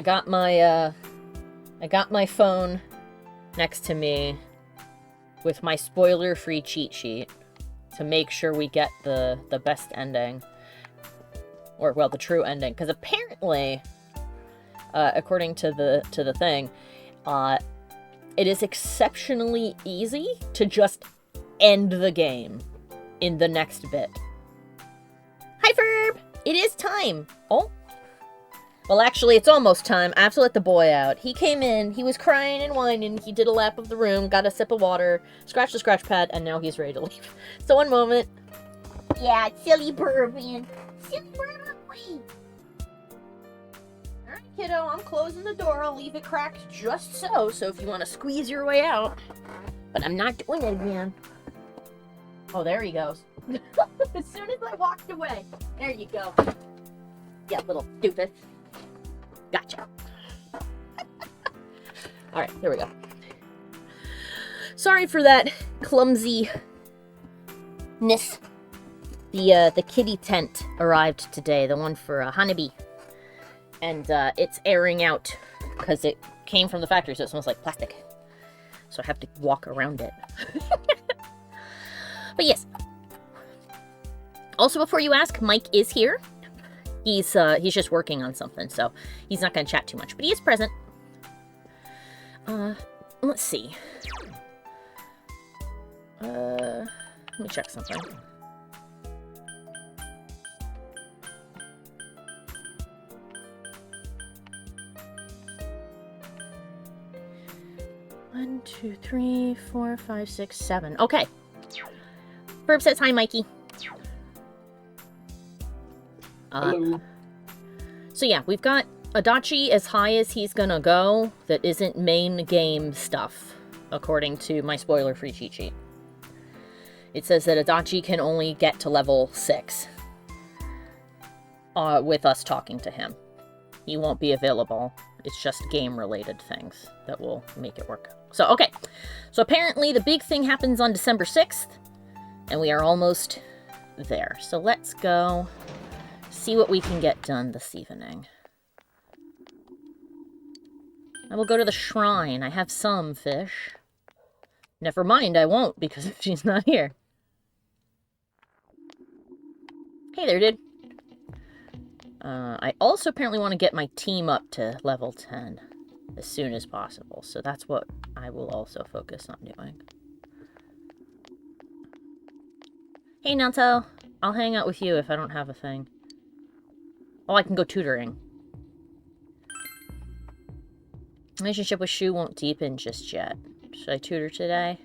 I got my phone next to me with my spoiler-free cheat sheet to make sure we get the best ending. Or, well, the true ending. Because apparently, according to the thing, it is exceptionally easy to just end the game in the next bit. Hi, Verb! It is time! Oh. Well, actually, it's almost time. I have to let the boy out. He came in, he was crying and whining, he did a lap of the room, got a sip of water, scratched the scratch pad, and now he's ready to leave. So, one moment. Yeah, silly bird, man. Silly bird, wait. Alright, kiddo, I'm closing the door. I'll leave it cracked just so if you want to squeeze your way out. But I'm not doing it again. Oh, there he goes. As soon as I walked away. There you go. Yeah, little doofus. Gotcha. Alright, here we go. Sorry for that clumsiness. The kitty tent arrived today, the one for Honeybee. And it's airing out because it came from the factory, so it smells like plastic. So I have to walk around it. But yes. Also, before you ask, Mike is here. He's just working on something, so he's not going to chat too much, but he is present. Let's see. Let me check something. One, 2, 3, 4, 5, 6, 7. Okay. Verb says hi, Mikey. Hello. So yeah, we've got Adachi as high as he's gonna go that isn't main game stuff, according to my spoiler-free cheat sheet. It says that Adachi can only get to level 6 with us talking to him. He won't be available. It's just game-related things that will make it work. So, okay. So apparently the big thing happens on December 6th, and we are almost there. So let's go see what we can get done this evening. I will go to the shrine. I have some fish. Never mind, I won't, because she's not here. Hey there, dude. I also apparently want to get my team up to level 10 as soon as possible, so that's what I will also focus on doing. Hey, Nato. I'll hang out with you if I don't have a thing. Oh, I can go tutoring. Relationship with Shu won't deepen just yet. Should I tutor today?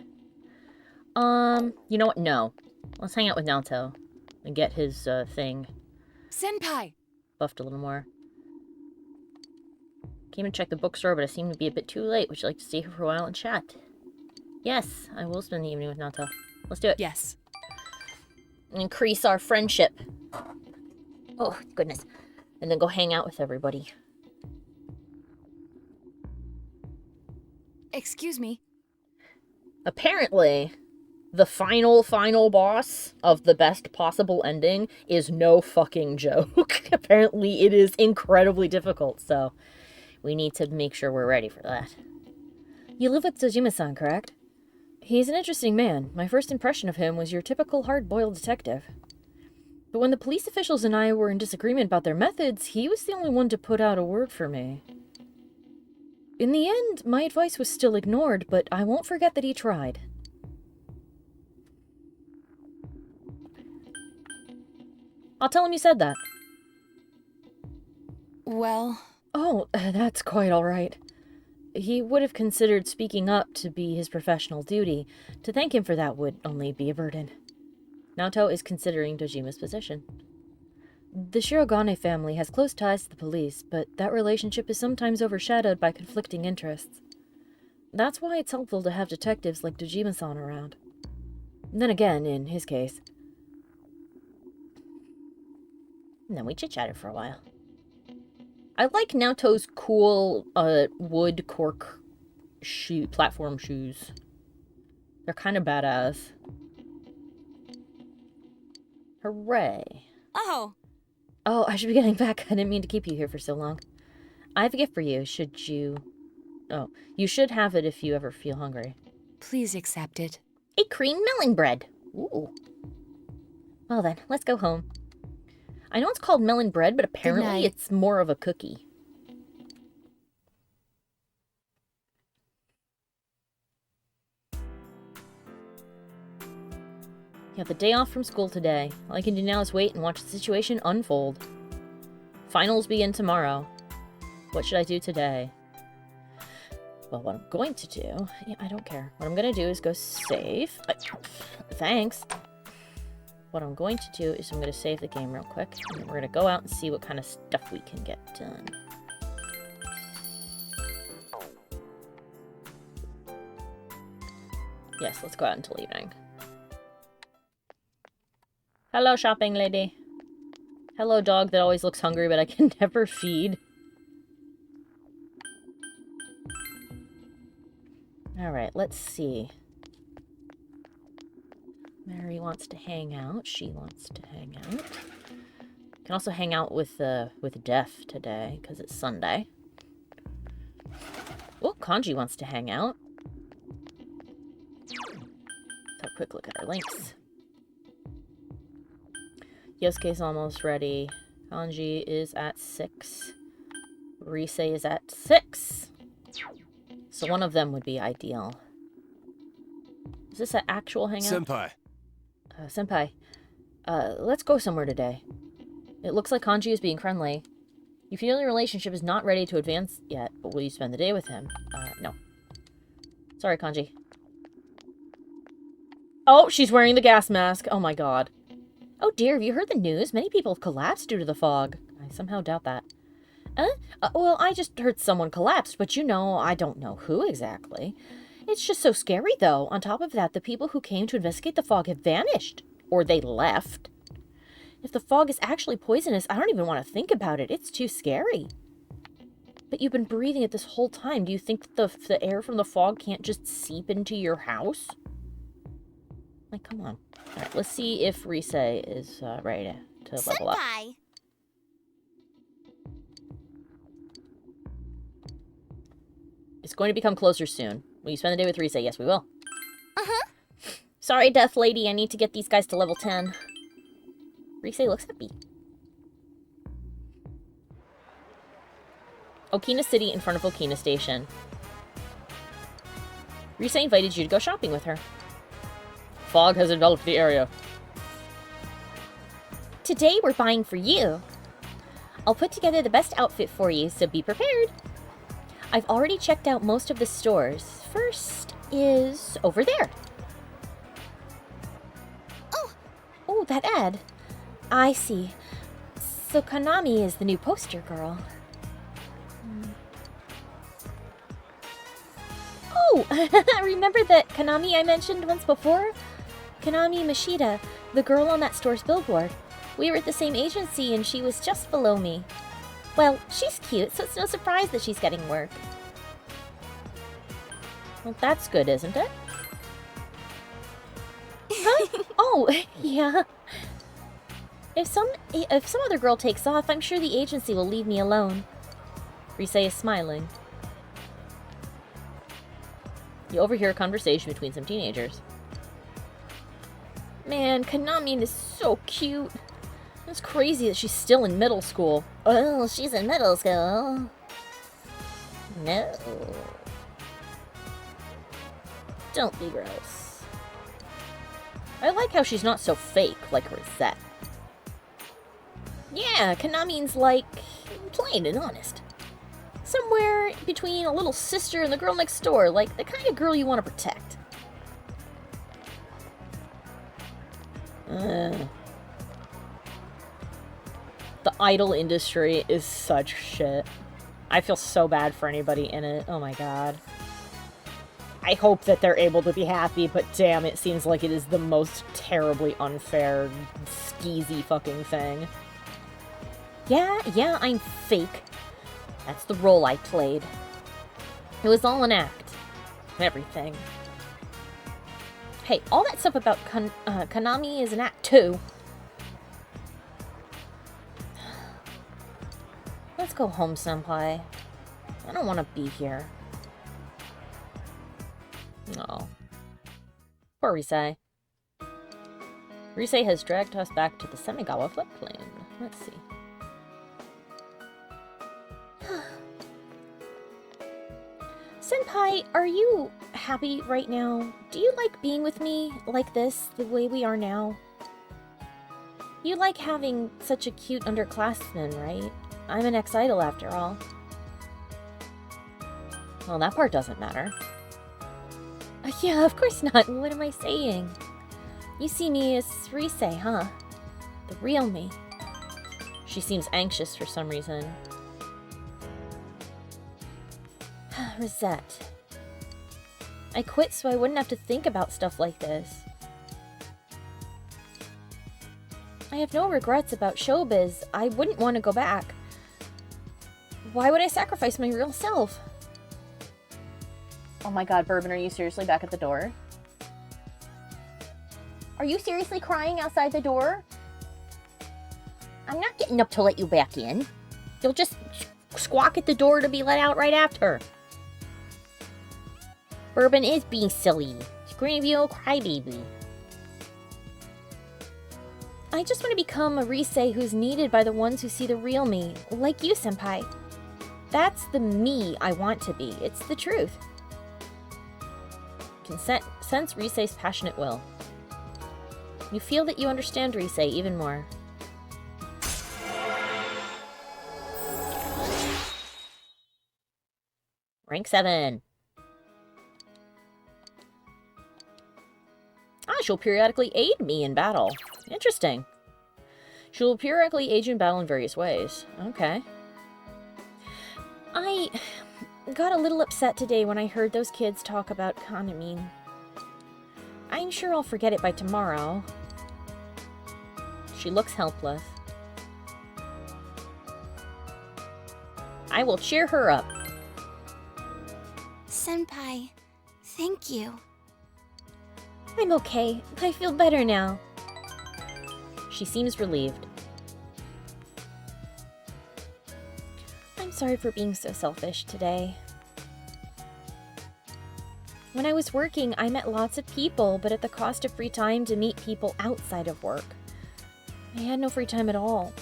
You know what? No. Let's hang out with Naoto and get his, thing Senpai! buffed a little more. Came and checked the bookstore, but I seem to be a bit too late. Would you like to stay here for a while and chat? Yes, I will spend the evening with Naoto. Let's do it. Yes. Increase our friendship. Oh, goodness. And then go hang out with everybody. Excuse me. Apparently, the final boss of the best possible ending is no fucking joke. Apparently, it is incredibly difficult, so we need to make sure we're ready for that. You live with Dojima-san, correct? He's an interesting man. My first impression of him was your typical hard-boiled detective. But when the police officials and I were in disagreement about their methods, he was the only one to put out a word for me. In the end, my advice was still ignored, but I won't forget that he tried. I'll tell him you said that. Well... Oh, that's quite all right. He would have considered speaking up to be his professional duty. To thank him for that would only be a burden. Naoto is considering Dojima's position. The Shirogane family has close ties to the police, but that relationship is sometimes overshadowed by conflicting interests. That's why it's helpful to have detectives like Dojima-san around. Then again, in his case. And then we chit-chatted for a while. I like Naoto's cool, wood cork platform shoes. They're kind of badass. Hooray. Oh, Oh, I should be getting back. I didn't mean to keep you here for so long. I have a gift for you. Should you... Oh, you should have it if you ever feel hungry. Please accept it. A cream melon bread. Ooh. Well then, let's go home. I know it's called melon bread, but apparently night. it's more of a cookie. You have the day off from school today. All I can do now is wait and watch the situation unfold. Finals begin tomorrow. What should I do today? Well, what I'm going to do... Yeah, I don't care. What I'm going to do is go save. Thanks. What I'm going to do is I'm going to save the game real quick. And we're going to go out and see what kind of stuff we can get done. Yes, let's go out until evening. Hello, shopping lady. Hello, dog that always looks hungry, but I can never feed. Alright, let's see. Mary wants to hang out. She wants to hang out. Can also hang out with Death today, because it's Sunday. Oh, Kanji wants to hang out. Let's have a quick look at our links. Yosuke's almost ready. Kanji is at 6. Rise is at 6. So one of them would be ideal. Is this an actual hangout? Senpai. Senpai, let's go somewhere today. It looks like Kanji is being friendly. You feel your relationship is not ready to advance yet, but will you spend the day with him? No. Sorry, Kanji. Oh, she's wearing the gas mask. Oh my god. Oh dear, have you heard the news? Many people have collapsed due to the fog. I somehow doubt that. Well, I just heard someone collapsed, but you know, I don't know who exactly. It's just so scary, though. On top of that, the people who came to investigate the fog have vanished. Or they left. If the fog is actually poisonous, I don't even want to think about it. It's too scary. But you've been breathing it this whole time. Do you think the air from the fog can't just seep into your house? Like, come on. Alright, let's see if Rise is ready to level up. It's going to become closer soon. Will you spend the day with Rise? Yes, we will. Uh-huh. Sorry, Death Lady. I need to get these guys to level 10. Rise looks happy. Okina City in front of Okina Station. Rise invited you to go shopping with her. Fog has enveloped the area. Today we're buying for you. I'll put together the best outfit for you, so be prepared. I've already checked out most of the stores. First is over there. Oh, that ad. I see. So Kanami is the new poster girl. Oh, remember that Kanami I mentioned once before? Kanami Mashida, the girl on that store's billboard. We were at the same agency and she was just below me. Well, she's cute, so it's no surprise that she's getting work. Well, that's good, isn't it? Huh? Oh, yeah. If some other girl takes off, I'm sure the agency will leave me alone. Rise is smiling. You overhear a conversation between some teenagers. Man, Kanami is so cute. It's crazy that she's still in middle school. Oh, she's in middle school. No. Don't be gross. I like how she's not so fake like Rosette. Yeah, Kanami's like plain and honest. Somewhere between a little sister and the girl next door, like the kind of girl you want to protect. The idol industry is such shit. I feel so bad for anybody in it. Oh my god. I hope that they're able to be happy, but damn, it seems like it is the most terribly unfair, skeezy fucking thing. Yeah, I'm fake. That's the role I played. It was all an act. Everything. Hey, all that stuff about Kanami is an act too. Let's go home, senpai. I don't want to be here. Oh. Poor Risei. Risei has dragged us back to the Semigawa floodplain. Let's see. Senpai, are you happy right now? Do you like being with me like this, the way we are now? You like having such a cute underclassman, right? I'm an ex-idol after all. Well, that part doesn't matter. Yeah, of course not. What am I saying? You see me as Risei, huh? The real me. She seems anxious for some reason. Rosette. I quit so I wouldn't have to think about stuff like this. I have no regrets about showbiz. I wouldn't want to go back. Why would I sacrifice my real self? Oh my god, Bourbon, are you seriously back at the door? Are you seriously crying outside the door? I'm not getting up to let you back in. You'll just squawk at the door to be let out right after. Bourbon is being silly. Scream you a crybaby. I just want to become a Risei who's needed by the ones who see the real me, like you, Senpai. That's the me I want to be. It's the truth. Can sense Risei's passionate will. You feel that you understand Risei even more. Rank 7. She'll periodically aid me in battle. Interesting. She'll periodically aid you in battle in various ways. Okay. I got a little upset today when I heard those kids talk about Kanamine. I'm sure I'll forget it by tomorrow. She looks helpless. I will cheer her up. Senpai, thank you. I'm okay. I feel better now. She seems relieved. I'm sorry for being so selfish today. When I was working, I met lots of people, but at the cost of free time to meet people outside of work. I had no free time at all.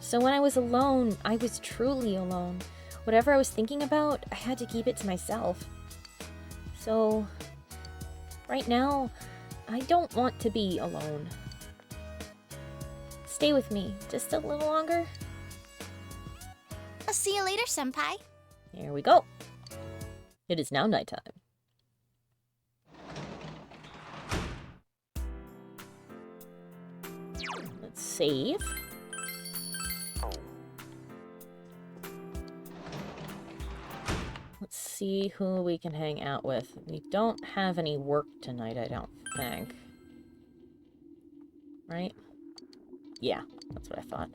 So when I was alone, I was truly alone. Whatever I was thinking about, I had to keep it to myself. So right now, I don't want to be alone. Stay with me just a little longer. I'll see you later, Senpai. Here we go. It is now nighttime. Let's save. Let's see who we can hang out with. We don't have any work tonight, I don't think. Right? Yeah, that's what I thought.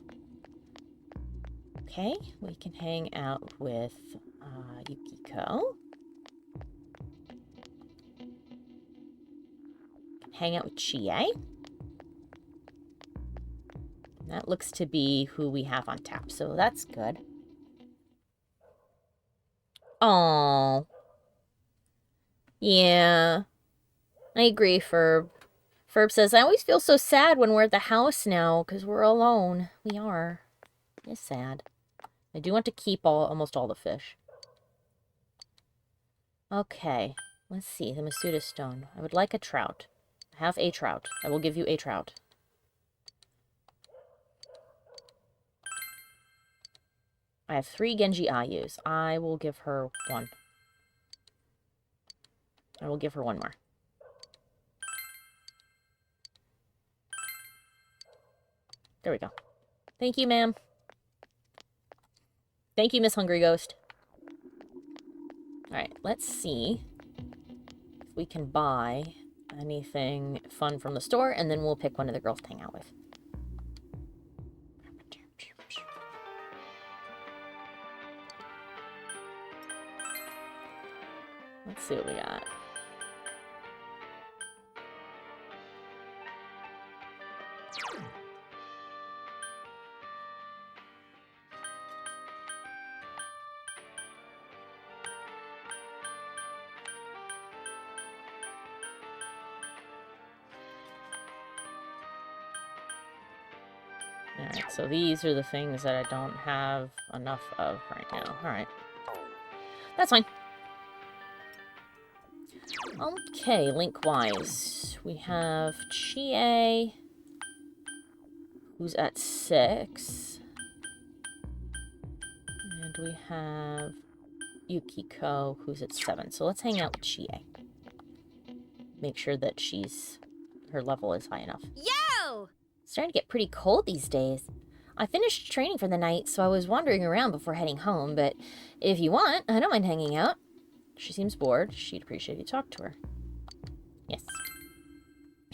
Okay, we can hang out with Yukiko. Hang out with Chie. That looks to be who we have on tap, so that's good. Oh, yeah. I agree, Ferb. Ferb says, I always feel so sad when we're at the house now, because we're alone. We are. It's sad. I do want to keep almost all the fish. Okay, let's see, the Masuda Stone. I would like a trout. I have a trout. I will give you a trout. I have 3 Genji Ayus. I will give her 1. I will give her 1 more. There we go. Thank you, ma'am. Thank you, Miss Hungry Ghost. Alright, let's see if we can buy anything fun from the store, and then we'll pick one of the girls to hang out with. Let's see what we got. Alright, so these are the things that I don't have enough of right now. Alright. That's fine. Okay, link-wise. We have Chie, who's at 6. And we have Yukiko, who's at 7. So let's hang out with Chie. Make sure that her level is high enough. Yo! It's starting to get pretty cold these days. I finished training for the night, so I was wandering around before heading home, but if you want, I don't mind hanging out. She seems bored. She'd appreciate you talk to her. Yes.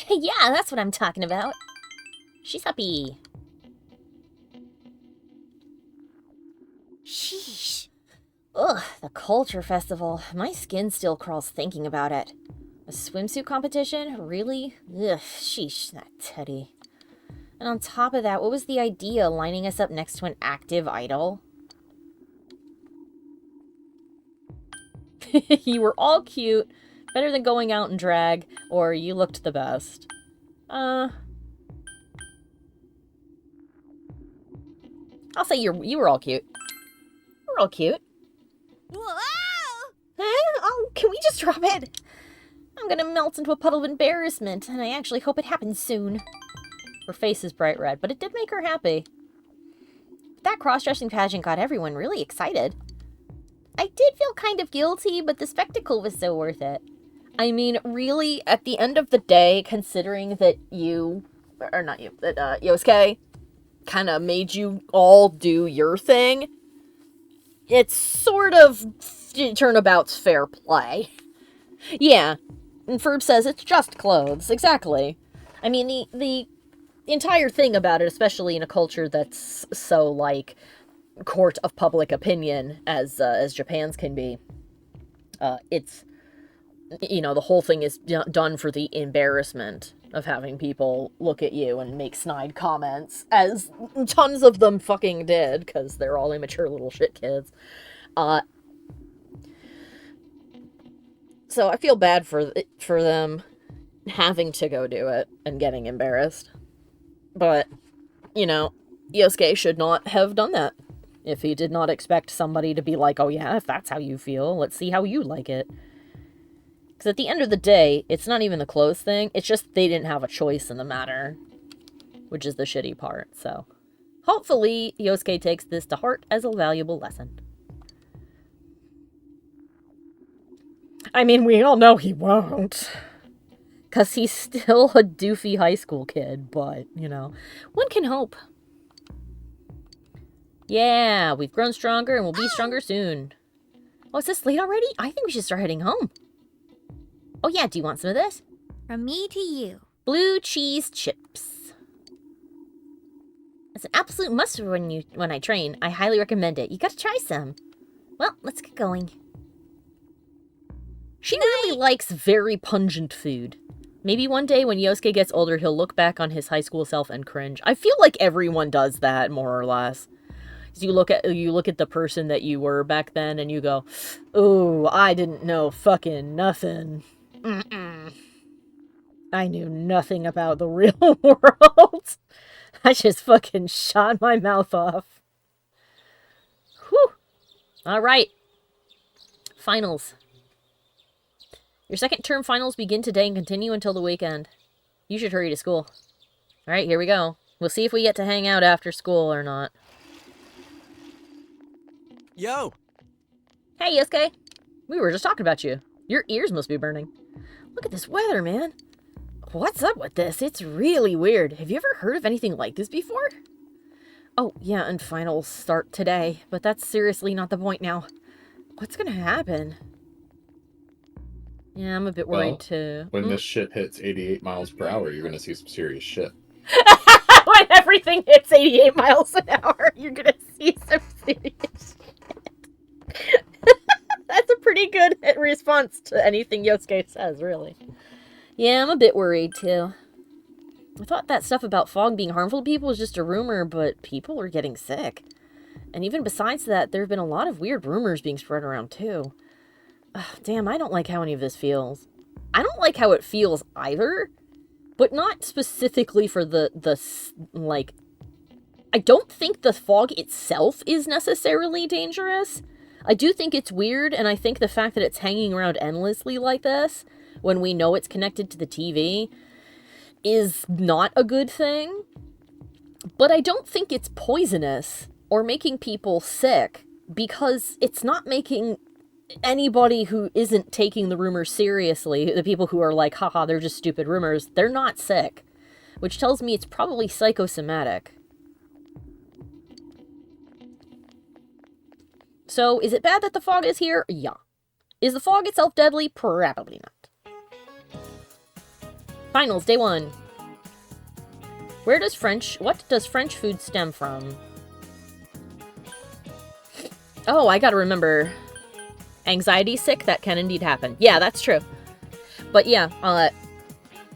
Yeah, that's what I'm talking about. She's happy. Sheesh. Ugh, the culture festival. My skin still crawls thinking about it. A swimsuit competition? Really? Ugh, sheesh, that Teddy. And on top of that, what was the idea, lining us up next to an active idol? You were all cute. Better than going out in drag, or you looked the best. I'll say you were all cute. You were all cute. Whoa! Huh? Oh, can we just drop it? I'm gonna melt into a puddle of embarrassment, and I actually hope it happens soon. Her face is bright red, but it did make her happy. That cross-dressing pageant got everyone really excited. I did feel kind of guilty, but the spectacle was so worth it. I mean, really, at the end of the day, considering that that Yosuke kind of made you all do your thing, it's sort of turnabout's fair play. Yeah, and Ferb says it's just clothes, exactly. I mean, the entire thing about it, especially in a culture that's so, like, court of public opinion as Japan's can be, it's, the whole thing is done for the embarrassment of having people look at you and make snide comments, as tons of them fucking did, because they're all immature little shit kids. So I feel bad for them having to go do it and getting embarrassed. But, Yosuke should not have done that. If he did not expect somebody to be like, oh yeah, if that's how you feel, let's see how you like it. Because at the end of the day, it's not even the clothes thing, it's just they didn't have a choice in the matter. Which is the shitty part, so. Hopefully, Yosuke takes this to heart as a valuable lesson. I mean, we all know he won't. Because he's still a doofy high school kid, but, one can hope. Yeah, we've grown stronger and we'll be stronger soon. Oh, is this late already? I think we should start heading home. Oh yeah, do you want some of this? From me to you. Blue cheese chips. It's an absolute must when I train. I highly recommend it. You gotta try some. Well, let's get going. She really likes very pungent food. Maybe one day when Yosuke gets older, he'll look back on his high school self and cringe. I feel like everyone does that, more or less. So you look at the person that you were back then and you go, ooh, I didn't know fucking nothing. I knew nothing about the real world. I just fucking shot my mouth off. Whew. All right. Finals. Your second term finals begin today and continue until the weekend. You should hurry to school. All right, here we go. We'll see if we get to hang out after school or not. Yo! Hey, Yosuke. We were just talking about you. Your ears must be burning. Look at this weather, man. What's up with this? It's really weird. Have you ever heard of anything like this before? Oh, yeah, and finals start today, but that's seriously not the point now. What's gonna happen? Yeah, I'm a bit worried, too. When this shit hits 88 miles per hour, you're going to see some serious shit. When everything hits 88 miles an hour, you're going to see some serious shit. That's a pretty good response to anything Yosuke says, really. Yeah, I'm a bit worried, too. I thought that stuff about fog being harmful to people was just a rumor, but people are getting sick. And even besides that, there have been a lot of weird rumors being spread around, too. Ugh, damn, I don't like how any of this feels. I don't like how it feels either, but not specifically for the I don't think the fog itself is necessarily dangerous. I do think it's weird, and I think the fact that it's hanging around endlessly like this, when we know it's connected to the TV, is not a good thing. But I don't think it's poisonous or making people sick, because it's not making anybody who isn't taking the rumors seriously, the people who are like, haha, they're just stupid rumors, they're not sick. Which tells me it's probably psychosomatic. So, is it bad that the fog is here? Yeah. Is the fog itself deadly? Probably not. Finals, day 1. What does French food stem from? Oh, I gotta remember. Anxiety sick, that can indeed happen. Yeah, that's true. But yeah,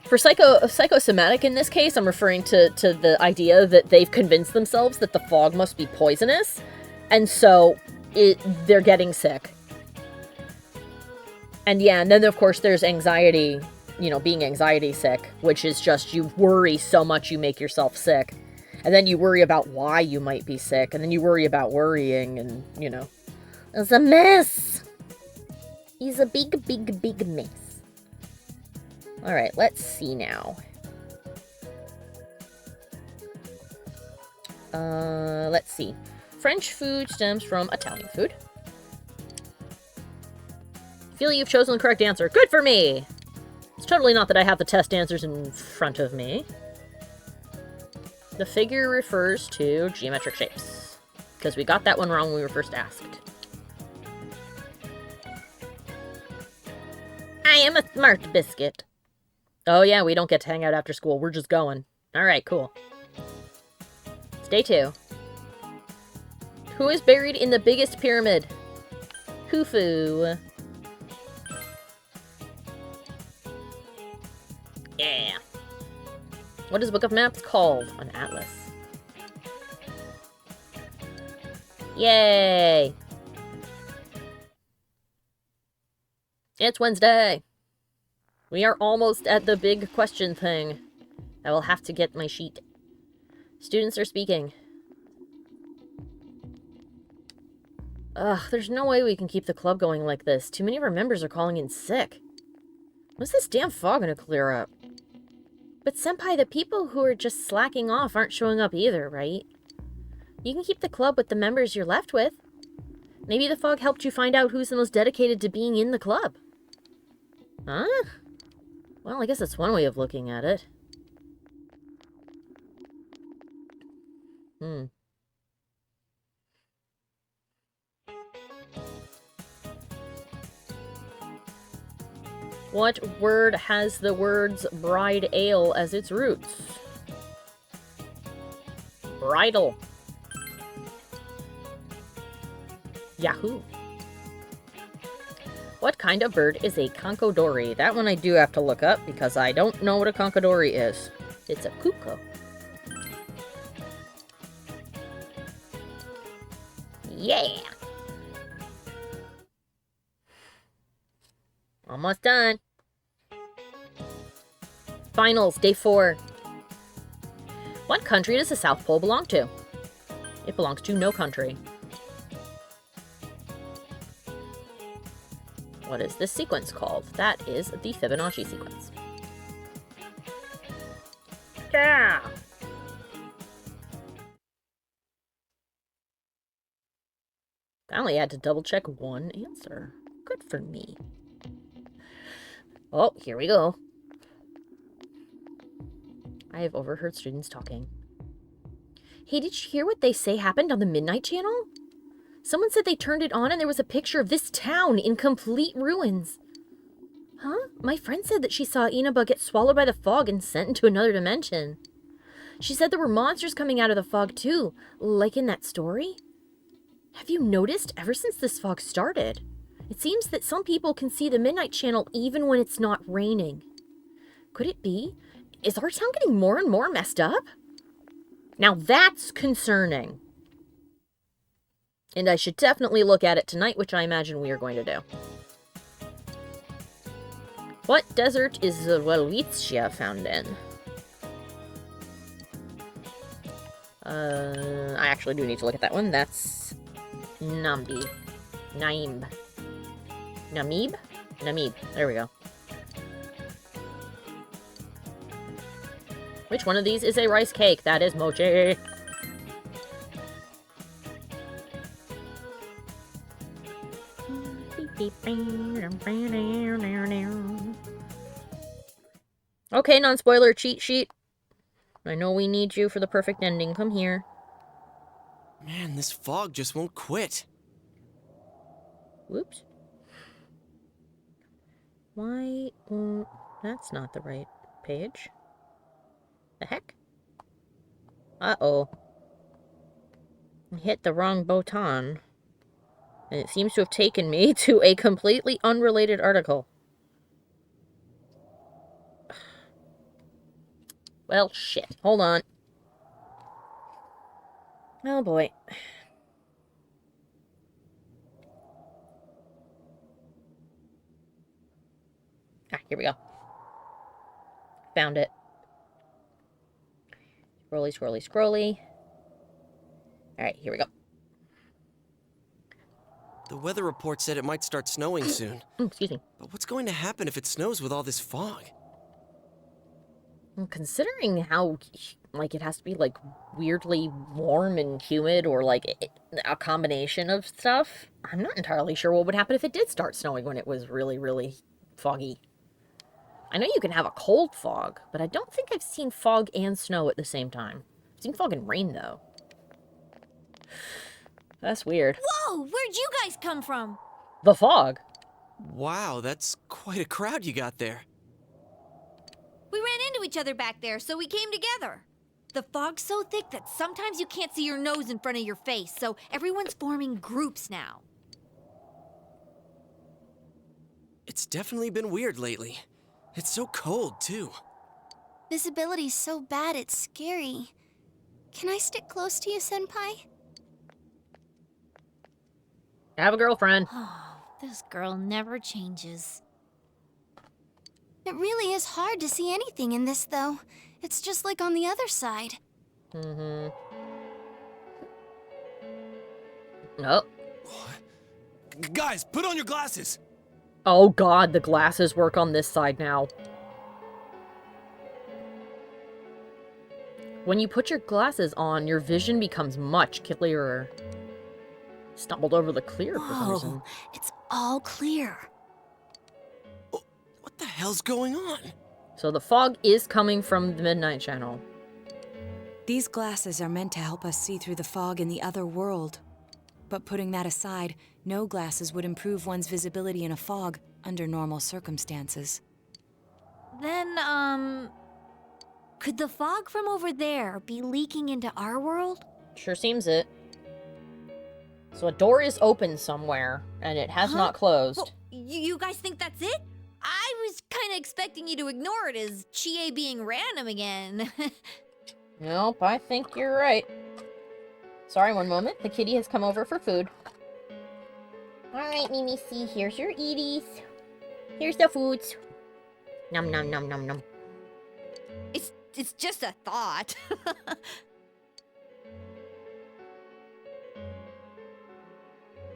for psychosomatic in this case, I'm referring to the idea that they've convinced themselves that the fog must be poisonous, and so they're getting sick. And yeah, and then of course there's anxiety, being anxiety sick, which is just you worry so much you make yourself sick. And then you worry about why you might be sick, and then you worry about worrying, and, it's a mess. It's a big, big, big mess. Alright, let's see now. Let's see. French food stems from Italian food. Feel you've chosen the correct answer. Good for me! It's totally not that I have the test answers in front of me. The figure refers to geometric shapes, because we got that one wrong when we were first asked. I am a smart biscuit. Oh yeah, we don't get to hang out after school. We're just going. Alright, cool. It's day 2. Who is buried in the biggest pyramid? Khufu. Yeah. What is Book of Maps called? An atlas. Yay! It's Wednesday. We are almost at the big question thing. I will have to get my sheet. Students are speaking. Ugh, there's no way we can keep the club going like this. Too many of our members are calling in sick. When's this damn fog gonna clear up? But Senpai, the people who are just slacking off aren't showing up either, right? You can keep the club with the members you're left with. Maybe the fog helped you find out who's the most dedicated to being in the club. Huh? Well, I guess that's one way of looking at it. What word has the words bride ale as its roots? Bridal. Yahoo! What kind of bird is a conchodori? That one I do have to look up because I don't know what a conchodori is. It's a cuckoo. Yeah! Almost done. Finals, day 4. What country does the South Pole belong to? It belongs to no country. What is this sequence called? That is the Fibonacci sequence. Yeah! I only had to double check one answer. Good for me. Oh, here we go. I have overheard students talking. Hey, did you hear what they say happened on the Midnight Channel? Someone said they turned it on and there was a picture of this town in complete ruins. Huh? My friend said that she saw Inaba get swallowed by the fog and sent into another dimension. She said there were monsters coming out of the fog too, like in that story. Have you noticed ever since this fog started? It seems that some people can see the Midnight Channel even when it's not raining. Could it be? Is our town getting more and more messed up? Now that's concerning. And I should definitely look at it tonight, which I imagine we are going to do. What desert is the Welwitschia found in? I actually do need to look at that one. That's Nambi. Naim. Namib? Namib. There we go. Which one of these is a rice cake? That is mochi. Okay, non-spoiler cheat sheet. I know we need you for the perfect ending. Come here. Man, this fog just won't quit. Whoops. Why won't... That's not the right page. The heck? Uh-oh. I hit the wrong button. And it seems to have taken me to a completely unrelated article. Well, shit. Hold on. Oh, boy. Ah, here we go. Found it. Scrolly, scrolly, scrolly. Alright, here we go. The weather report said it might start snowing soon. Excuse me. But what's going to happen if it snows with all this fog? Well, considering how, like, it has to be, like, weirdly warm and humid or, like, a combination of stuff, I'm not entirely sure what would happen if it did start snowing when it was really, really foggy. I know you can have a cold fog, but I don't think I've seen fog and snow at the same time. I've seen fog and rain, though. That's weird. Whoa, where'd you guys come from? The fog. Wow, that's quite a crowd you got there. We ran into each other back there, so we came together. The fog's so thick that sometimes you can't see your nose in front of your face, so everyone's forming groups now. It's definitely been weird lately. It's so cold, too. Visibility's so bad it's scary. Can I stick close to you, Senpai? I have a girlfriend. Oh, this girl never changes. It really is hard to see anything in this, though. It's just like on the other side. Mm-hmm. Oh. Guys, put on your glasses! Oh god, the glasses work on this side now. When you put your glasses on, your vision becomes much clearer. Stumbled over the clear for some reason. Whoa, it's all clear. What the hell's going on? So the fog is coming from the Midnight Channel. These glasses are meant to help us see through the fog in the other world. But putting that aside, no glasses would improve one's visibility in a fog under normal circumstances. Then, could the fog from over there be leaking into our world? Sure seems it. So a door is open somewhere, and it has not closed. Well, you guys think that's it? I was kind of expecting you to ignore it as Chie being random again. Nope, I think you're right. Sorry, one moment. The kitty has come over for food. Alright, Mimi C, here's your eaties. Here's the foods. Nom nom nom nom nom. It's just a thought.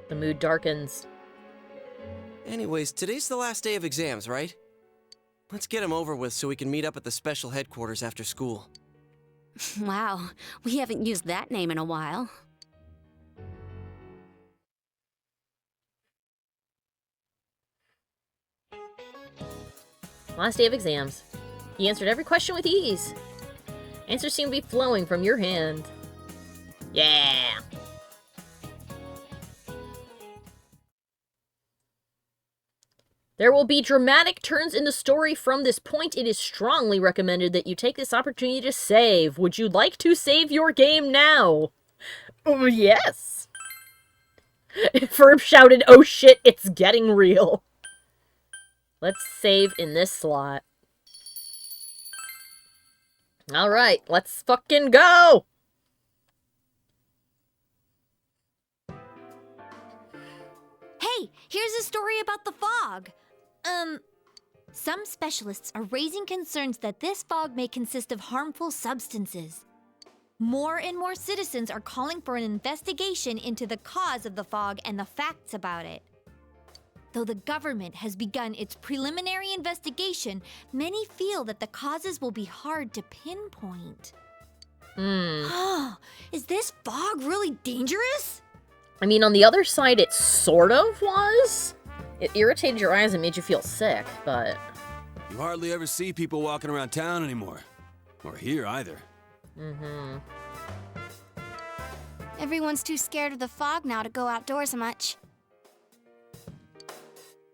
The mood darkens. Anyways, today's the last day of exams, right? Let's get them over with so we can meet up at the special headquarters after school. Wow, we haven't used that name in a while. Last day of exams. You answered every question with ease. Answers seem to be flowing from your hand. Yeah! There will be dramatic turns in the story from this point. It is strongly recommended that you take this opportunity to save. Would you like to save your game now? Oh, yes! Ferb shouted, "Oh shit, it's getting real." Let's save in this slot. Alright, let's fucking go! Hey, here's a story about the fog. Some specialists are raising concerns that this fog may consist of harmful substances. More and more citizens are calling for an investigation into the cause of the fog and the facts about it. Though the government has begun its preliminary investigation, many feel that the causes will be hard to pinpoint. Is this fog really dangerous? I mean, on the other side, it sort of was. It irritated your eyes and made you feel sick, but... You hardly ever see people walking around town anymore. Or here, either. Everyone's too scared of the fog now to go outdoors much.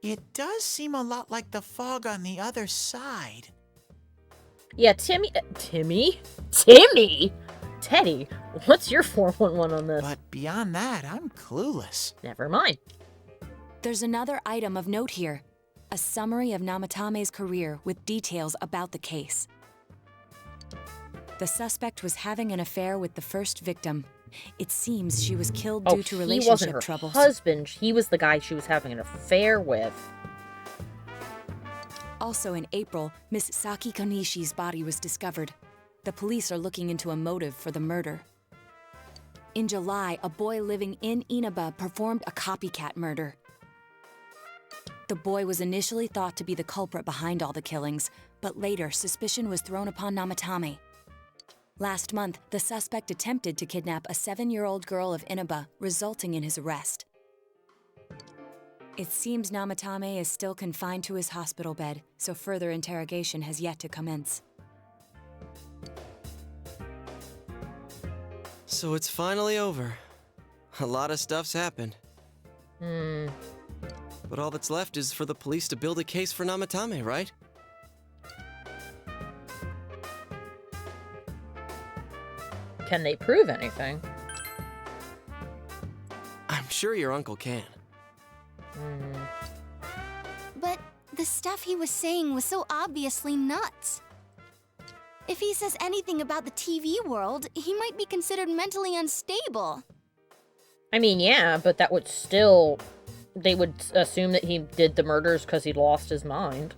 It does seem a lot like the fog on the other side. Yeah, Teddy, what's your 411 on this? But beyond that, I'm clueless. Never mind. There's another item of note here. A summary of Namatame's career with details about the case. The suspect was having an affair with the first victim. It seems she was killed due to relationship he wasn't her troubles. husband. He was the guy she was having an affair with. Also in April, Miss Saki Konishi's body was discovered. The police are looking into a motive for the murder. In July, a boy living in Inaba performed a copycat murder. The boy was initially thought to be the culprit behind all the killings, but later suspicion was thrown upon Namatame. Last month, the suspect attempted to kidnap a 7-year-old girl of Inaba, resulting in his arrest. It seems Namatame is still confined to his hospital bed, so further interrogation has yet to commence. So it's finally over. A lot of stuff's happened. But all that's left is for the police to build a case for Namatame, right? Can they prove anything? I'm sure your uncle can. But the stuff he was saying was so obviously nuts. If he says anything about the TV world, he might be considered mentally unstable. I mean, yeah, but that would still... They would assume that he did the murders because he lost his mind.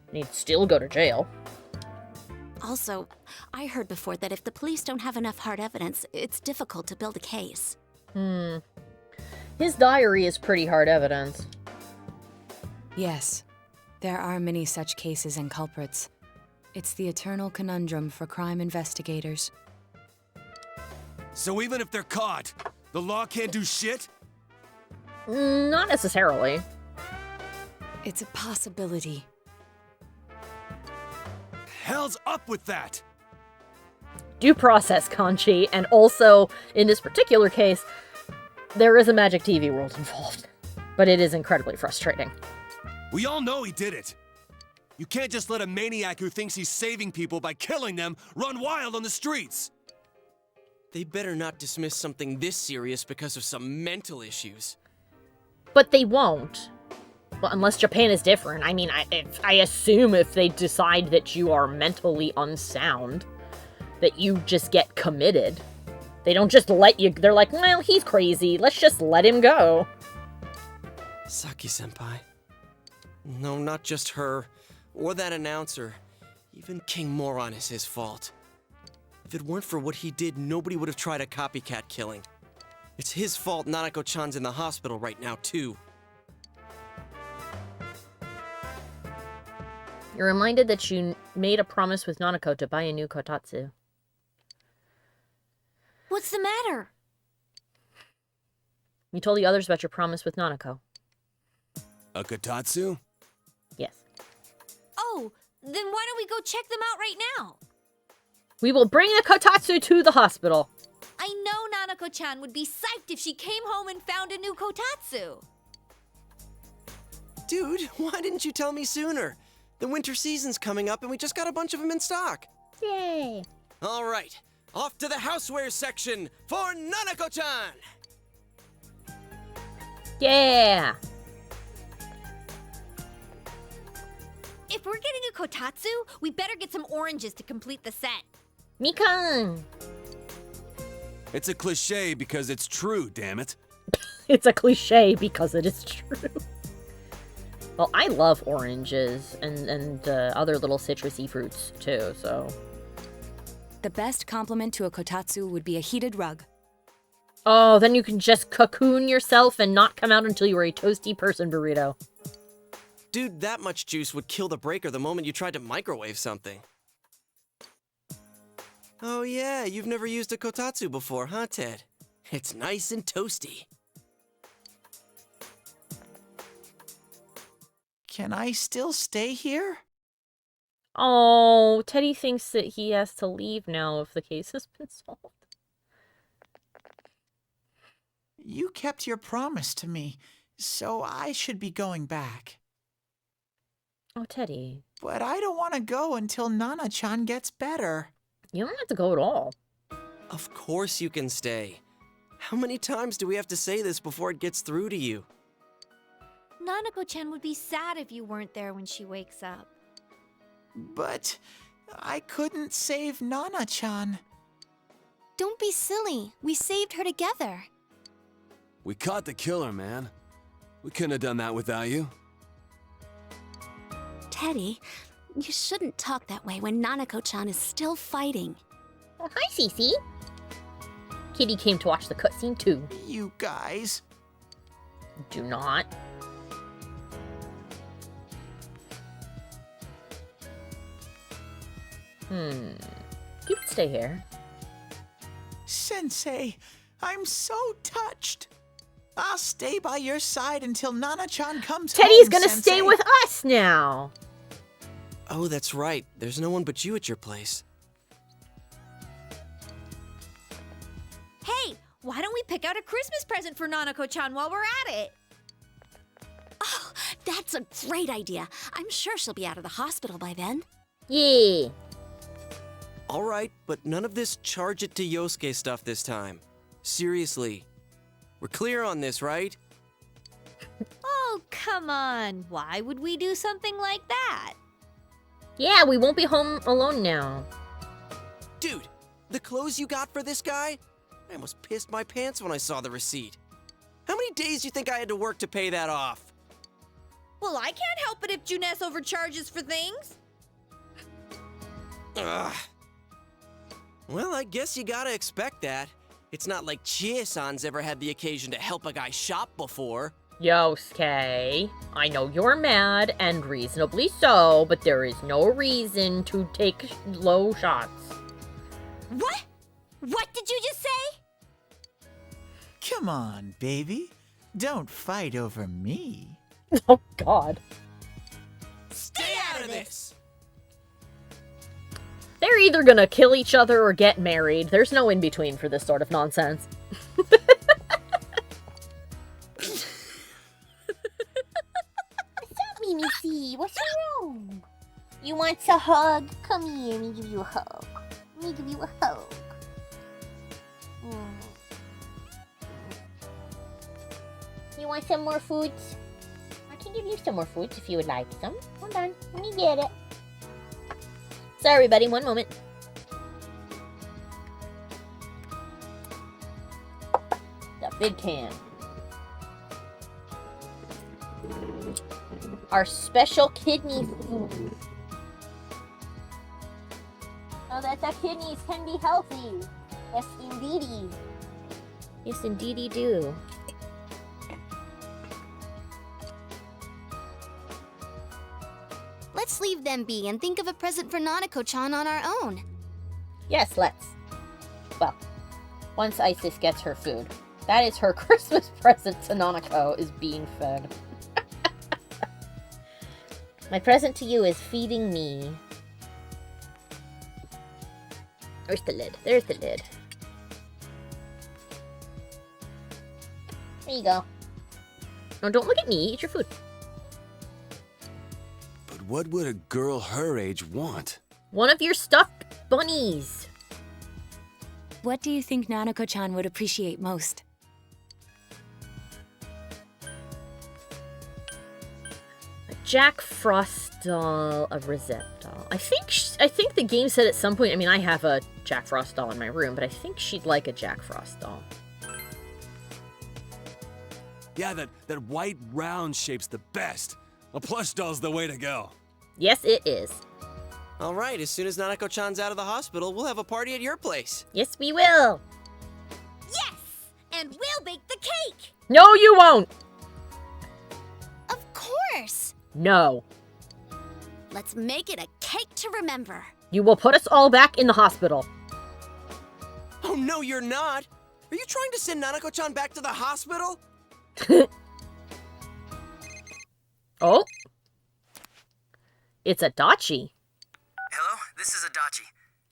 And he'd still go to jail. Also, I heard before that if the police don't have enough hard evidence, it's difficult to build a case. His diary is pretty hard evidence. Yes, there are many such cases and culprits. It's the eternal conundrum for crime investigators. So even if they're caught, the law can't do shit? Not necessarily. It's a possibility. Hell's up with that! Due process, Conchi, and also, in this particular case, there is a magic TV world involved. But it is incredibly frustrating. We all know he did it. You can't just let a maniac who thinks he's saving people by killing them run wild on the streets! They better not dismiss something this serious because of some mental issues. But they won't. Well, unless Japan is different. I mean, I assume if they decide that you are mentally unsound, that you just get committed. They don't just let you... They're like, well, he's crazy. Let's just let him go. Saki-senpai. No, not just her. Or that announcer. Even King Moron is his fault. If it weren't for what he did, nobody would have tried a copycat killing. It's his fault Nanako-chan's in the hospital right now, too. You're reminded that you made a promise with Nanako to buy a new kotatsu. What's the matter? You told the others about your promise with Nanako. A kotatsu? Yes. Oh, then why don't we go check them out right now? We will bring the kotatsu to the hospital. I know Nanako-chan would be psyched if she came home and found a new kotatsu. Dude, why didn't you tell me sooner? The winter season's coming up and we just got a bunch of them in stock. Yay. All right, off to the houseware section for Nanako-chan! Yeah. If we're getting a kotatsu, we better get some oranges to complete the set. Mikan. It's a cliche because it's true, damn it. It's a cliche because it is true. Well, I love oranges and other little citrusy fruits, too, so... The best compliment to a kotatsu would be a heated rug. Oh, then you can just cocoon yourself and not come out until you are a toasty person burrito. Dude, that much juice would kill the breaker the moment you tried to microwave something. Oh yeah, you've never used a kotatsu before, huh, Ted? It's nice and toasty. Can I still stay here? Oh, Teddy thinks that he has to leave now if the case has been solved. You kept your promise to me, so I should be going back. Oh, Teddy. But I don't want to go until Nana-chan gets better. You don't have to go at all. Of course you can stay. How many times do we have to say this before it gets through to you? Nanako-chan would be sad if you weren't there when she wakes up. But I couldn't save Nana-chan. Don't be silly. We saved her together. We caught the killer, man. We couldn't have done that without you. Teddy, you shouldn't talk that way when Nanako-chan is still fighting. Oh, hi, Cece. Kitty came to watch the cutscene too. You guys. Do not. You can stay here. Sensei, I'm so touched. I'll stay by your side until Nana-chan comes home, Teddy's gonna Sensei. stay with us now. Oh, that's right. There's no one but you at your place. Hey, why don't we pick out a Christmas present for Nanako-chan while we're at it? Oh, that's a great idea. I'm sure she'll be out of the hospital by then. Yeah. All right, but none of this charge it to Yosuke stuff this time. Seriously. We're clear on this, right? Oh, come on. Why would we do something like that? Yeah, we won't be home alone now. Dude, the clothes you got for this guy? I almost pissed my pants when I saw the receipt. How many days do you think I had to work to pay that off? Well, I can't help it if Juness overcharges for things. Ugh. Well, I guess you gotta expect that. It's not like Chie-san's ever had the occasion to help a guy shop before. Yosuke, I know you're mad, and reasonably so, but there is no reason to take low shots. What? What did you just say? Come on, baby. Don't fight over me. Oh, God. Stay out of this! They're either gonna kill each other or get married. There's no in-between for this sort of nonsense. Missy, what's wrong? You want a hug? Come here, let me give you a hug. Let me give you a hug. You want some more foods? I can give you some more foods if you would like some. Hold on, let me get it. Sorry, buddy, one moment. The big can. Our special kidney food. So that the kidneys can be healthy. Yes, indeedy. Yes, indeedy do. Let's leave them be and think of a present for Nanako-chan on our own. Yes, let's. Well, once Isis gets her food. That is her Christmas present to Nanako, is being fed. My present to you is feeding me. Where's the lid? There's the lid. There you go. No, don't look at me. Eat your food. But what would a girl her age want? One of your stuffed bunnies. What do you think Nanako-chan would appreciate most? A Jack Frost doll, a Rosette doll. I think the game said at some point, I mean, I have a Jack Frost doll in my room, but I think she'd like a Jack Frost doll. Yeah, that white round shape's the best. A plush doll's the way to go. Yes, it is. All right, as soon as Nanako-chan's out of the hospital, we'll have a party at your place. Yes, we will. Yes! And we'll bake the cake! No, you won't! Of course! No. Let's make it a cake to remember. You will put us all back in the hospital. Oh, no, you're not. Are you trying to send Nanako-chan back to the hospital? Oh. It's Adachi. Hello, this is Adachi.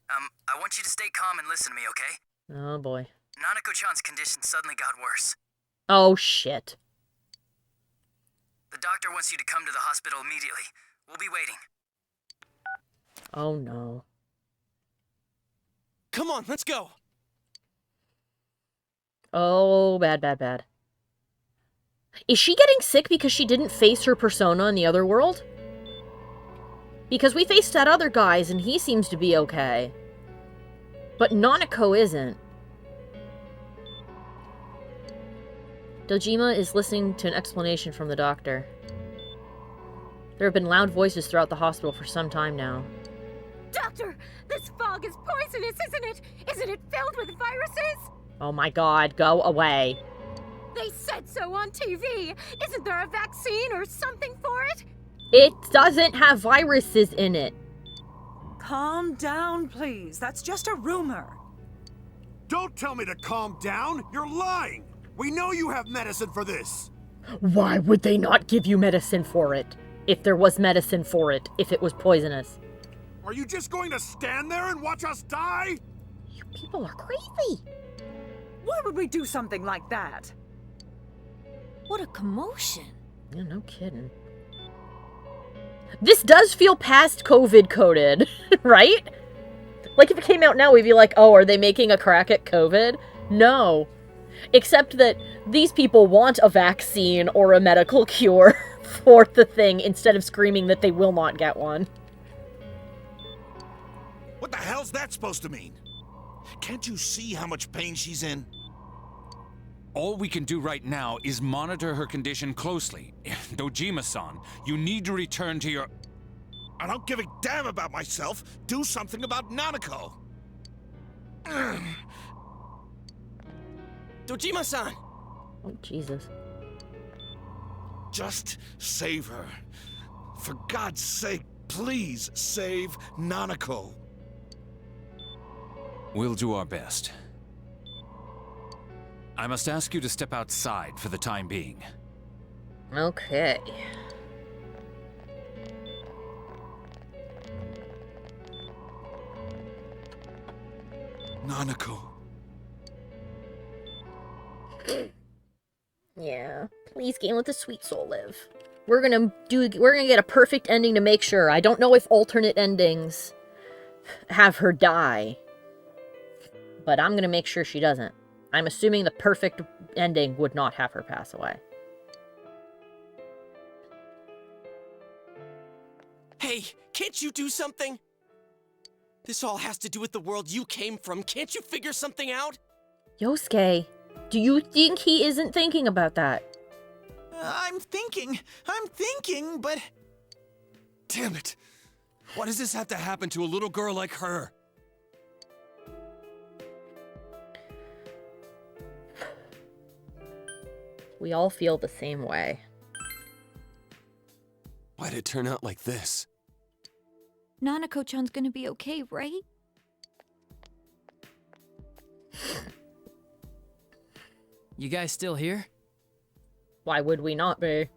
I want you to stay calm and listen to me, okay? Oh, boy. Nanako-chan's condition suddenly got worse. Oh, shit. The doctor wants you to come to the hospital immediately. We'll be waiting. Oh, no. Come on, let's go. Oh, bad, bad, bad. Is she getting sick because she didn't face her persona in the other world? Because we faced that other guy's and he seems to be okay. But Nanako isn't. Dojima is listening to an explanation from the doctor. There have been loud voices throughout the hospital for some time now. Doctor, this fog is poisonous, isn't it? Isn't it filled with viruses? Oh my god, go away. They said so on TV. Isn't there a vaccine or something for it? It doesn't have viruses in it. Calm down, please. That's just a rumor. Don't tell me to calm down! You're lying! We know you have medicine for this! Why would they not give you medicine for it? If there was medicine for it, if it was poisonous. Are you just going to stand there and watch us die? You people are crazy. Why would we do something like that? What a commotion. Yeah, no kidding. This does feel past COVID coded, right? Like, if it came out now, we'd be like, oh, are they making a crack at COVID? No. Except that these people want a vaccine or a medical cure for the thing instead of screaming that they will not get one. What the hell's that supposed to mean? Can't you see how much pain she's in? All we can do right now is monitor her condition closely. Dojima-san, you need to return to your... I don't give a damn about myself. Do something about Nanako. Dojima-san! Oh, Jesus. Just save her. For God's sake, please save Nanako. We'll do our best. I must ask you to step outside for the time being. Okay. Nanako. Yeah. Please, game, let the sweet soul live. We're gonna get a perfect ending to make sure. I don't know if alternate endings have her die. But I'm gonna make sure she doesn't. I'm assuming the perfect ending would not have her pass away. Hey, can't you do something? This all has to do with the world you came from. Can't you figure something out? Yosuke, do you think he isn't thinking about that? I'm thinking, but... Damn it. Why does this have to happen to a little girl like her? We all feel the same way. Why'd it turn out like this? Nanako-chan's gonna be okay, right? You guys still here? Why would we not be?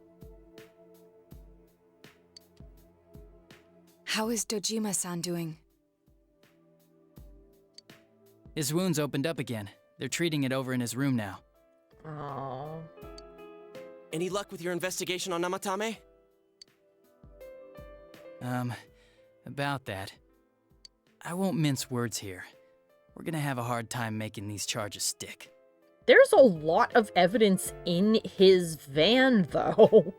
How is Dojima-san doing? His wound's opened up again. They're treating it over in his room now. Aww. Any luck with your investigation on Namatame? About that. I won't mince words here. We're gonna have a hard time making these charges stick. There's a lot of evidence in his van, though.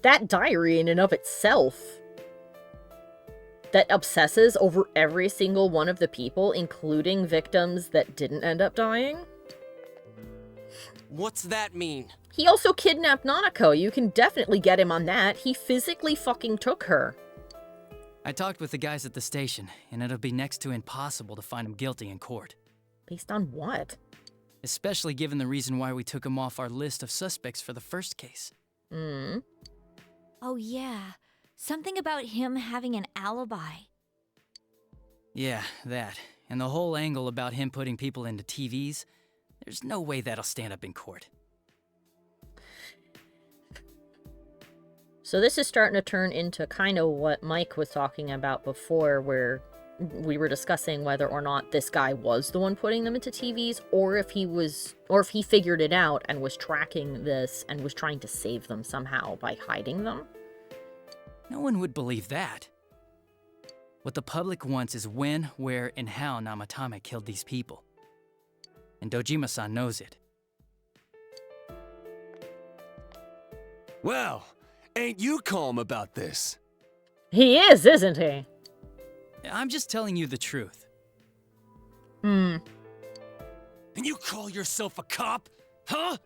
That diary in and of itself that obsesses over every single one of the people, including victims that didn't end up dying. What's that mean? He also kidnapped Nanako. You can definitely get him on that. He physically fucking took her. I talked with the guys at the station, and it'll be next to impossible to find him guilty in court. Based on what? Especially given the reason why we took him off our list of suspects for the first case. Oh, yeah. Something about him having an alibi. Yeah, that. And the whole angle about him putting people into TVs, there's no way that'll stand up in court. So this is starting to turn into kind of what Mike was talking about before, where we were discussing whether or not this guy was the one putting them into TVs, or if he figured it out and was tracking this and was trying to save them somehow by hiding them. No one would believe that. What the public wants is when, where, and how Namatame killed these people. And Dojima-san knows it. Well, ain't you calm about this? He is, isn't he? I'm just telling you the truth. And you call yourself a cop? Huh?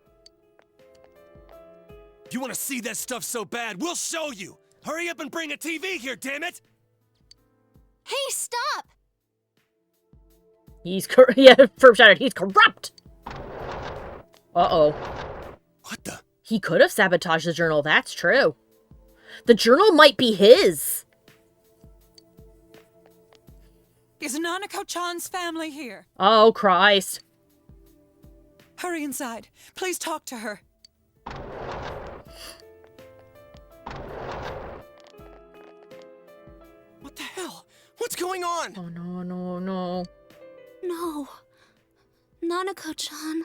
You want to see that stuff so bad, we'll show you! Hurry up and bring a TV here, damn it! Hey, stop! He's he's corrupt! Uh-oh. What the? He could have sabotaged the journal, that's true. The journal might be his! Is Nanako-chan's family here? Oh, Christ. Hurry inside. Please talk to her. What the hell? What's going on? Oh, no. No. Nanako-chan.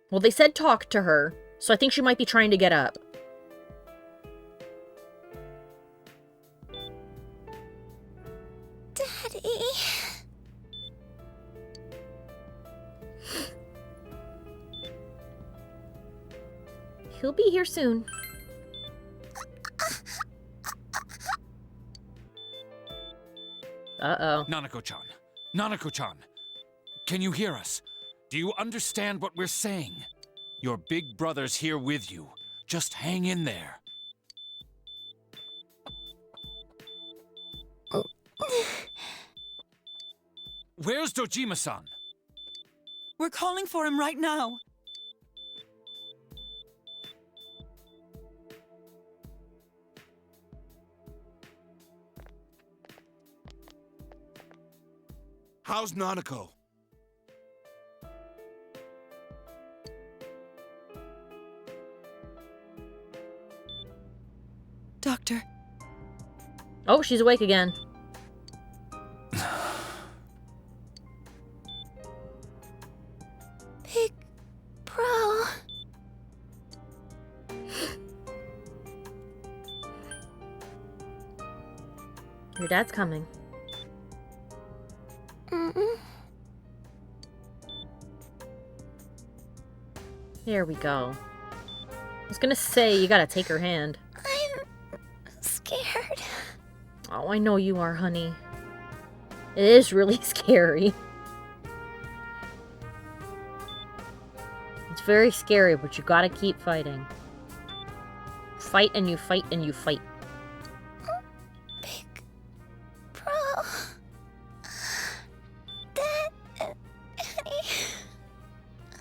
Well, they said talk to her, so I think she might be trying to get up. Daddy. He'll be here soon. Uh-oh. Nanako-chan. Nanako-chan. Can you hear us? Do you understand what we're saying? Your big brother's here with you. Just hang in there. Where's Dojima-san? We're calling for him right now. How's Nanako? Doctor. Oh, she's awake again. Big bro. Your dad's coming. There we go. I was gonna say, you gotta take her hand. I'm scared. Oh, I know you are, honey. It is really scary. It's very scary, but you gotta keep fighting. Fight and you fight and you fight. Big bro. Dad.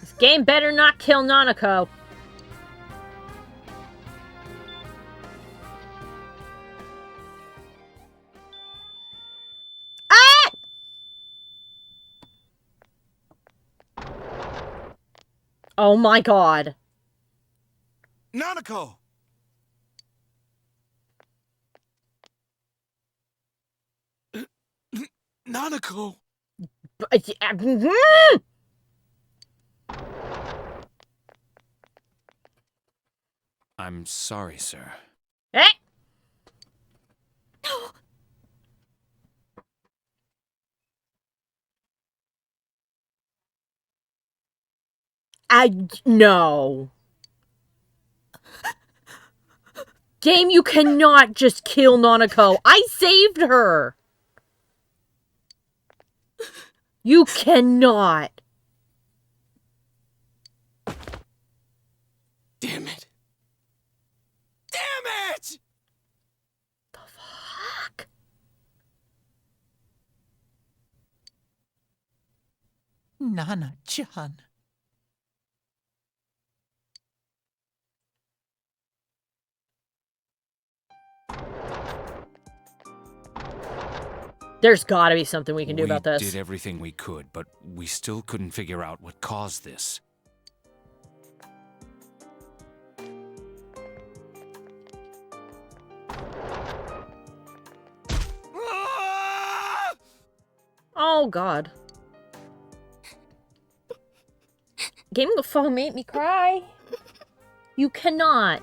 This game better not kill Nanako. Oh my god. Nanako! Nanako! I'm sorry, sir. Hey! No. Game, you cannot just kill Nanako. I saved her. You cannot. Damn it. Damn it! The fuck? Nana-chan. There's gotta be something we can do about this. We did everything we could, but we still couldn't figure out what caused this. Oh, God. Gaming the phone made me cry. You cannot.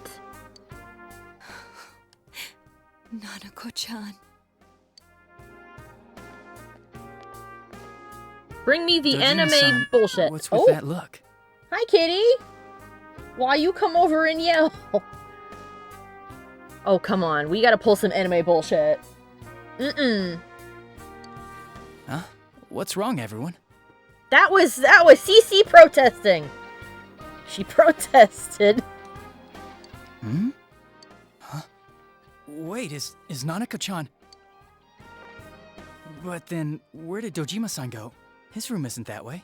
Nanako-chan. Bring me the anime Dojima-san, bullshit. What's with that look? Hi, kitty. Why you come over and yell? Oh, come on. We gotta pull some anime bullshit. Mm-mm. Huh? What's wrong, everyone? That was CC protesting. She protested. Hmm? Huh? Wait, is Nanako-chan... But then, where did Dojima-san go? His room isn't that way.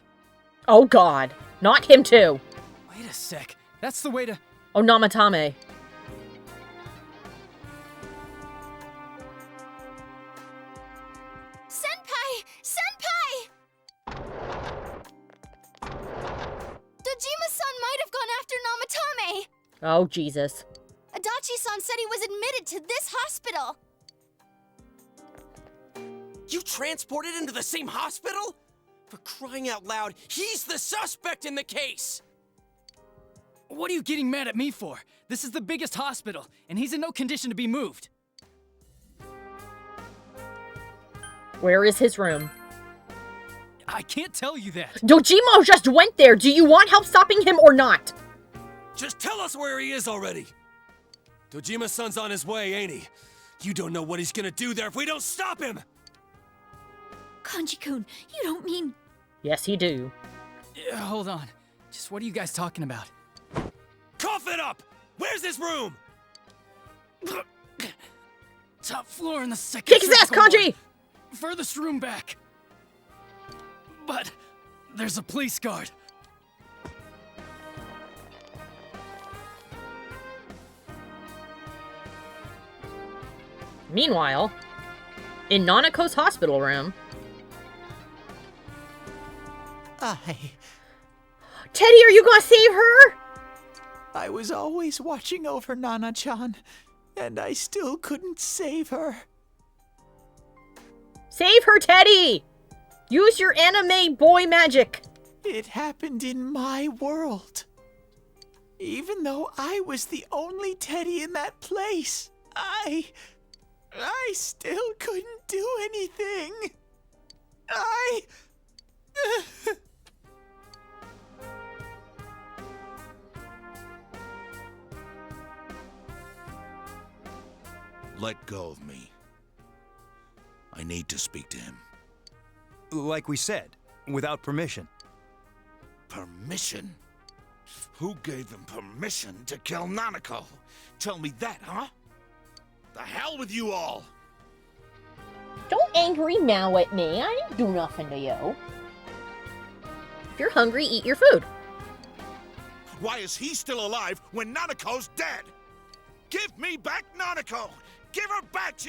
Oh, God. Not him, too. Wait a sec. That's the way to... Oh, Namatame. Senpai! Senpai! Dojima-san might have gone after Namatame! Oh, Jesus. Adachi-san said he was admitted to this hospital! You transported him to the same hospital? For crying out loud, he's the suspect in the case! What are you getting mad at me for? This is the biggest hospital, and he's in no condition to be moved. Where is his room? I can't tell you that. Dojima just went there. Do you want help stopping him or not? Just tell us where he is already! Dojima-san's on his way, ain't he? You don't know what he's gonna do there if we don't stop him! Kanji-kun, you don't mean... Yes, he do. Hold on. Just what are you guys talking about? Cough it up! Where's his room? Top floor in the second... Kick his ass, Kanji! Furthest room back. But there's a police guard. Meanwhile, in Nanako's hospital room... Teddy, are you gonna save her? I was always watching over Nana-chan, and I still couldn't save her. Save her, Teddy! Use your anime boy magic. It happened in my world. Even though I was the only Teddy in that place, I still couldn't do anything. Let go of me. I need to speak to him. Like we said, without permission. Permission? Who gave them permission to kill Nanako? Tell me that, huh? The hell with you all! Don't angry meow at me. I didn't do nothing to you. If you're hungry, eat your food. Why is he still alive when Nanako's dead? Give me back Nanako! Give her back!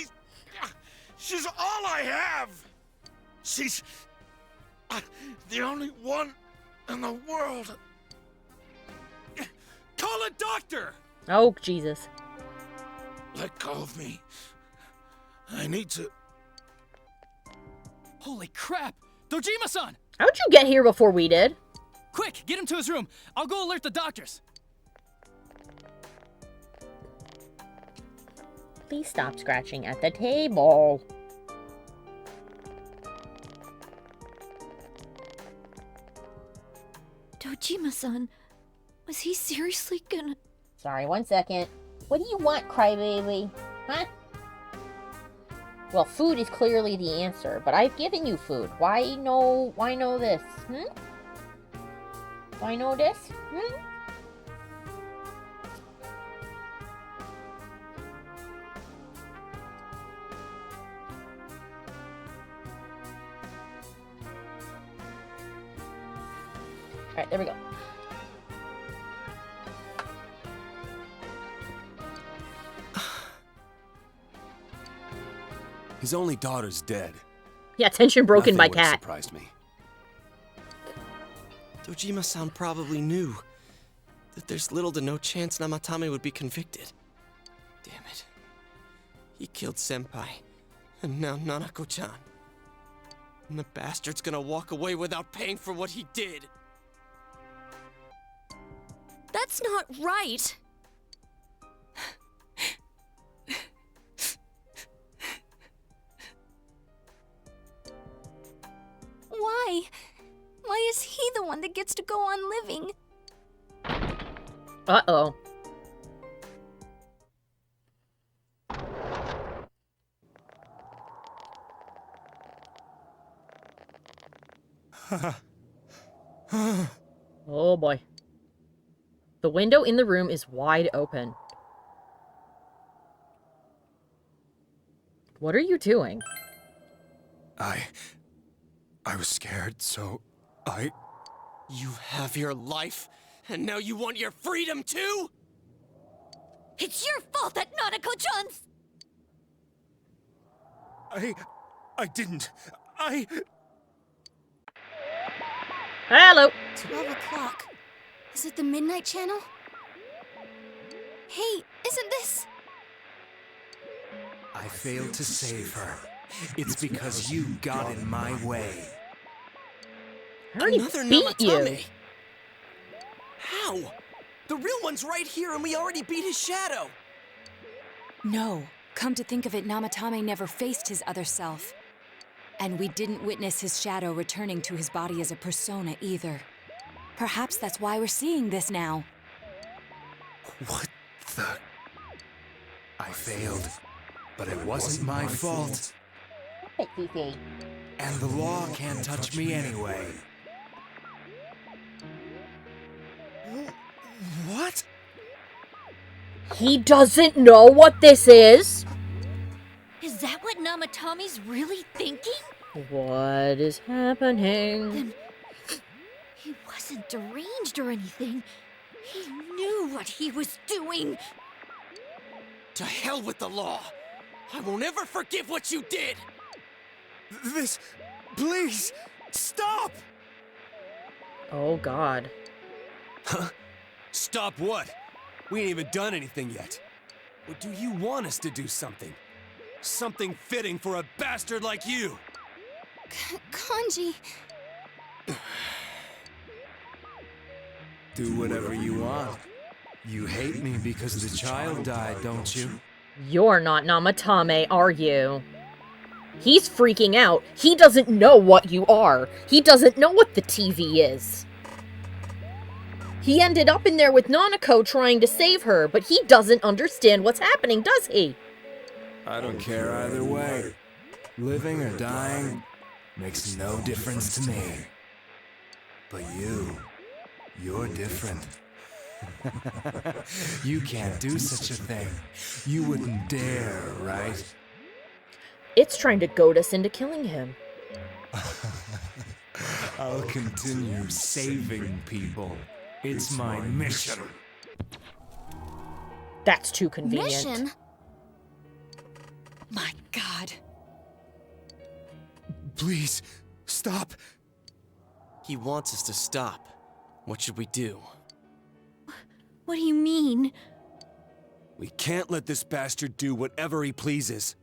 She's all I have! She's the only one in the world. Call a doctor! Oh, Jesus. Let go of me. I need to... Holy crap! Dojima-san! How'd you get here before we did? Quick, get him to his room. I'll go alert the doctors. Please stop scratching at the table. Dojima-san, was he seriously gonna... Sorry, 1 second. What do you want, crybaby? Huh? Well, food is clearly the answer, but I've given you food. Why no this? Why no this? Alright, there we go. His only daughter's dead. Yeah, tension broken by Nothing would've cat. surprised me. Dojima-san probably knew that there's little to no chance Namatame would be convicted. Damn it. He killed Senpai, and now Nanako-chan. And the bastard's gonna walk away without paying for what he did. That's not right. Why? Why is he the one that gets to go on living? Uh-oh. Oh boy. The window in the room is wide open. What are you doing? I was scared, so You have your life, and now you want your freedom too? It's your fault that Nanako-chan's... I didn't. Hello. 12 o'clock. Is it the Midnight Channel? Hey, isn't this... I failed to save her. It's because you got in my way. I already Another beat Namatame. you. How? The real one's right here, and we already beat his shadow. No. Come to think of it, Namatame never faced his other self. And we didn't witness his shadow returning to his body as a persona either. Perhaps that's why we're seeing this now. What the? I failed, but it wasn't my fault. And the law can't touch me anyway. What? He doesn't know what this is? Is that what Namatame's really thinking? What is happening? Then he wasn't deranged or anything. He knew what he was doing. To hell with the law. I won't ever forgive what you did. This... Please! Stop! Oh, God. Huh? Stop what? We ain't even done anything yet. Or do you want us to do something? Something fitting for a bastard like you! Kanji... Do whatever you want. You hate me because the child died, don't you? You're not Namatame, are you? He's freaking out. He doesn't know what you are. He doesn't know what the TV is. He ended up in there with Nanako trying to save her, but he doesn't understand what's happening, does he? I don't care either way. Living or dying makes no difference to me. But you're different. You can't do such a thing. You wouldn't dare, right? It's trying to goad us into killing him. I'll continue saving people. It's my mission. That's too convenient. Mission? My God. Please, stop. He wants us to stop. What should we do? What do you mean? We can't let this bastard do whatever he pleases.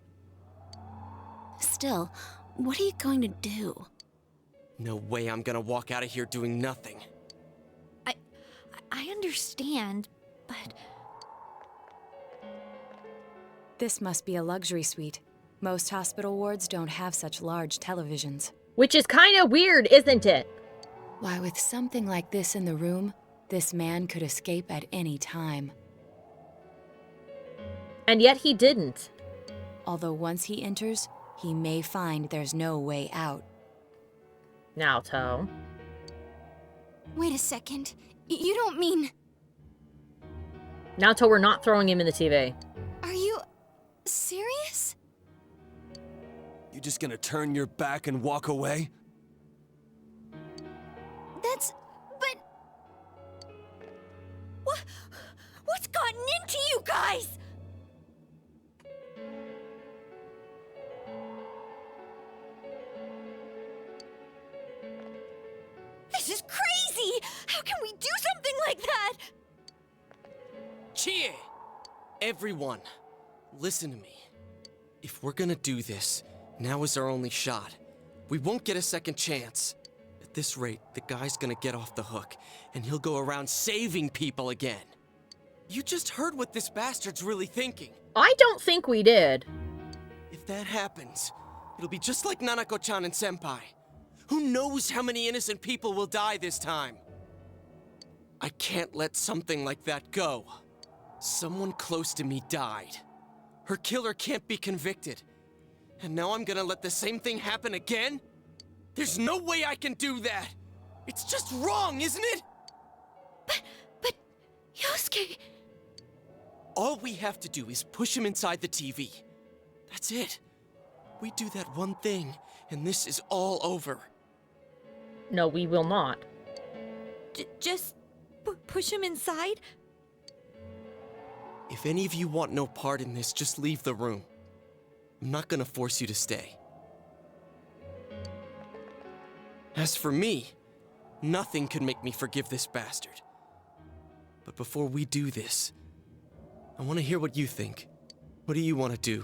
Still, what are you going to do? No way I'm gonna walk out of here doing nothing. I understand, but... This must be a luxury suite. Most hospital wards don't have such large televisions. Which is kind of weird, isn't it? Why, with something like this in the room, this man could escape at any time. And yet he didn't. Although once he enters, he may find there's no way out. Naoto. Wait a second. You don't mean... Naoto, we're not throwing him in the TV. Are you... serious? You just gonna turn your back and walk away? That's... but... everyone, listen to me. If we're gonna do this, now is our only shot. We won't get a second chance. At this rate, the guy's gonna get off the hook, and he'll go around saving people again. You just heard what this bastard's really thinking. I don't think we did. If that happens, it'll be just like Nanako-chan and Senpai. Who knows how many innocent people will die this time? I can't let something like that go. Someone close to me died. Her killer can't be convicted. And now I'm gonna let the same thing happen again? There's no way I can do that! It's just wrong, isn't it? But, Yosuke... All we have to do is push him inside the TV. That's it. We do that one thing, and this is all over. No, we will not. Just push him inside? If any of you want no part in this, just leave the room. I'm not gonna force you to stay. As for me, nothing could make me forgive this bastard. But before we do this, I want to hear what you think. What do you want to do,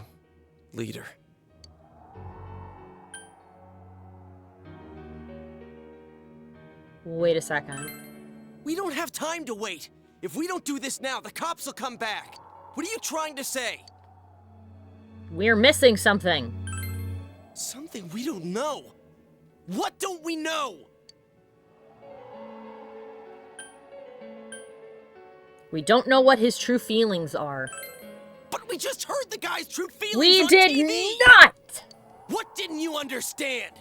leader? Wait a second. We don't have time to wait. If we don't do this now, the cops will come back. What are you trying to say? We're missing something. Something we don't know. What don't we know? We don't know what his true feelings are. But we just heard the guy's true feelings We on did TV. not! What didn't you understand?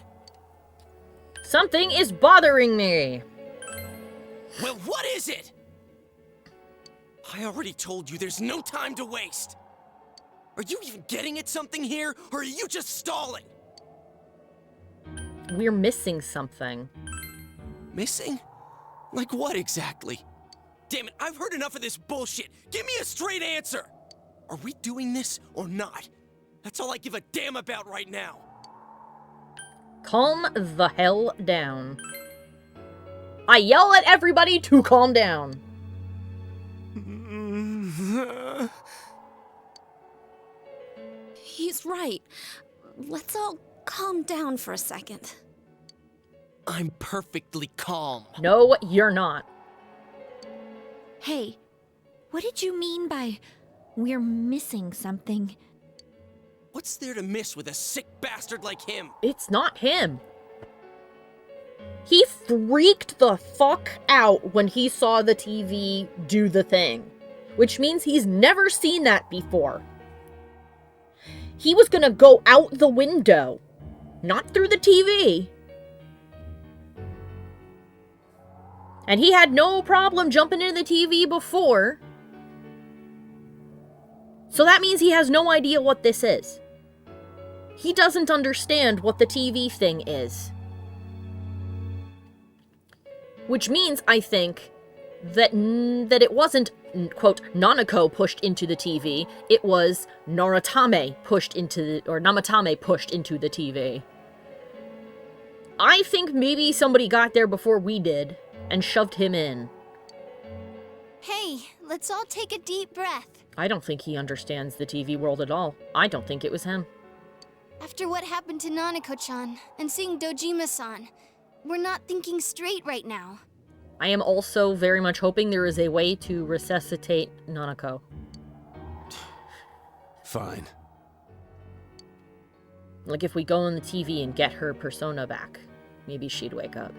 Something is bothering me. Well, what is it? I already told you there's no time to waste. Are you even getting at something here, or are you just stalling? We're missing something. Missing? Like what exactly? Damn it, I've heard enough of this bullshit. Give me a straight answer. Are we doing this or not? That's all I give a damn about right now. Calm the hell down. I yell at everybody to calm down. He's right. Let's all calm down for a second. I'm perfectly calm. No, you're not. Hey, what did you mean by we're missing something? What's there to miss with a sick bastard like him? It's not him. He freaked the fuck out when he saw the TV do the thing, which means he's never seen that before. He was gonna go out the window, not through the TV. And he had no problem jumping into the TV before. So that means he has no idea what this is. He doesn't understand what the TV thing is. Which means, I think, that it wasn't, quote, Nanako pushed into the TV, it was Namatame pushed into the TV. I think maybe somebody got there before we did, and shoved him in. Hey, let's all take a deep breath. I don't think he understands the TV world at all. I don't think it was him. After what happened to Nanako-chan, and seeing Dojima-san, we're not thinking straight right now. I am also very much hoping there is a way to resuscitate Nanako. Fine. Like if we go on the TV and get her persona back, maybe she'd wake up.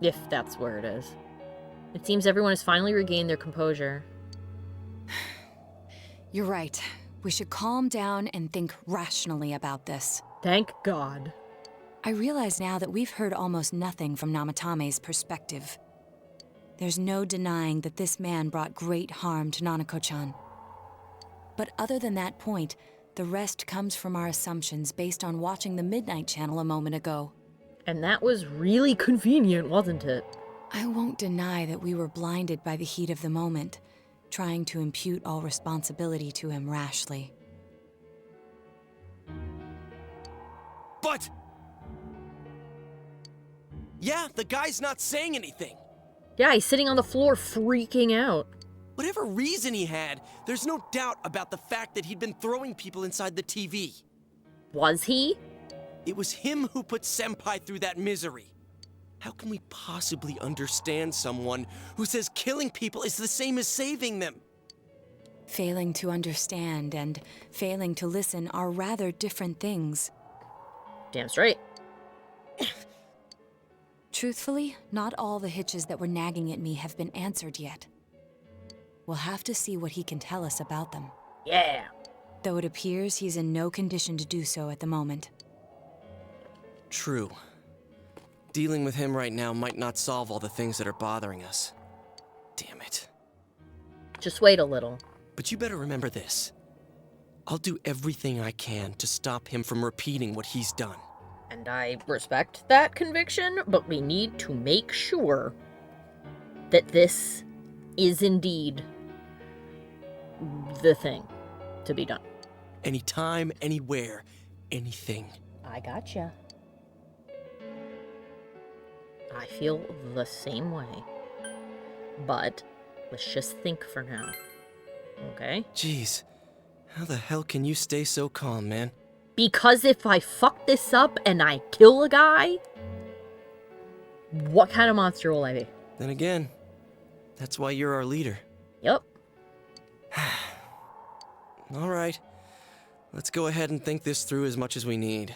If that's where it is. It seems everyone has finally regained their composure. You're right. We should calm down and think rationally about this. Thank God. I realize now that we've heard almost nothing from Namatame's perspective. There's no denying that this man brought great harm to Nanako-chan. But other than that point, the rest comes from our assumptions based on watching the Midnight Channel a moment ago. And that was really convenient, wasn't it? I won't deny that we were blinded by the heat of the moment, trying to impute all responsibility to him rashly. But... yeah, the guy's not saying anything. Yeah, he's sitting on the floor freaking out. Whatever reason he had, there's no doubt about the fact that he'd been throwing people inside the TV. Was he? It was him who put Senpai through that misery. How can we possibly understand someone who says killing people is the same as saving them? Failing to understand and failing to listen are rather different things. Damn straight. Truthfully, not all the hitches that were nagging at me have been answered yet. We'll have to see what he can tell us about them. Yeah. Though it appears he's in no condition to do so at the moment. True. Dealing with him right now might not solve all the things that are bothering us. Damn it. Just wait a little. But you better remember this. I'll do everything I can to stop him from repeating what he's done. And I respect that conviction, but we need to make sure that this is indeed the thing to be done. Anytime, anywhere, anything. I gotcha. I feel the same way. But let's just think for now. Okay? Jeez, how the hell can you stay so calm, man? Because if I fuck this up and I kill a guy, what kind of monster will I be? Then again, that's why you're our leader. Yep. All right. Let's go ahead and think this through as much as we need.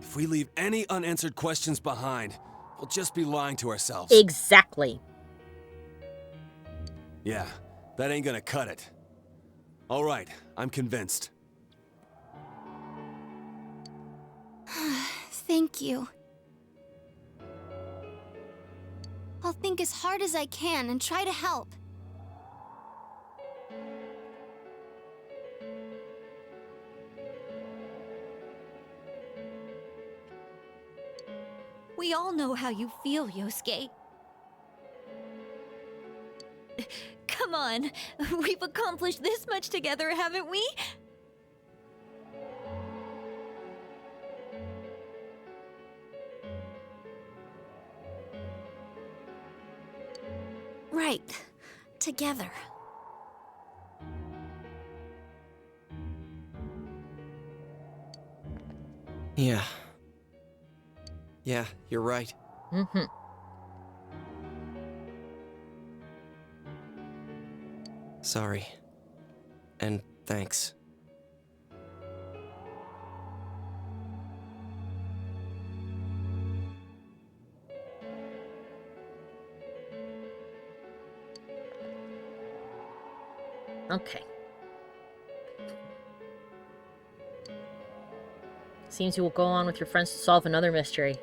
If we leave any unanswered questions behind, we'll just be lying to ourselves. Exactly. Yeah, that ain't gonna cut it. All right, I'm convinced. Thank you. I'll think as hard as I can and try to help. We all know how you feel, Yosuke. Come on, we've accomplished this much together, haven't we? Right. Together. Yeah. Yeah, you're right. Mm-hmm. Sorry. And thanks. Okay. Seems you will go on with your friends to solve another mystery.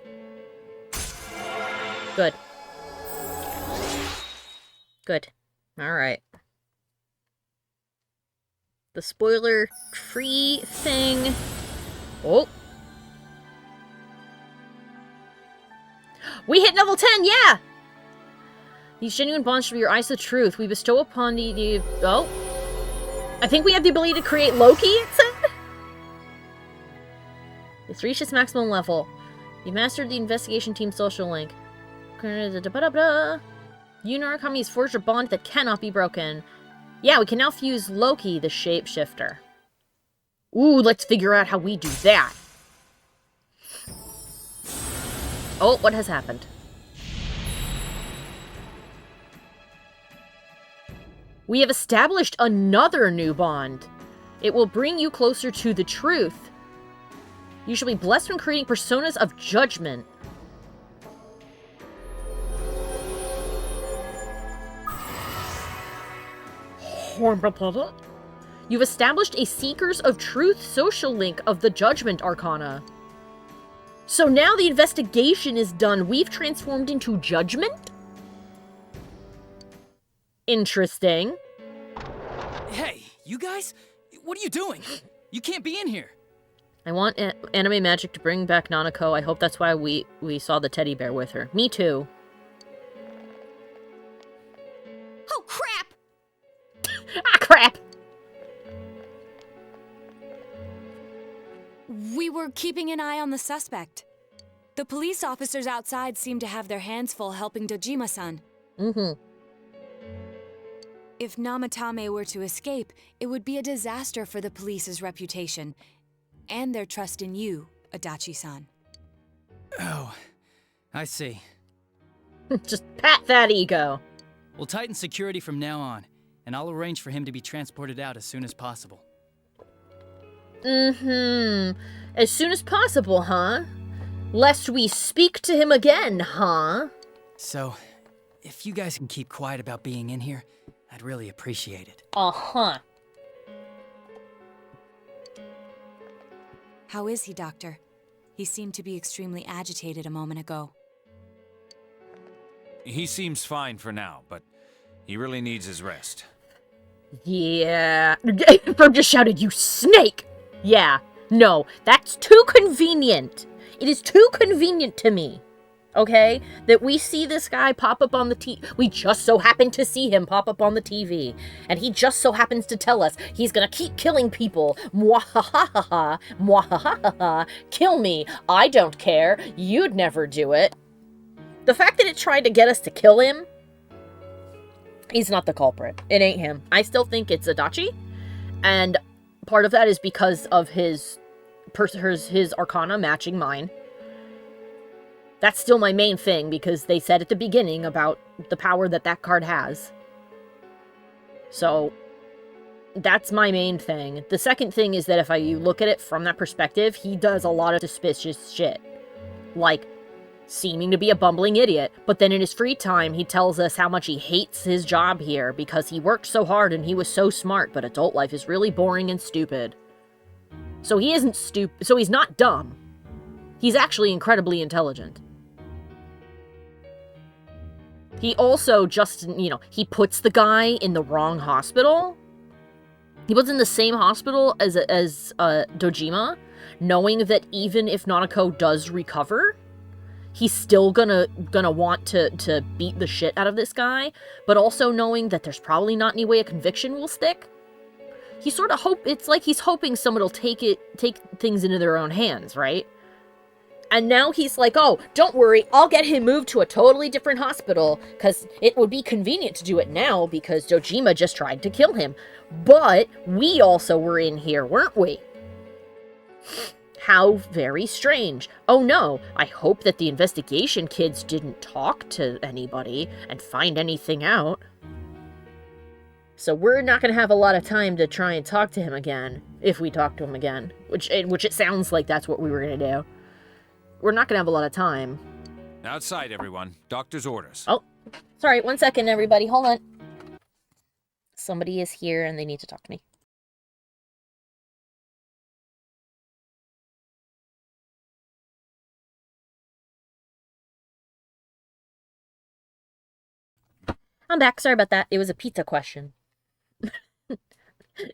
Good. Good. Alright. The spoiler-free thing... Oh! We hit level 10, yeah! These genuine bonds should be your eyes to truth. We bestow upon the... Oh! I think we have the ability to create Loki, it said? It's reached its maximum level. You mastered the investigation team social link. You and Arakami has forged a bond that cannot be broken. Yeah, we can now fuse Loki, the shapeshifter. Ooh, let's figure out how we do that. Oh, what has happened? We have established another new bond. It will bring you closer to the truth. You shall be blessed when creating personas of judgment. You've established a Seekers of Truth social link of the Judgment Arcana. So now the investigation is done. We've transformed into Judgment? Interesting. Hey, you guys? What are you doing? You can't be in here. I want anime magic to bring back Nanako. I hope that's why we saw the teddy bear with her. Me too. Oh, crap! Ah, crap! We were keeping an eye on the suspect. The police officers outside seem to have their hands full helping Dojima-san. Mm-hmm. If Namatame were to escape, it would be a disaster for the police's reputation and their trust in you, Adachi-san. Oh, I see. Just pat that ego. We'll tighten security from now on, and I'll arrange for him to be transported out as soon as possible. As soon as possible, huh? Lest we speak to him again, huh? So, if you guys can keep quiet about being in here, I'd really appreciate it. Uh-huh. How is he, Doctor? He seemed to be extremely agitated a moment ago. He seems fine for now, but he really needs his rest. Yeah. Bro just shouted, "You snake!" Yeah. No, that's too convenient. It is too convenient to me. Okay? That we see this guy pop up on the TV. We just so happen to see him pop up on the TV. And he just so happens to tell us he's gonna keep killing people. Mwahahaha. Mwahahaha. Kill me. I don't care. You'd never do it. The fact that it tried to get us to kill him, he's not the culprit. It ain't him. I still think it's Adachi. And part of that is because of his arcana matching mine. That's still my main thing, because they said at the beginning about the power that card has. So, that's my main thing. The second thing is that if you look at it from that perspective, he does a lot of suspicious shit. Like, seeming to be a bumbling idiot, but then in his free time, he tells us how much he hates his job here because he worked so hard and he was so smart, but adult life is really boring and stupid. So he isn't stupid, so he's not dumb. He's actually incredibly intelligent. He also just, he puts the guy in the wrong hospital. He was in the same hospital as Dojima, knowing that even if Nanako does recover, he's still gonna want to beat the shit out of this guy, but also knowing that there's probably not any way a conviction will stick. He sort of it's like he's hoping someone will take things into their own hands, right? And now he's like, oh, don't worry, I'll get him moved to a totally different hospital, because it would be convenient to do it now, because Dojima just tried to kill him. But we also were in here, weren't we? How very strange. Oh no, I hope that the investigation kids didn't talk to anybody and find anything out. So we're not going to have a lot of time to try and talk to him again, if we talk to him again, which it sounds like that's what we were going to do. We're not going to have a lot of time. Outside, everyone. Doctor's orders. Oh, sorry, 1 second, everybody. Hold on. Somebody is here and they need to talk to me. I'm back. Sorry about that. It was a pizza question.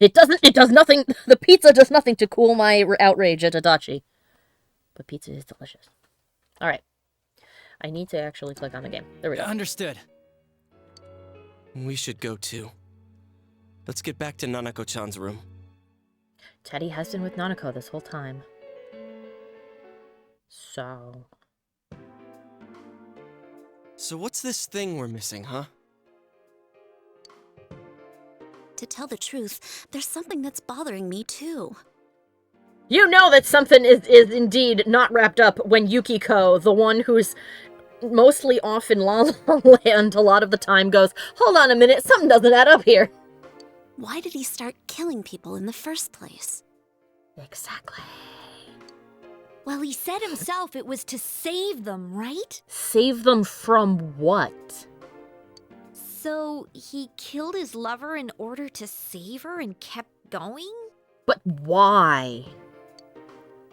It does nothing. The pizza does nothing to cool my outrage at Adachi. But pizza is delicious. Alright. I need to actually click on the game. There we go. Understood. We should go too. Let's get back to Nanako-chan's room. Teddy has been with Nanako this whole time. So what's this thing we're missing, huh? To tell the truth, there's something that's bothering me too. you know that something is indeed not wrapped up when Yukiko, the one who's mostly off in La La Land a lot of the time, goes, hold on a minute, something doesn't add up here. Why did he start killing people in the first place? Exactly. Well, he said himself it was to save them, right? Save them from what? So he killed his lover in order to save her and kept going? But why?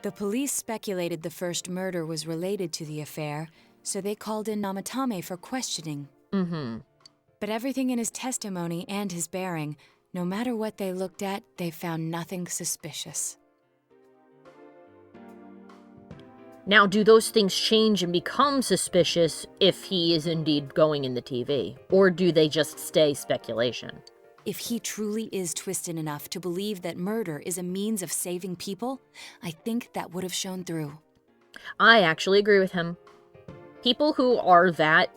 The police speculated the first murder was related to the affair, so they called in Namatame for questioning. Mm-hmm. But everything in his testimony and his bearing, no matter what they looked at, they found nothing suspicious. Now, do those things change and become suspicious if he is indeed going in the TV? Or do they just stay speculation? If he truly is twisted enough to believe that murder is a means of saving people, I think that would have shown through. I actually agree with him. People who are that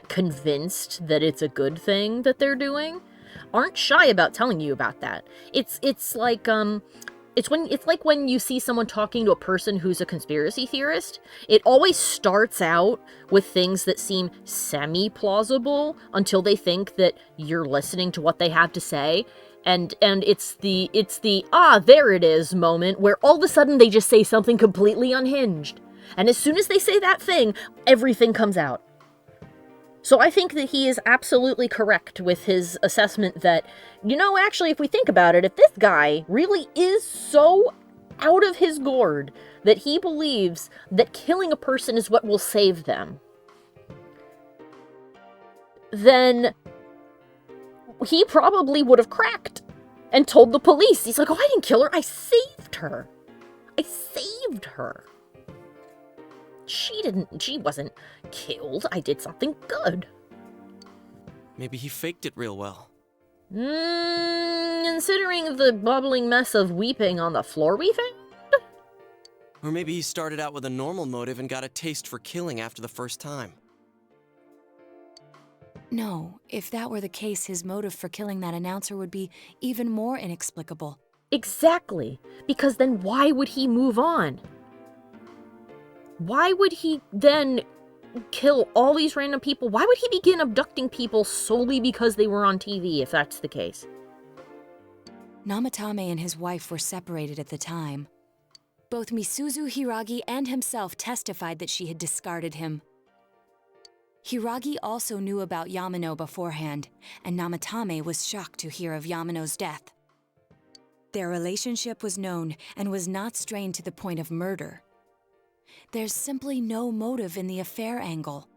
convinced that it's a good thing that they're doing, aren't shy about telling you about that. It's like when you see someone talking to a person who's a conspiracy theorist. It always starts out with things that seem semi-plausible until they think that you're listening to what they have to say. And it's the there it is moment where all of a sudden they just say something completely unhinged. And as soon as they say that thing, everything comes out. So I think that he is absolutely correct with his assessment that, actually, if we think about it, if this guy really is so out of his gourd that he believes that killing a person is what will save them, then he probably would have cracked and told the police. He's like, oh, I didn't kill her. I saved her. She wasn't killed. I did something good. Maybe he faked it real well. Considering the bubbling mess of weeping on the floor we found? Or maybe he started out with a normal motive and got a taste for killing after the first time. No, if that were the case, his motive for killing that announcer would be even more inexplicable. Exactly. Because then why would he move on? Why would he then kill all these random people? Why would he begin abducting people solely because they were on TV, if that's the case? Namatame and his wife were separated at the time. Both Misuzu Hiragi and himself testified that she had discarded him. Hiragi also knew about Yamano beforehand, and Namatame was shocked to hear of Yamano's death. Their relationship was known and was not strained to the point of murder. There's simply no motive in the affair angle.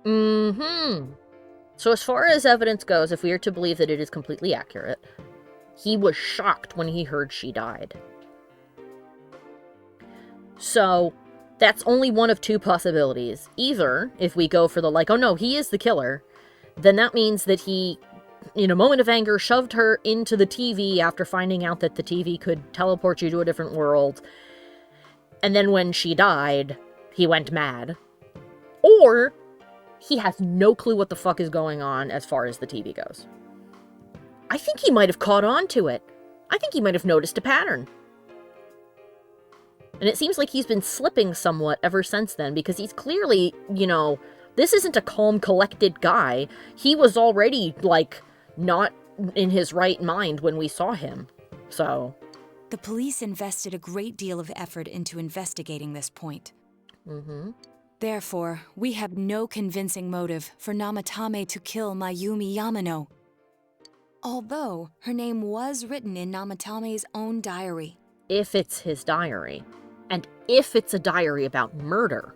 So as far as evidence goes, if we are to believe that it is completely accurate, he was shocked when he heard she died. So that's only one of two possibilities. Either, if we go for the oh no, he is the killer, then that means that he, in a moment of anger, shoved her into the TV after finding out that the TV could teleport you to a different world. And then when she died, he went mad. Or he has no clue what the fuck is going on as far as the TV goes. I think he might have caught on to it. I think he might have noticed a pattern. And it seems like he's been slipping somewhat ever since then, because he's clearly, this isn't a calm, collected guy. He was already, not in his right mind when we saw him. So the police invested a great deal of effort into investigating this point. Therefore, we have no convincing motive for Namatame to kill Mayumi Yamano. Although, her name was written in Namatame's own diary. If it's his diary, and if it's a diary about murder,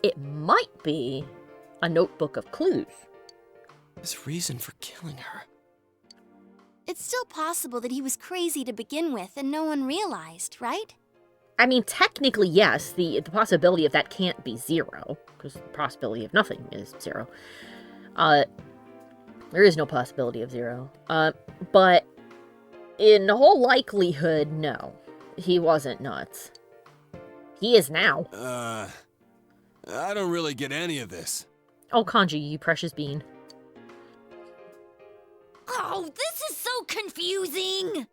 it might be a notebook of clues. His reason for killing her. It's still possible that he was crazy to begin with and no one realized, right? I mean, technically, yes, the possibility of that can't be zero, because the possibility of nothing is zero. There is no possibility of zero. But in whole likelihood, no. He wasn't nuts. He is now. I don't really get any of this. Oh, Kanji, you precious bean. Oh, this is so confusing!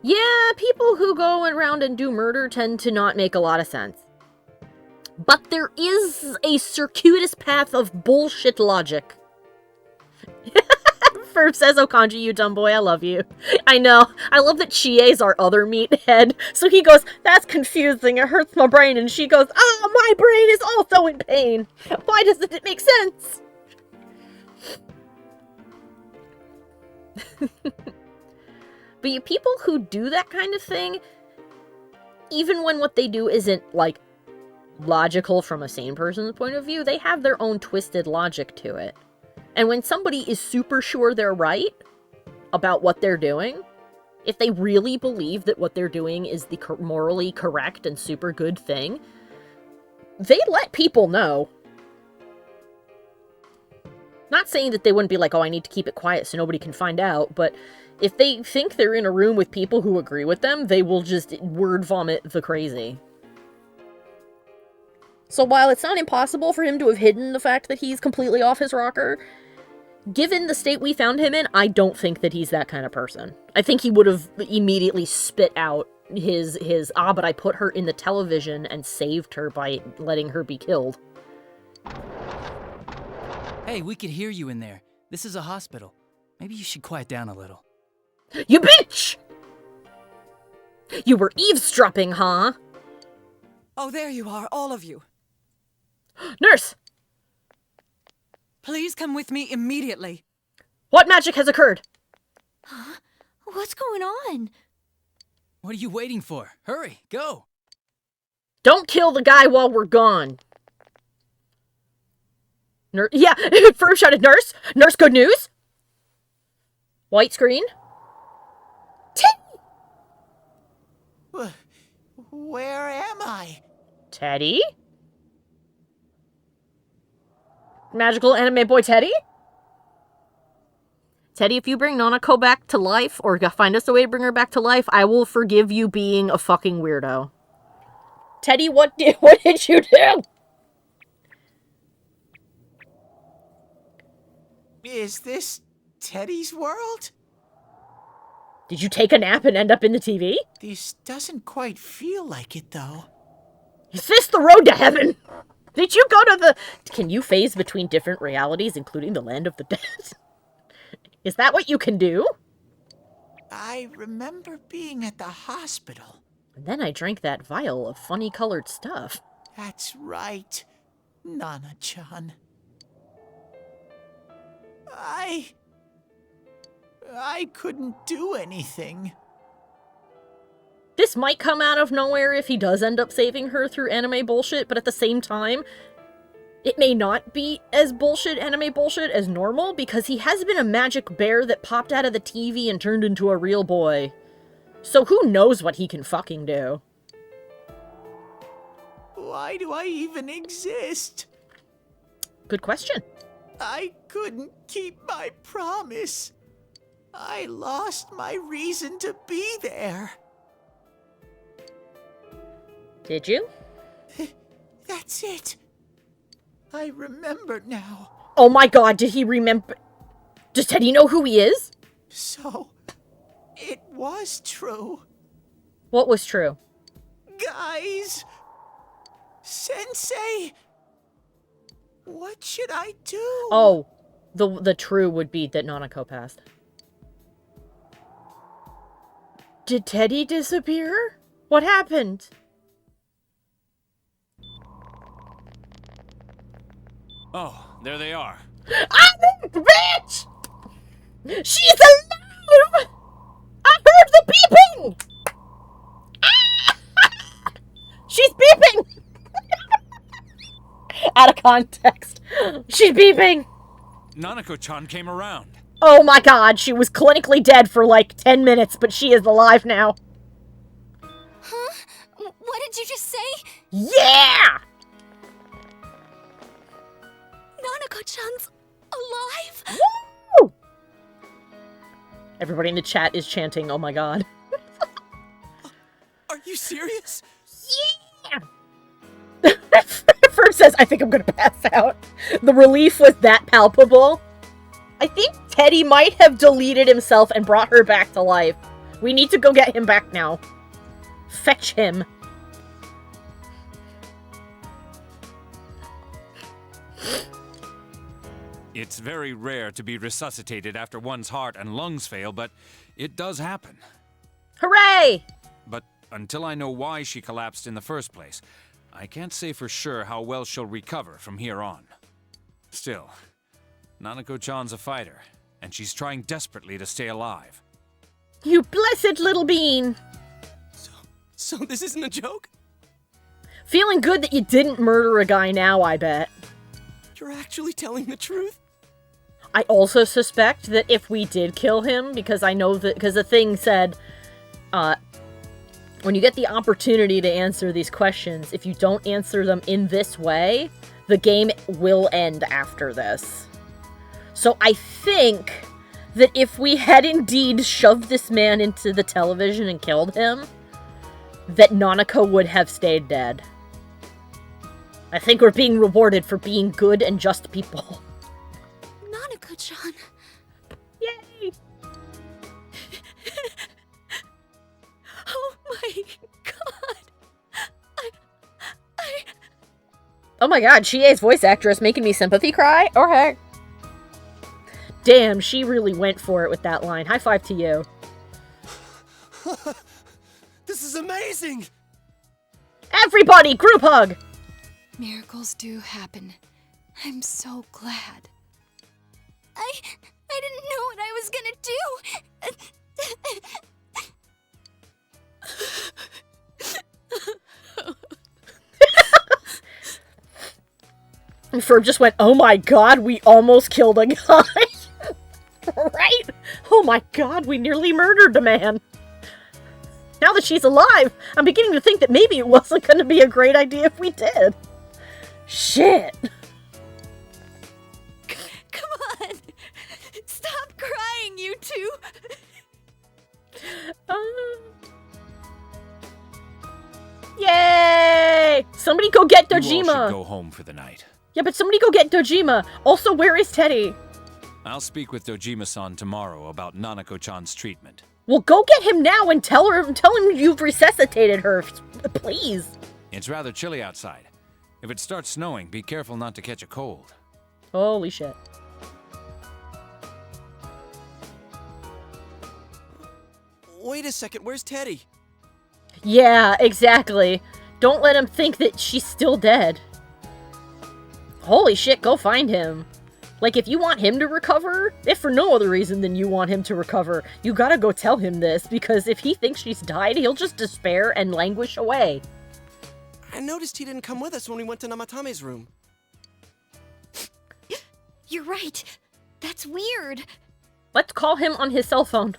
Yeah, people who go around and do murder tend to not make a lot of sense. But there is a circuitous path of bullshit logic. Says Okanji, you dumb boy, I love you. I know. I love that Chie's our other meathead. So he goes, that's confusing, it hurts my brain. And she goes, my brain is also in pain. Why doesn't it make sense? But you people who do that kind of thing, even when what they do isn't, logical from a sane person's point of view, they have their own twisted logic to it. And when somebody is super sure they're right about what they're doing, if they really believe that what they're doing is the morally correct and super good thing, they let people know. Not saying that they wouldn't be like, oh, I need to keep it quiet so nobody can find out, but if they think they're in a room with people who agree with them, they will just word vomit the crazy. So while it's not impossible for him to have hidden the fact that he's completely off his rocker, given the state we found him in, I don't think that he's that kind of person. I think he would have immediately spit out but I put her in the television and saved her by letting her be killed. Hey, we could hear you in there. This is a hospital. Maybe you should quiet down a little. You bitch! You were eavesdropping, huh? Oh, there you are, all of you. Nurse! Please come with me immediately. What magic has occurred? Huh? What's going on? What are you waiting for? Hurry, go! Don't kill the guy while we're gone. Yeah, firm shouted, Nurse! Nurse, good news? White screen. Where am I? Teddy? Magical anime boy Teddy? Teddy, if you bring Nanako back to life, or find us a way to bring her back to life, I will forgive you being a fucking weirdo. Teddy, what did you do? Is this Teddy's world? Did you take a nap and end up in the TV? This doesn't quite feel like it, though. Is this the road to heaven? Did you go to the... Can you phase between different realities, including the land of the dead? Is that what you can do? I remember being at the hospital. And then I drank that vial of funny-colored stuff. That's right, Nana-chan. I couldn't do anything. This might come out of nowhere if he does end up saving her through anime bullshit, but at the same time, it may not be as anime bullshit as normal, because he has been a magic bear that popped out of the TV and turned into a real boy. So who knows what he can fucking do? Why do I even exist? Good question. I couldn't keep my promise. I lost my reason to be there. Did you? That's it. I remember now. Oh my god, did he remember? Does Teddy know who he is? So, it was true. What was true? Guys! Sensei! What should I do? Oh, the true would be that Nanako passed. Did Teddy disappear? What happened? Oh, there they are. Ah, bitch! She's alive! I heard the beeping! Ah! She's beeping! Out of context. She's beeping! Nanako-chan came around. Oh my god, she was clinically dead for like 10 minutes, but she is alive now. Huh? What did you just say? Yeah! Nanako-chan's alive? Woo! Everybody in the chat is chanting, oh my god. Are you serious? Yeah! First says, I think I'm gonna pass out. The relief was that palpable. I think Teddy might have deleted himself and brought her back to life. We need to go get him back now. Fetch him. It's very rare to be resuscitated after one's heart and lungs fail, but it does happen. Hooray! But until I know why she collapsed in the first place, I can't say for sure how well she'll recover from here on. Still, Nanako-chan's a fighter, and she's trying desperately to stay alive. You blessed little bean! So this isn't a joke? Feeling good that you didn't murder a guy now, I bet. You're actually telling the truth? I also suspect that if we did kill him, because I know that, because the thing said, when you get the opportunity to answer these questions, if you don't answer them in this way, the game will end after this. So I think that if we had indeed shoved this man into the television and killed him, that Nanako would have stayed dead. I think we're being rewarded for being good and just people. Nanako-chan Nanako-chan. Yay! Oh my god. Oh my god, Chie's voice actress making me sympathy cry? Okay. Damn, she really went for it with that line. High five to you. This is amazing! Everybody, group hug! Miracles do happen. I'm so glad. I didn't know what I was gonna do. Ferb just went, oh my god, we almost killed a guy. Right? Oh my god, we nearly murdered a man. Now that she's alive, I'm beginning to think that maybe it wasn't going to be a great idea if we did. Shit. Come on. Stop crying, you two. Yay! Somebody go get You all Dojima. should go home for the night. Yeah, but somebody go get Dojima. Also, where is Teddy? I'll speak with Dojima-san tomorrow about Nanako-chan's treatment. Well, go get him now and tell him you've resuscitated her, please. It's rather chilly outside. If it starts snowing, be careful not to catch a cold. Holy shit. Wait a second, where's Teddy? Yeah, exactly. Don't let him think that she's still dead. Holy shit, go find him. Like, if you want him to recover, if for no other reason than you want him to recover, you gotta go tell him this, because if he thinks she's died, he'll just despair and languish away. I noticed he didn't come with us when we went to Namatame's room. You're right. That's weird. Let's call him on his cell phone.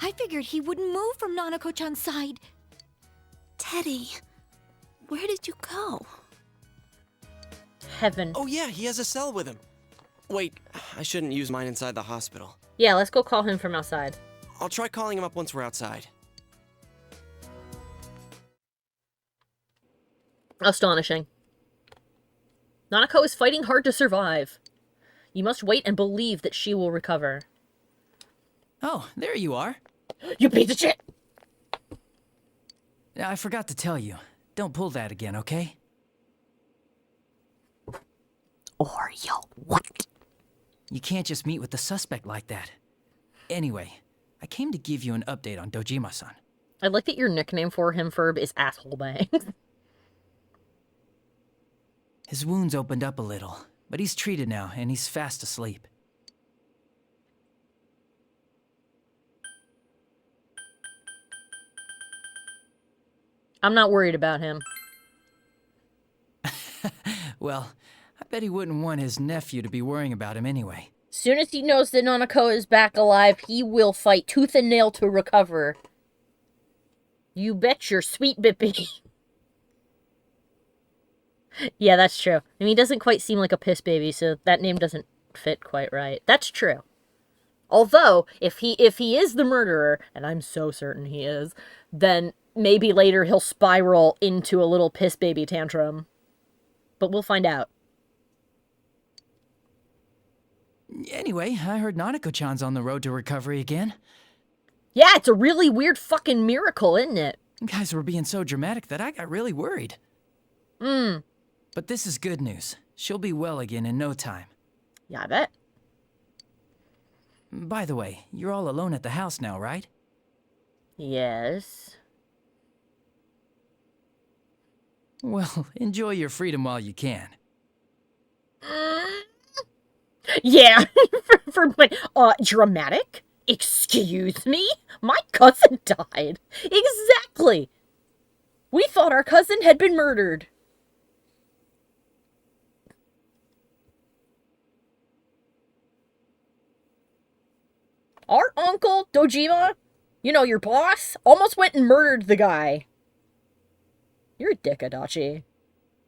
I figured he wouldn't move from Nanako-chan's side. Teddy, where did you go? Heaven. Oh yeah, he has a cell with him. Wait, I shouldn't use mine inside the hospital. Yeah, let's go call him from outside. I'll try calling him up once we're outside. Astonishing. Nanako is fighting hard to survive. You must wait and believe that she will recover. Oh, there you are. You piece of shit! I forgot to tell you. Don't pull that again, okay? Or you'll what? You can't just meet with the suspect like that. Anyway, I came to give you an update on Dojima-san. I like that your nickname for him, Ferb, is Asshole Bang. His wounds opened up a little, but he's treated now, and he's fast asleep. I'm not worried about him. Well, I bet he wouldn't want his nephew to be worrying about him anyway. Soon as he knows that Nanako is back alive, he will fight tooth and nail to recover. You bet your sweet bippy. Yeah, that's true. I mean, he doesn't quite seem like a piss baby, so that name doesn't fit quite right. That's true. Although, if he is the murderer, and I'm so certain he is, then maybe later he'll spiral into a little piss baby tantrum. But we'll find out. Anyway, I heard Nanako-chan's on the road to recovery again. Yeah, it's a really weird fucking miracle, isn't it? You guys were being so dramatic that I got really worried. But this is good news. She'll be well again in no time. Yeah, I bet. By the way, you're all alone at the house now, right? Yes. Well, enjoy your freedom while you can. Yeah, dramatic? Excuse me? My cousin died. Exactly. We thought our cousin had been murdered. Our uncle, Dojima, you know, your boss, almost went and murdered the guy. You're a dick, Adachi.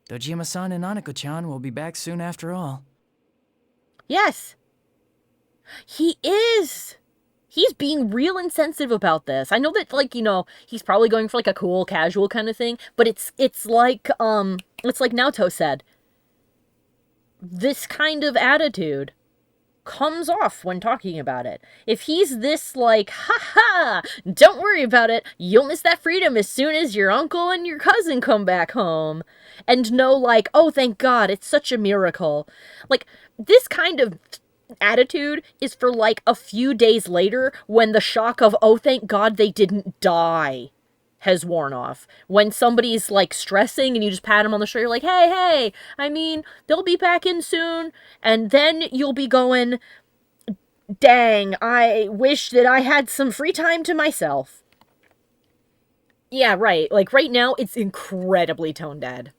Dojima-san and Nanako-chan will be back soon after all. Yes. He is. He's being real insensitive about this. I know that, like, you know, he's probably going for, like, a cool, casual kind of thing, but it's like Naoto said. This kind of attitude comes off when talking about it. If he's this like, ha, don't worry about it, you'll miss that freedom as soon as your uncle and your cousin come back home, and no like, oh thank God, it's such a miracle. Like, this kind of attitude is for like a few days later when the shock of, oh thank God they didn't die, has worn off. When somebody's like stressing and you just pat them on the shoulder, like, hey, I mean, they'll be back in soon. And then you'll be going, dang, I wish that I had some free time to myself. Yeah, right. Like, right now, it's incredibly tone dead.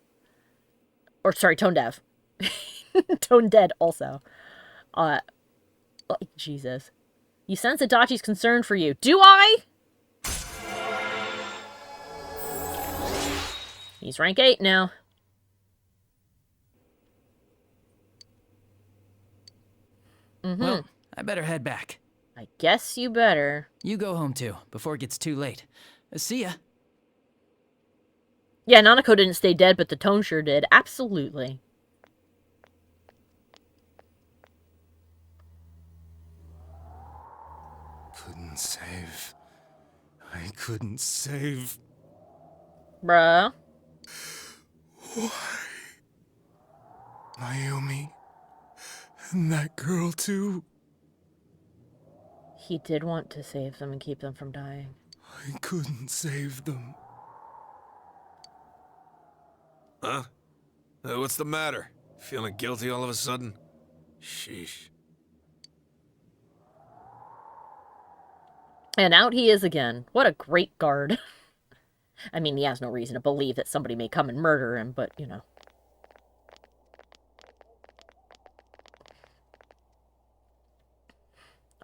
Or, sorry, tone deaf. Tone dead also. Jesus. You sense Adachi's concern for you. Do I? He's rank 8 now. Well, I better head back. I guess you better. You go home too, before it gets too late. See ya. Yeah, Nanako didn't stay dead, but the tone sure did. Absolutely. Couldn't save. I couldn't save. Bruh. Why? Mayumi. And that girl too. He did want to save them and keep them from dying. I couldn't save them. Huh? What's the matter? Feeling guilty all of a sudden? Sheesh. And out he is again. What a great guard. I mean, he has no reason to believe that somebody may come and murder him, but, you know.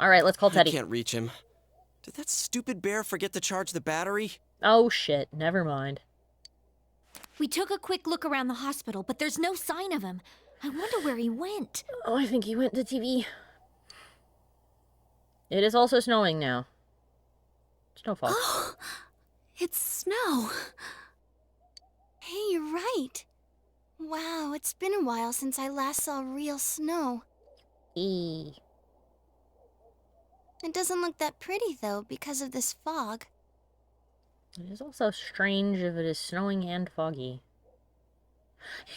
Alright, let's call Teddy. I can't reach him. Did that stupid bear forget to charge the battery? Oh shit, never mind. We took a quick look around the hospital, but there's no sign of him. I wonder where he went. Oh, I think he went to TV. It is also snowing now. Snowfall. Oh, it's snow. Hey, you're right. Wow, it's been a while since I last saw real snow. Eee. It doesn't look that pretty, though, because of this fog. It is also strange if it is snowing and foggy.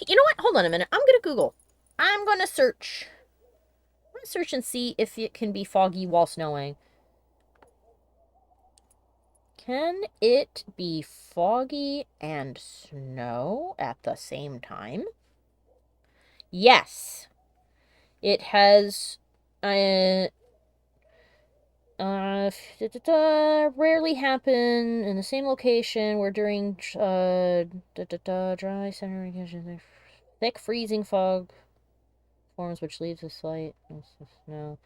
You know what? Hold on a minute. I'm gonna Google. I'm gonna search. I'm gonna search and see if it can be foggy while snowing. Can it be foggy and snow at the same time? Yes. It has... rarely happen in the same location where during dry center conditions, thick freezing fog forms which leaves a slight snow.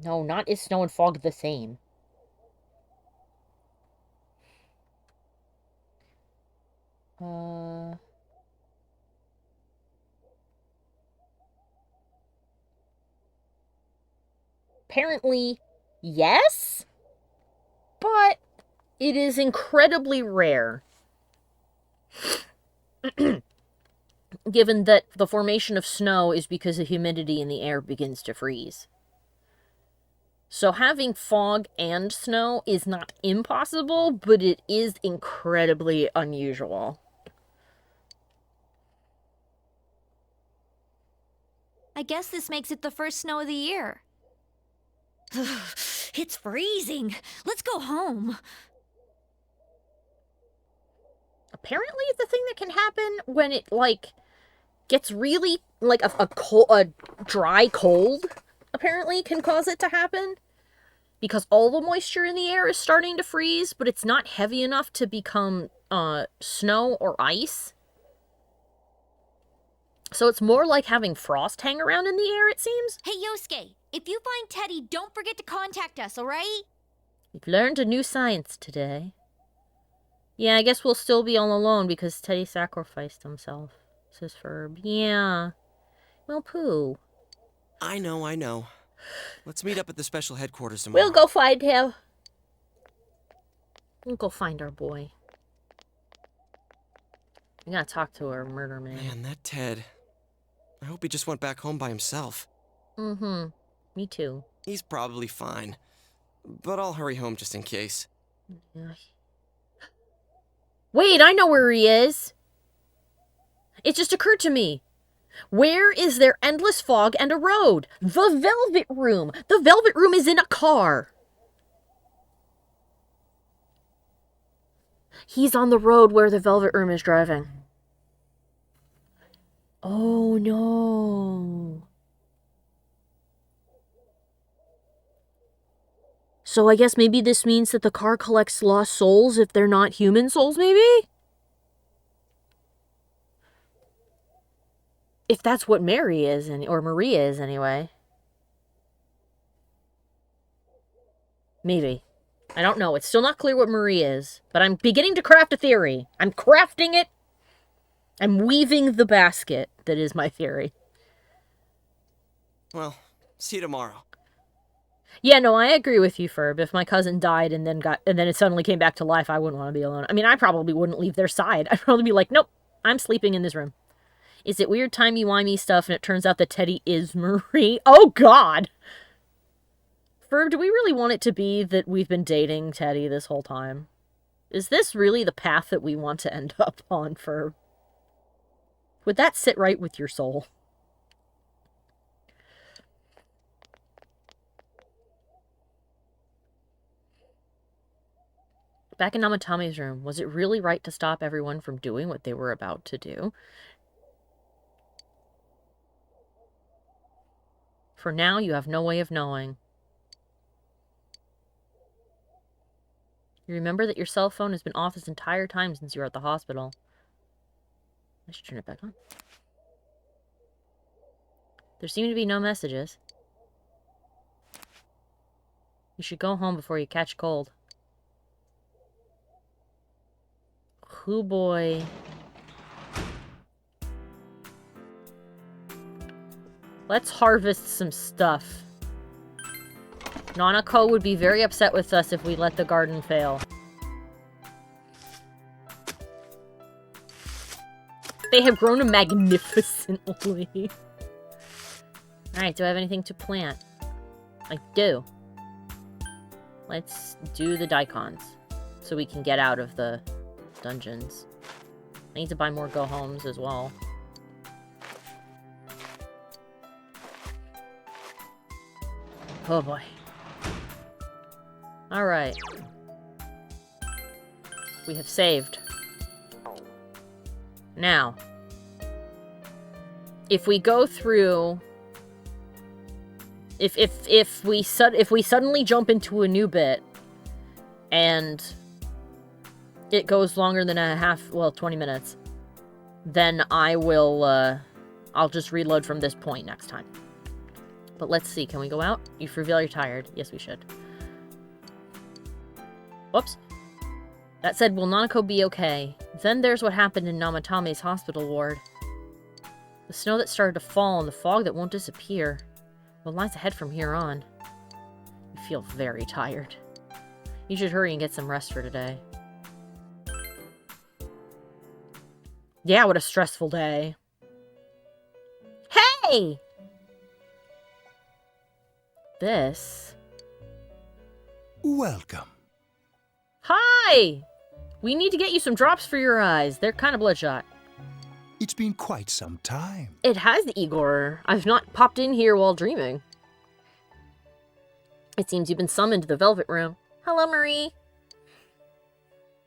No, not is snow and fog the same. Apparently, yes, but it is incredibly rare. Given that the formation of snow is because the humidity in the air begins to freeze. So having fog and snow is not impossible, but it is incredibly unusual. I guess this makes it the first snow of the year. It's freezing. Let's go home. Apparently, the thing that can happen when it, like, gets really, like, a dry cold, apparently, can cause it to happen. Because all the moisture in the air is starting to freeze, but it's not heavy enough to become, snow or ice. So it's more like having frost hang around in the air, it seems. Hey, Yosuke, if you find Teddy, don't forget to contact us, alright? We've learned a new science today. Yeah, I guess we'll still be all alone because Teddy sacrificed himself, says Ferb. Yeah. Well, poo. I know. Let's meet up at the special headquarters tomorrow. We'll go find him. We'll go find our boy. We gotta talk to our murder man. Man, that Ted. I hope he just went back home by himself. Mm-hmm. Me too. He's probably fine. But I'll hurry home just in case. Wait, I know where he is! It just occurred to me. Where is there endless fog and a road? The Velvet Room! The Velvet Room is in a car! He's on the road where the Velvet Room is driving. Oh no. So I guess maybe this means that the car collects lost souls if they're not human souls, maybe? If that's what Mary is, or Maria is anyway. Maybe. I don't know. It's still not clear what Marie is, but I'm beginning to craft a theory. I'm crafting it. I'm weaving the basket that is my theory. Well, see you tomorrow. Yeah, no, I agree with you, Ferb. If my cousin died and then it suddenly came back to life, I wouldn't want to be alone. I mean, I probably wouldn't leave their side. I'd probably be like, nope, I'm sleeping in this room. Is it weird timey-wimey stuff and it turns out that Teddy is Marie? Oh, God! Ferb, do we really want it to be that we've been dating Teddy this whole time? Is this really the path that we want to end up on, Ferb? Would that sit right with your soul? Back in Namatame's room, was it really right to stop everyone from doing what they were about to do? For now, you have no way of knowing. You remember that your cell phone has been off this entire time since you were at the hospital. I should turn it back on. There seem to be no messages. You should go home before you catch cold. Hoo boy. Let's harvest some stuff. Nanako would be very upset with us if we let the garden fail. They have grown magnificently. Alright, do I have anything to plant? I do. Let's do the daikons so we can get out of the dungeons. I need to buy more go-homes as well. Oh boy. Alright. We have saved. Now, if we go through... If we suddenly jump into a new bit, and it goes longer than 20 minutes, then I will, I'll just reload from this point next time. But let's see, can we go out? You feel very tired. Yes, we should. Whoops. That said, will Nanako be okay? Then there's what happened in Namatame's hospital ward. The snow that started to fall and the fog that won't disappear. What lies ahead from here on? You feel very tired. You should hurry and get some rest for today. Yeah, what a stressful day. Hey! This... Welcome. Hi! We need to get you some drops for your eyes. They're kind of bloodshot. It's been quite some time. It has, Igor. I've not popped in here while dreaming. It seems you've been summoned to the Velvet Room. Hello, Marie.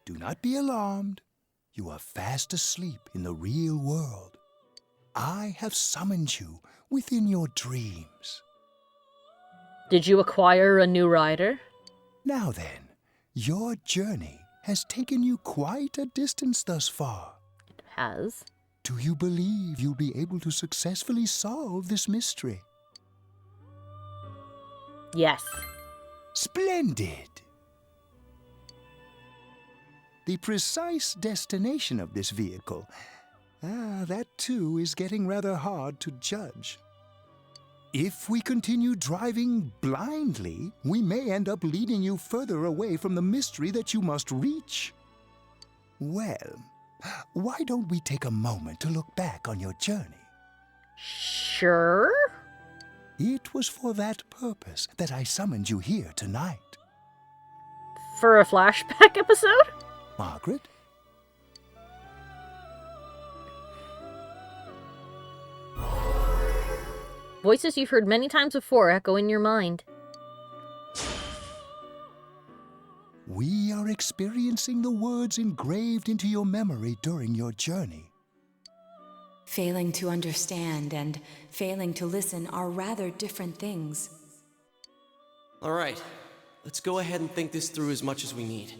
Do not be alarmed. You are fast asleep in the real world. I have summoned you within your dreams. Did you acquire a new rider? Now then, your journey has taken you quite a distance thus far. It has. Do you believe you'll be able to successfully solve this mystery? Yes. Splendid! The precise destination of this vehicle, that too is getting rather hard to judge. If we continue driving blindly, we may end up leading you further away from the mystery that you must reach. Well, why don't we take a moment to look back on your journey? Sure? It was for that purpose that I summoned you here tonight. For a flashback episode? Margaret? Voices you've heard many times before echo in your mind. We are experiencing the words engraved into your memory during your journey. Failing to understand and failing to listen are rather different things. All right, let's go ahead and think this through as much as we need.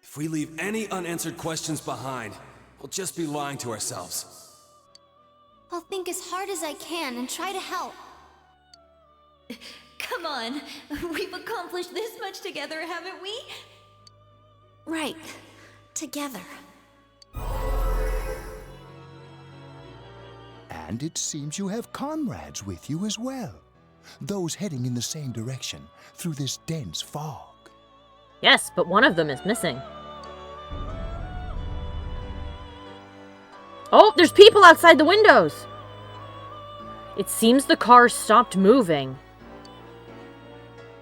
If we leave any unanswered questions behind, we'll just be lying to ourselves. I'll think as hard as I can and try to help. Come on, we've accomplished this much together, haven't we? Right. Together. And it seems you have comrades with you as well. Those heading in the same direction through this dense fog. Yes, but one of them is missing. Oh, there's people outside the windows! It seems the car stopped moving.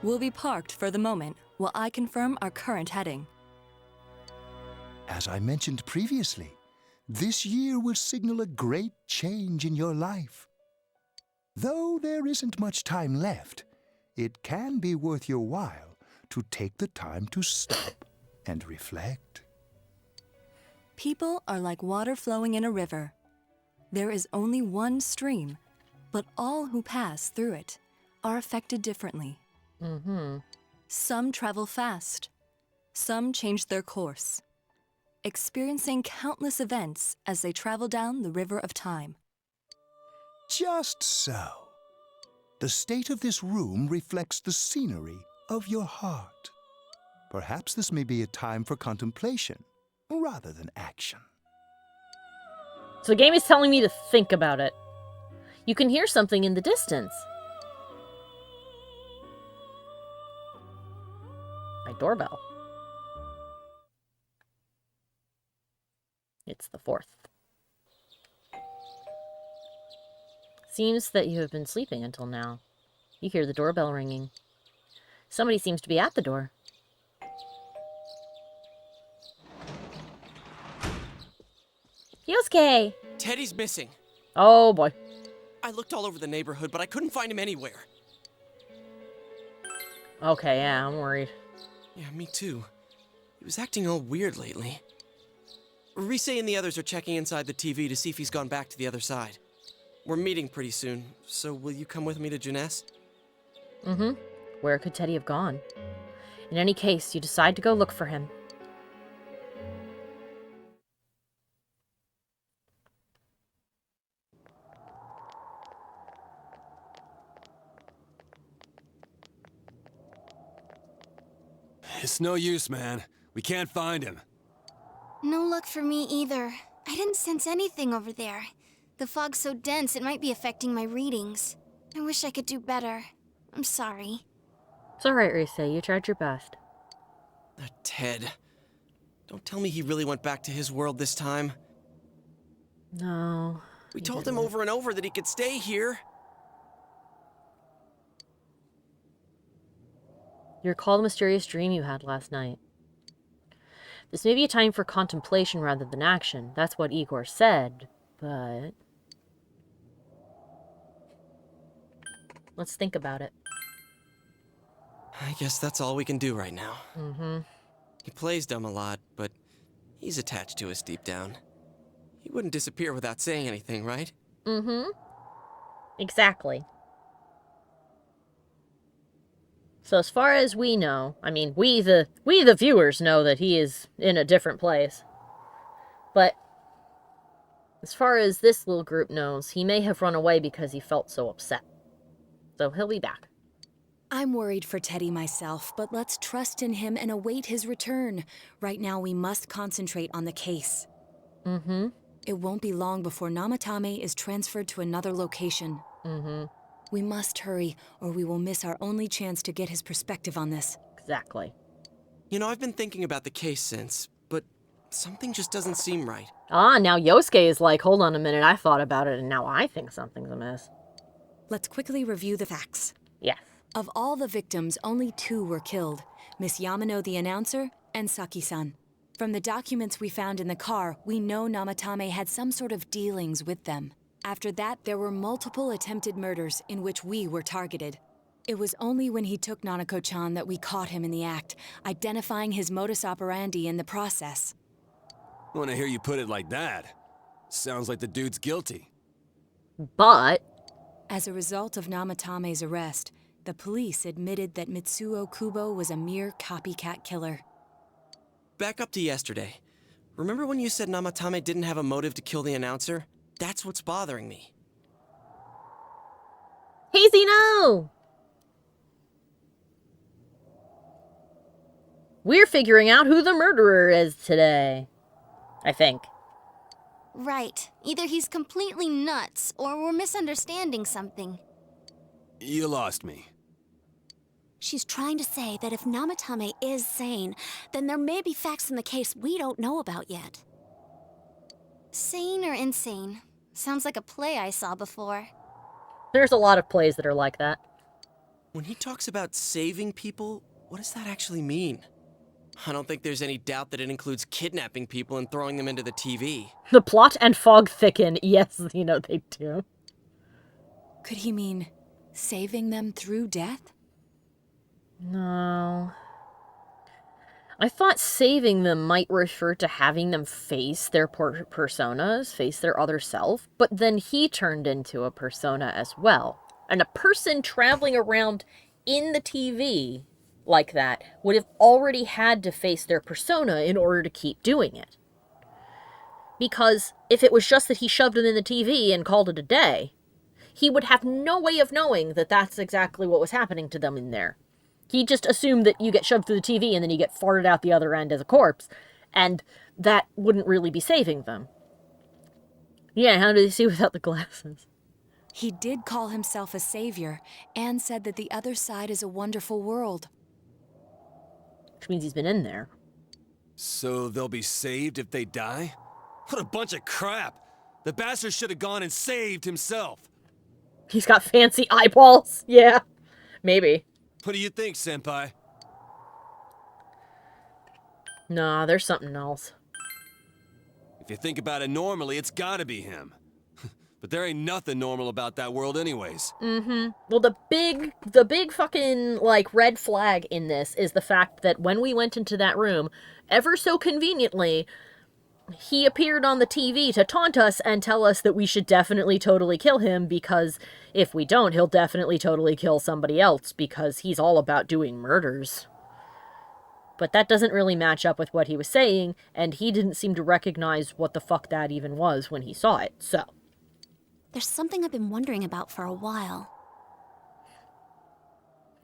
We'll be parked for the moment while I confirm our current heading. As I mentioned previously, this year will signal a great change in your life. Though there isn't much time left, it can be worth your while to take the time to stop and reflect. People are like water flowing in a river. There is only one stream, but all who pass through it are affected differently. Some travel fast. Some change their course, experiencing countless events as they travel down the river of time. Just so. The state of this room reflects the scenery of your heart. Perhaps this may be a time for contemplation rather than action. So the game is telling me to think about it. You can hear something in the distance. My doorbell. It's the 4th. Seems that you have been sleeping until now. You hear the doorbell ringing. Somebody seems to be at the door. Yosuke! Teddy's missing. Oh boy. I looked all over the neighborhood, but I couldn't find him anywhere. Okay, yeah, I'm worried. Yeah, me too. He was acting all weird lately. Rise and the others are checking inside the TV to see if he's gone back to the other side. We're meeting pretty soon, so will you come with me to Jeunesse? Where could Teddy have gone? In any case, you decide to go look for him. It's no use, man. We can't find him. No luck for me either. I didn't sense anything over there. The fog's so dense it might be affecting my readings. I wish I could do better. I'm sorry. It's alright, Rise. You tried your best. Ted. Don't tell me he really went back to his world this time. No. We told him over and over that he could stay here. You recall the mysterious dream you had last night. This may be a time for contemplation rather than action. That's what Igor said, but... let's think about it. I guess that's all we can do right now. He plays dumb a lot, but he's attached to us deep down. He wouldn't disappear without saying anything, right? Exactly. So as far as we know, I mean, we the viewers know that he is in a different place. But as far as this little group knows, he may have run away because he felt so upset. So he'll be back. I'm worried for Teddy myself, but let's trust in him and await his return. Right now, we must concentrate on the case. It won't be long before Namatame is transferred to another location. We must hurry, or we will miss our only chance to get his perspective on this. Exactly. You know, I've been thinking about the case since, but something just doesn't seem right. Ah, now Yosuke is like, hold on a minute, I thought about it, and now I think something's amiss. Let's quickly review the facts. Yes. Of all the victims, only 2 were killed. Miss Yamano, the announcer, and Saki-san. From the documents we found in the car, we know Namatame had some sort of dealings with them. After that, there were multiple attempted murders in which we were targeted. It was only when he took Nanako-chan that we caught him in the act, identifying his modus operandi in the process. Want to hear you put it like that? Sounds like the dude's guilty. But as a result of Namatame's arrest, the police admitted that Mitsuo Kubo was a mere copycat killer. Back up to yesterday. Remember when you said Namatame didn't have a motive to kill the announcer? That's what's bothering me. Hazy, no! We're figuring out who the murderer is today. I think. Right. Either he's completely nuts, or we're misunderstanding something. You lost me. She's trying to say that if Namatame is sane, then there may be facts in the case we don't know about yet. Sane or insane? Sounds like a play I saw before. There's a lot of plays that are like that. When he talks about saving people, what does that actually mean? I don't think there's any doubt that it includes kidnapping people and throwing them into the TV. The plot and fog thicken. Yes, you know they do. Could he mean saving them through death? No. I thought saving them might refer to having them face their personas, face their other self, but then he turned into a persona as well. And a person traveling around in the TV like that would have already had to face their persona in order to keep doing it. Because if it was just that he shoved them in the TV and called it a day, he would have no way of knowing that that's exactly what was happening to them in there. He just assumed that you get shoved through the TV and then you get farted out the other end as a corpse, and that wouldn't really be saving them. Yeah, how did he see without the glasses? He did call himself a savior and said that the other side is a wonderful world. Which means he's been in there. So they'll be saved if they die? What a bunch of crap! The bastard should have gone and saved himself! He's got fancy eyeballs. Yeah, maybe. What do you think, Senpai? Nah, there's something else. If you think about it normally, it's gotta be him. But there ain't nothing normal about that world anyways. Mm-hmm. Well, the big fucking, like, red flag in this is the fact that when we went into that room, ever so conveniently, he appeared on the TV to taunt us and tell us that we should definitely totally kill him, because if we don't, he'll definitely totally kill somebody else, because he's all about doing murders. But that doesn't really match up with what he was saying, and he didn't seem to recognize what the fuck that even was when he saw it, so. There's something I've been wondering about for a while.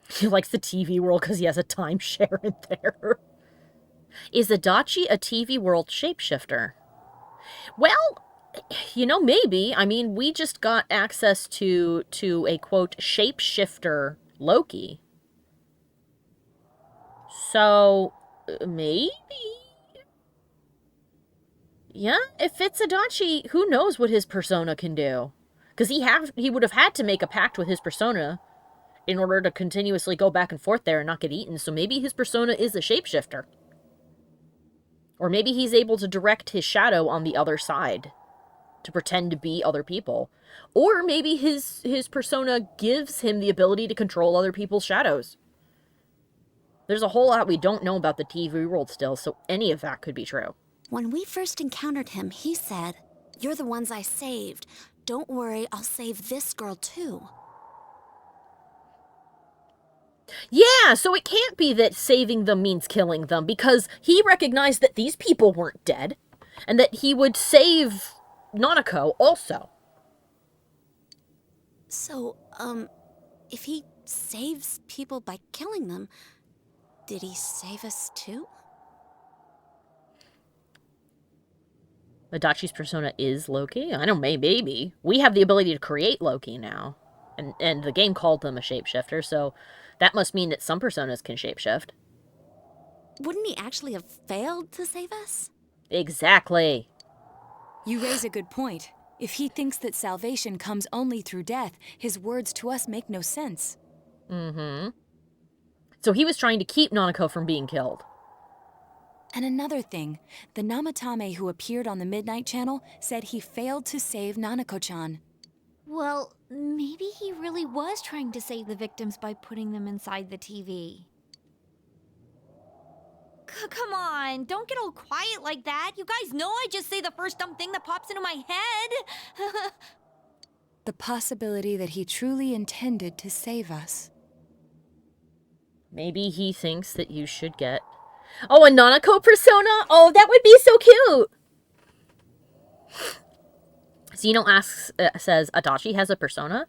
He likes the TV world because he has a timeshare in there. Is Adachi a TV world shapeshifter? Well, you know, maybe. I mean, we just got access to a, quote, shapeshifter Loki. So, maybe? Yeah, if it's Adachi, who knows what his persona can do? Because he would have had to make a pact with his persona in order to continuously go back and forth there and not get eaten, so maybe his persona is a shapeshifter. Or maybe he's able to direct his shadow on the other side to pretend to be other people. Or maybe his persona gives him the ability to control other people's shadows. There's a whole lot we don't know about the TV world still, so any of that could be true. When we first encountered him, he said, "You're the ones I saved. Don't worry, I'll save this girl too." Yeah, so it can't be that saving them means killing them, because he recognized that these people weren't dead, and that he would save Nanako also. So, if he saves people by killing them, did he save us too? Adachi's persona is Loki? I don't know, maybe. We have the ability to create Loki now, and the game called them a shapeshifter, so that must mean that some personas can shapeshift. Wouldn't he actually have failed to save us? Exactly. You raise a good point. If he thinks that salvation comes only through death, his words to us make no sense. Mm-hmm. So he was trying to keep Nanako from being killed. And another thing, the Namatame who appeared on the Midnight Channel said he failed to save Nanako-chan. Well, maybe he really was trying to save the victims by putting them inside the TV. Come on, don't get all quiet like that. You guys know I just say the first dumb thing that pops into my head. The possibility that he truly intended to save us. Maybe he thinks that you should get... Oh, a Nanako persona? Oh, that would be so cute! Zeno says, Adachi has a persona?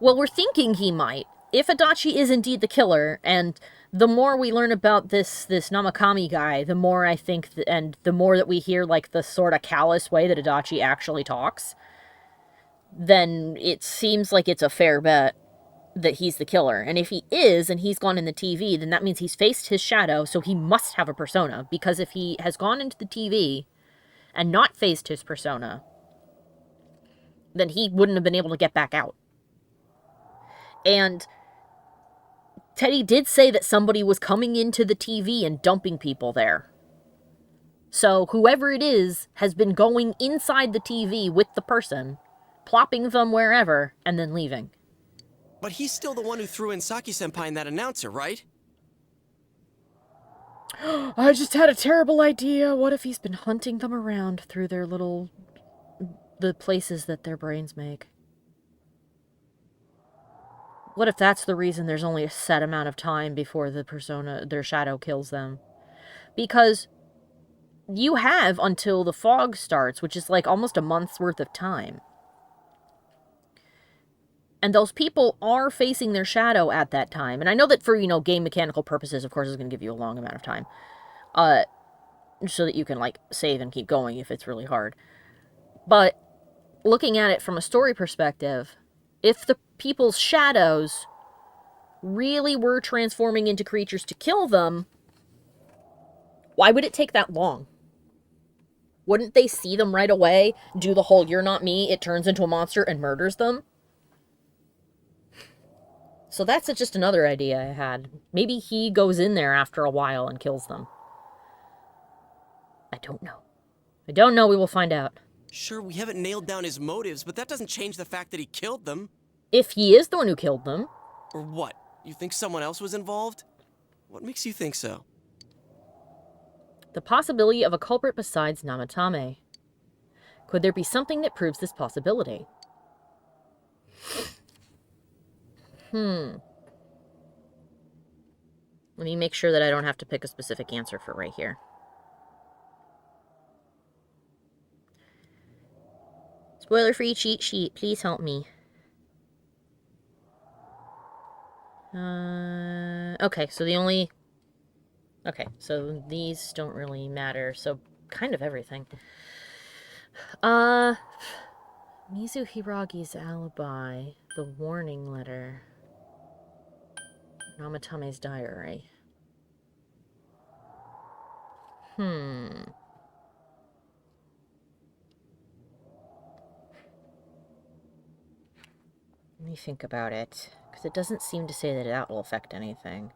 Well, we're thinking he might. If Adachi is indeed the killer, and the more we learn about this Namakami guy, the more I think, and the more that we hear, like, the sort of callous way that Adachi actually talks, then it seems like it's a fair bet that he's the killer. And if he is, and he's gone in the TV, then that means he's faced his shadow, so he must have a persona. Because if he has gone into the TV and not faced his persona, then he wouldn't have been able to get back out. And Teddy did say that somebody was coming into the TV and dumping people there. So whoever it is has been going inside the TV with the person, plopping them wherever, and then leaving. But he's still the one who threw in Saki-senpai and that announcer, right? I just had a terrible idea. What if he's been hunting them around through their little... the places that their brains make? What if that's the reason there's only a set amount of time before the persona, their shadow kills them? Because you have until the fog starts, which is like almost a month's worth of time. And those people are facing their shadow at that time. And I know that for, game mechanical purposes, of course, it's going to give you a long amount of time. So that you can, like, save and keep going if it's really hard. But looking at it from a story perspective, if the people's shadows really were transforming into creatures to kill them, why would it take that long? Wouldn't they see them right away, do the whole "you're not me," it turns into a monster and murders them? So that's just another idea I had. Maybe he goes in there after a while and kills them. I don't know. I don't know. We will find out. Sure, we haven't nailed down his motives, but that doesn't change the fact that he killed them. If he is the one who killed them. Or what? You think someone else was involved? What makes you think so? The possibility of a culprit besides Namatame. Could there be something that proves this possibility? Let me make sure that I don't have to pick a specific answer for right here. Spoiler-free cheat sheet, please help me. Okay, so the only... Okay, so these don't really matter, so kind of everything. Mizu Hiragi's alibi, the warning letter, Namatame's diary. Let me think about it, because it doesn't seem to say that that will affect anything.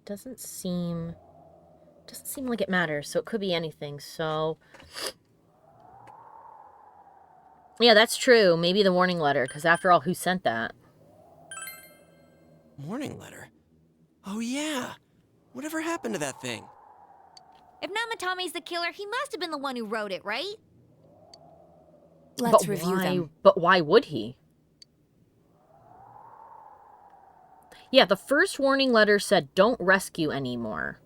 Doesn't seem like it matters, so it could be anything. So yeah, that's true. Maybe the warning letter, because after all, who sent that? Warning letter? Oh yeah! Whatever happened to that thing? If Namatame's the killer, he must have been the one who wrote it, right? Let's review them. But why would he? Yeah, the first warning letter said, don't rescue anymore.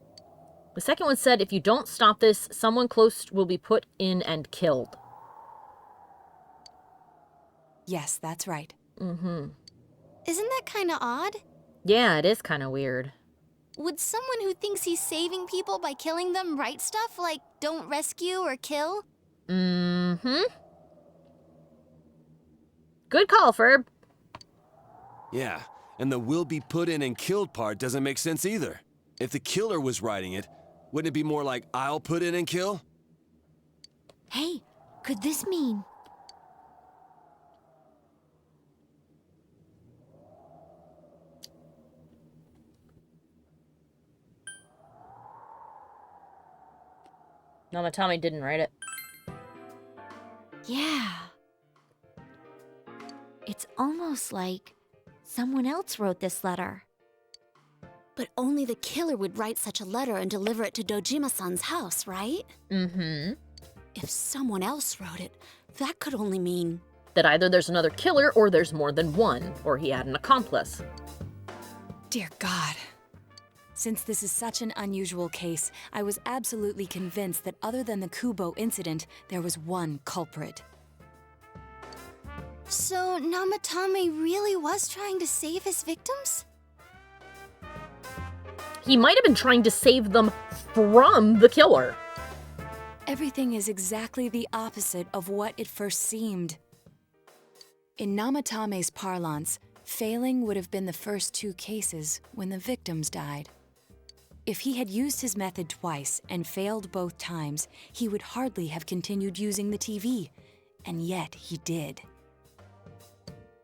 The second one said, if you don't stop this, someone close will be put in and killed. Yes, that's right. Isn't that kind of odd? Yeah, it is kind of weird. Would someone who thinks he's saving people by killing them write stuff like, don't rescue or kill? Good call, Ferb. Yeah, and the will be put in and killed part doesn't make sense either. If the killer was writing it, wouldn't it be more like, I'll put in and kill? Hey, could this mean... Namatame didn't write it. Yeah. It's almost like someone else wrote this letter. But only the killer would write such a letter and deliver it to Dojima-san's house, right? If someone else wrote it, that could only mean... that either there's another killer or there's more than one, or he had an accomplice. Dear God. Since this is such an unusual case, I was absolutely convinced that other than the Kubo incident, there was one culprit. So Namatame really was trying to save his victims? He might have been trying to save them from the killer. Everything is exactly the opposite of what it first seemed. In Namatame's parlance, failing would have been the first two cases when the victims died. If he had used his method twice and failed both times, he would hardly have continued using the TV, and yet he did.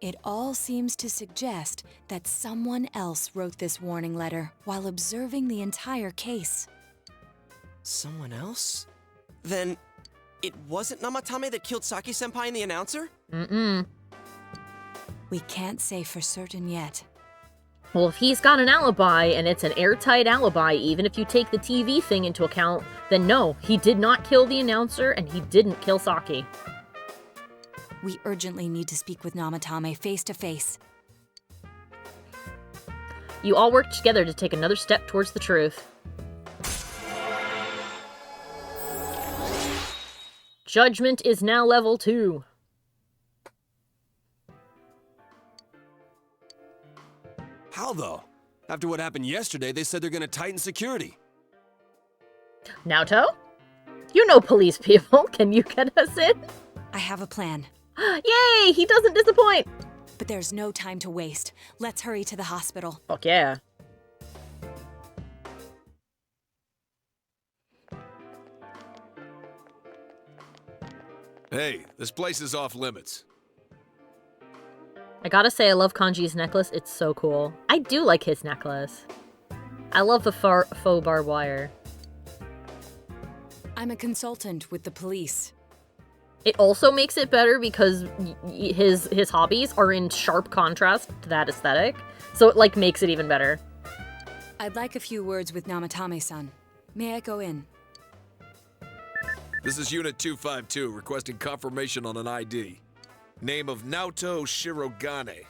It all seems to suggest that someone else wrote this warning letter while observing the entire case. Someone else? Then it wasn't Namatame that killed Saki-senpai and the announcer? We can't say for certain yet. Well, if he's got an alibi, and it's an airtight alibi, even if you take the TV thing into account, then no, he did not kill the announcer, and he didn't kill Saki. We urgently need to speak with Namatame face to face. You all work together to take another step towards the truth. Judgment is now level 2. How though? After what happened yesterday, they said they're gonna tighten security. Naoto? You know police people. Can you get us in? I have a plan. Yay! He doesn't disappoint! But there's no time to waste. Let's hurry to the hospital. Fuck yeah. Hey, this place is off limits. I gotta say, I love Kanji's necklace. It's so cool. I do like his necklace. I love the faux barbed wire. I'm a consultant with the police. It also makes it better because his hobbies are in sharp contrast to that aesthetic. So it, like, makes it even better. I'd like a few words with Namatame-san. May I go in? This is Unit 252, requesting confirmation on an ID. Name of Naoto Shirogane.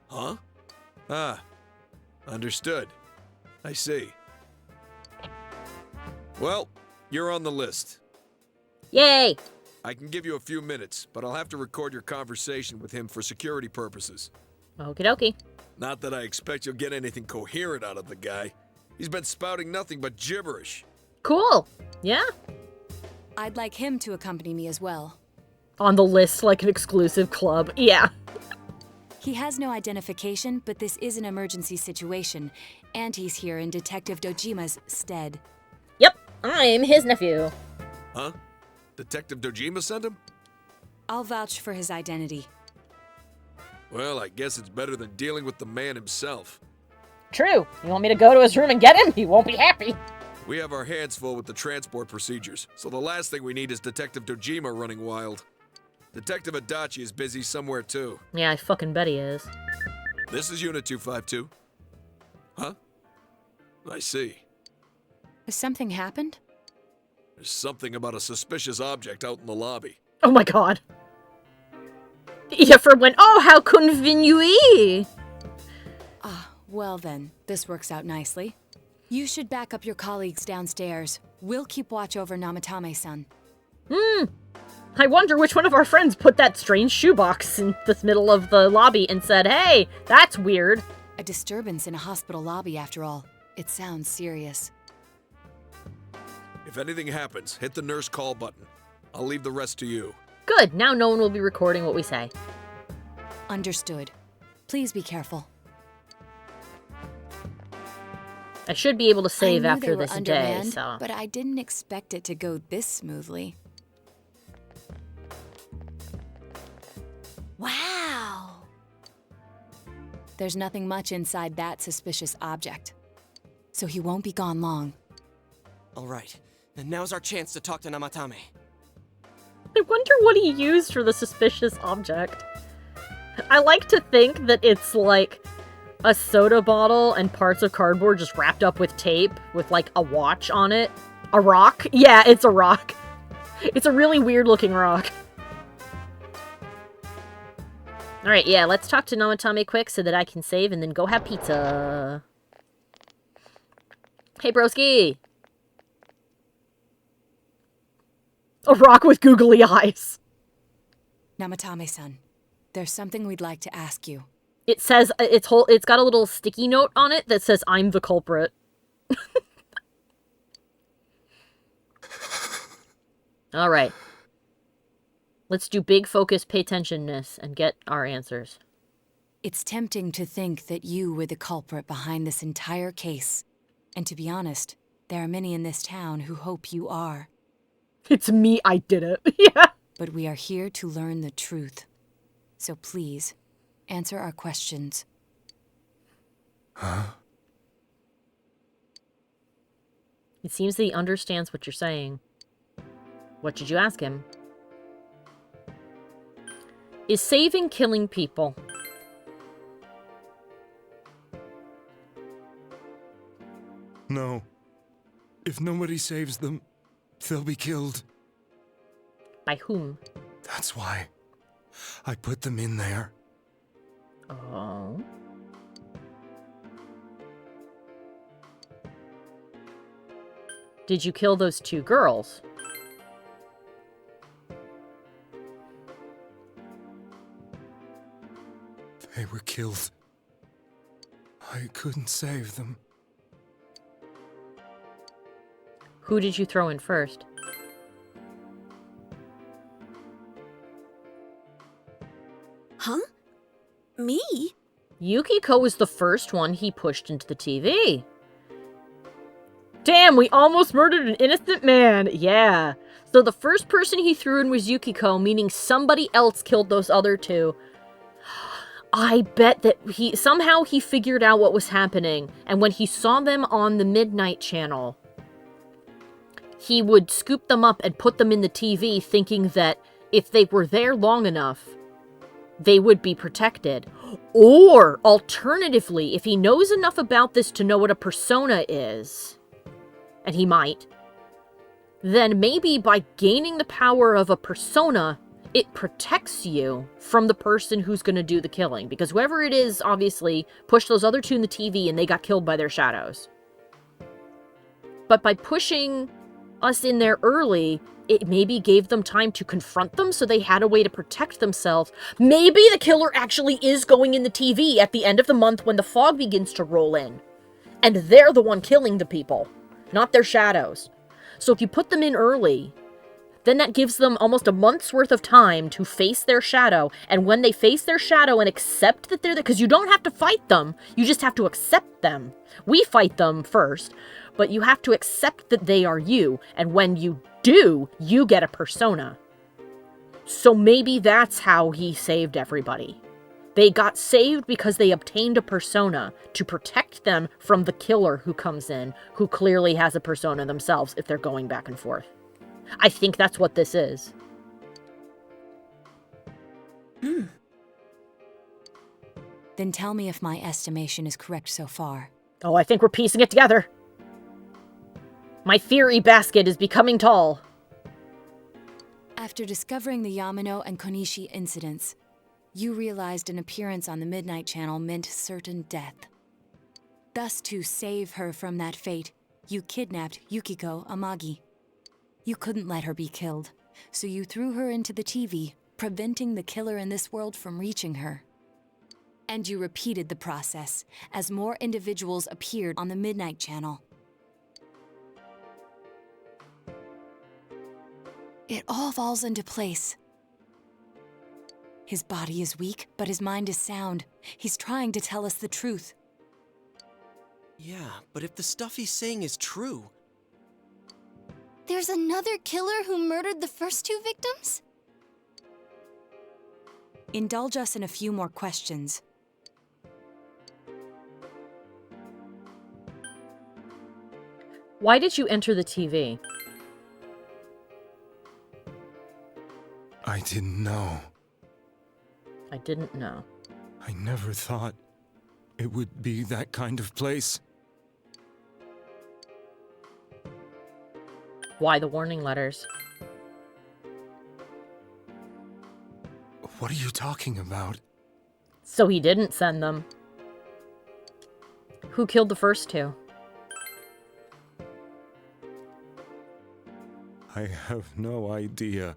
Huh? Ah. Understood. I see. Well, you're on the list. Yay! I can give you a few minutes, but I'll have to record your conversation with him for security purposes. Okie dokie. Not that I expect you'll get anything coherent out of the guy. He's been spouting nothing but gibberish. Cool. Yeah. I'd like him to accompany me as well. On the list like an exclusive club. Yeah. He has no identification, but this is an emergency situation, and he's here in Detective Dojima's stead. Yep, I'm his nephew. Huh? Detective Dojima sent him? I'll vouch for his identity. Well, I guess it's better than dealing with the man himself. True. You want me to go to his room and get him? He won't be happy. We have our hands full with the transport procedures, so the last thing we need is Detective Dojima running wild. Detective Adachi is busy somewhere too. Yeah, I fucking bet he is. This is Unit 252. Huh? I see. Has something happened? There's something about a suspicious object out in the lobby. Oh my god. Yeah, for when, oh, how convenient. Ah, well then, this works out nicely. You should back up your colleagues downstairs. We'll keep watch over Namatame-san. I wonder which one of our friends put that strange shoebox in the middle of the lobby and said, hey, that's weird. A disturbance in a hospital lobby, after all. It sounds serious. If anything happens, hit the nurse call button. I'll leave the rest to you. Good, now no one will be recording what we say. Understood. Please be careful. I should be able to save I knew after they were this day, undermanned, so... but I didn't expect it to go this smoothly. Wow. There's nothing much inside that suspicious object. So he won't be gone long. All right, then now's our chance to talk to Namatame. I wonder what he used for the suspicious object. I like to think that it's like a soda bottle and parts of cardboard just wrapped up with tape with like a watch on it. A rock? Yeah, it's a rock. It's a really weird looking rock. Alright, yeah, let's talk to Namatame quick so that I can save and then go have pizza. Hey, broski! A rock with googly eyes. Namatame-san, there's something we'd like to ask you. It says, it's got a little sticky note on it that says, I'm the culprit. Alright. Let's do big focus, pay attentionness, and get our answers. It's tempting to think that you were the culprit behind this entire case. And to be honest, there are many in this town who hope you are. It's me, I did it. Yeah. But we are here to learn the truth. So please, answer our questions. Huh? It seems that he understands what you're saying. What did you ask him? Is saving killing people? No. If nobody saves them, they'll be killed. By whom? That's why I put them in there. Oh. Did you kill those two girls? They were killed. I couldn't save them. Who did you throw in first? Huh? Me? Yukiko was the first one he pushed into the TV. Damn, we almost murdered an innocent man. Yeah. So the first person he threw in was Yukiko, meaning somebody else killed those other two. I bet that somehow he figured out what was happening, and when he saw them on the Midnight Channel, he would scoop them up and put them in the TV, thinking that if they were there long enough, they would be protected. Or, alternatively, if he knows enough about this to know what a persona is, and he might, then maybe by gaining the power of a persona, it protects you from the person who's going to do the killing. Because whoever it is, obviously, pushed those other two in the TV and they got killed by their shadows. But by pushing us in there early, it maybe gave them time to confront them, so they had a way to protect themselves. Maybe the killer actually is going in the TV at the end of the month when the fog begins to roll in. And they're the one killing the people, not their shadows. So if you put them in early, then that gives them almost a month's worth of time to face their shadow. And when they face their shadow and accept that they're there, because you don't have to fight them, you just have to accept them. We fight them first, but you have to accept that they are you. And when you do, you get a persona. So maybe that's how he saved everybody. They got saved because they obtained a persona to protect them from the killer who comes in, who clearly has a persona themselves if they're going back and forth. I think that's what this is. Then tell me if my estimation is correct so far. Oh, I think we're piecing it together. My theory basket is becoming tall. After discovering the Yamano and Konishi incidents, you realized an appearance on the Midnight Channel meant certain death. Thus, to save her from that fate, you kidnapped Yukiko Amagi. You couldn't let her be killed, so you threw her into the TV, preventing the killer in this world from reaching her. And you repeated the process as more individuals appeared on the Midnight Channel. It all falls into place. His body is weak, but his mind is sound. He's trying to tell us the truth. Yeah, but if the stuff he's saying is true... There's another killer who murdered the first two victims? Indulge us in a few more questions. Why did you enter the TV? I didn't know. I didn't know. I never thought it would be that kind of place. Why the warning letters? What are you talking about? So he didn't send them. Who killed the first two? I have no idea.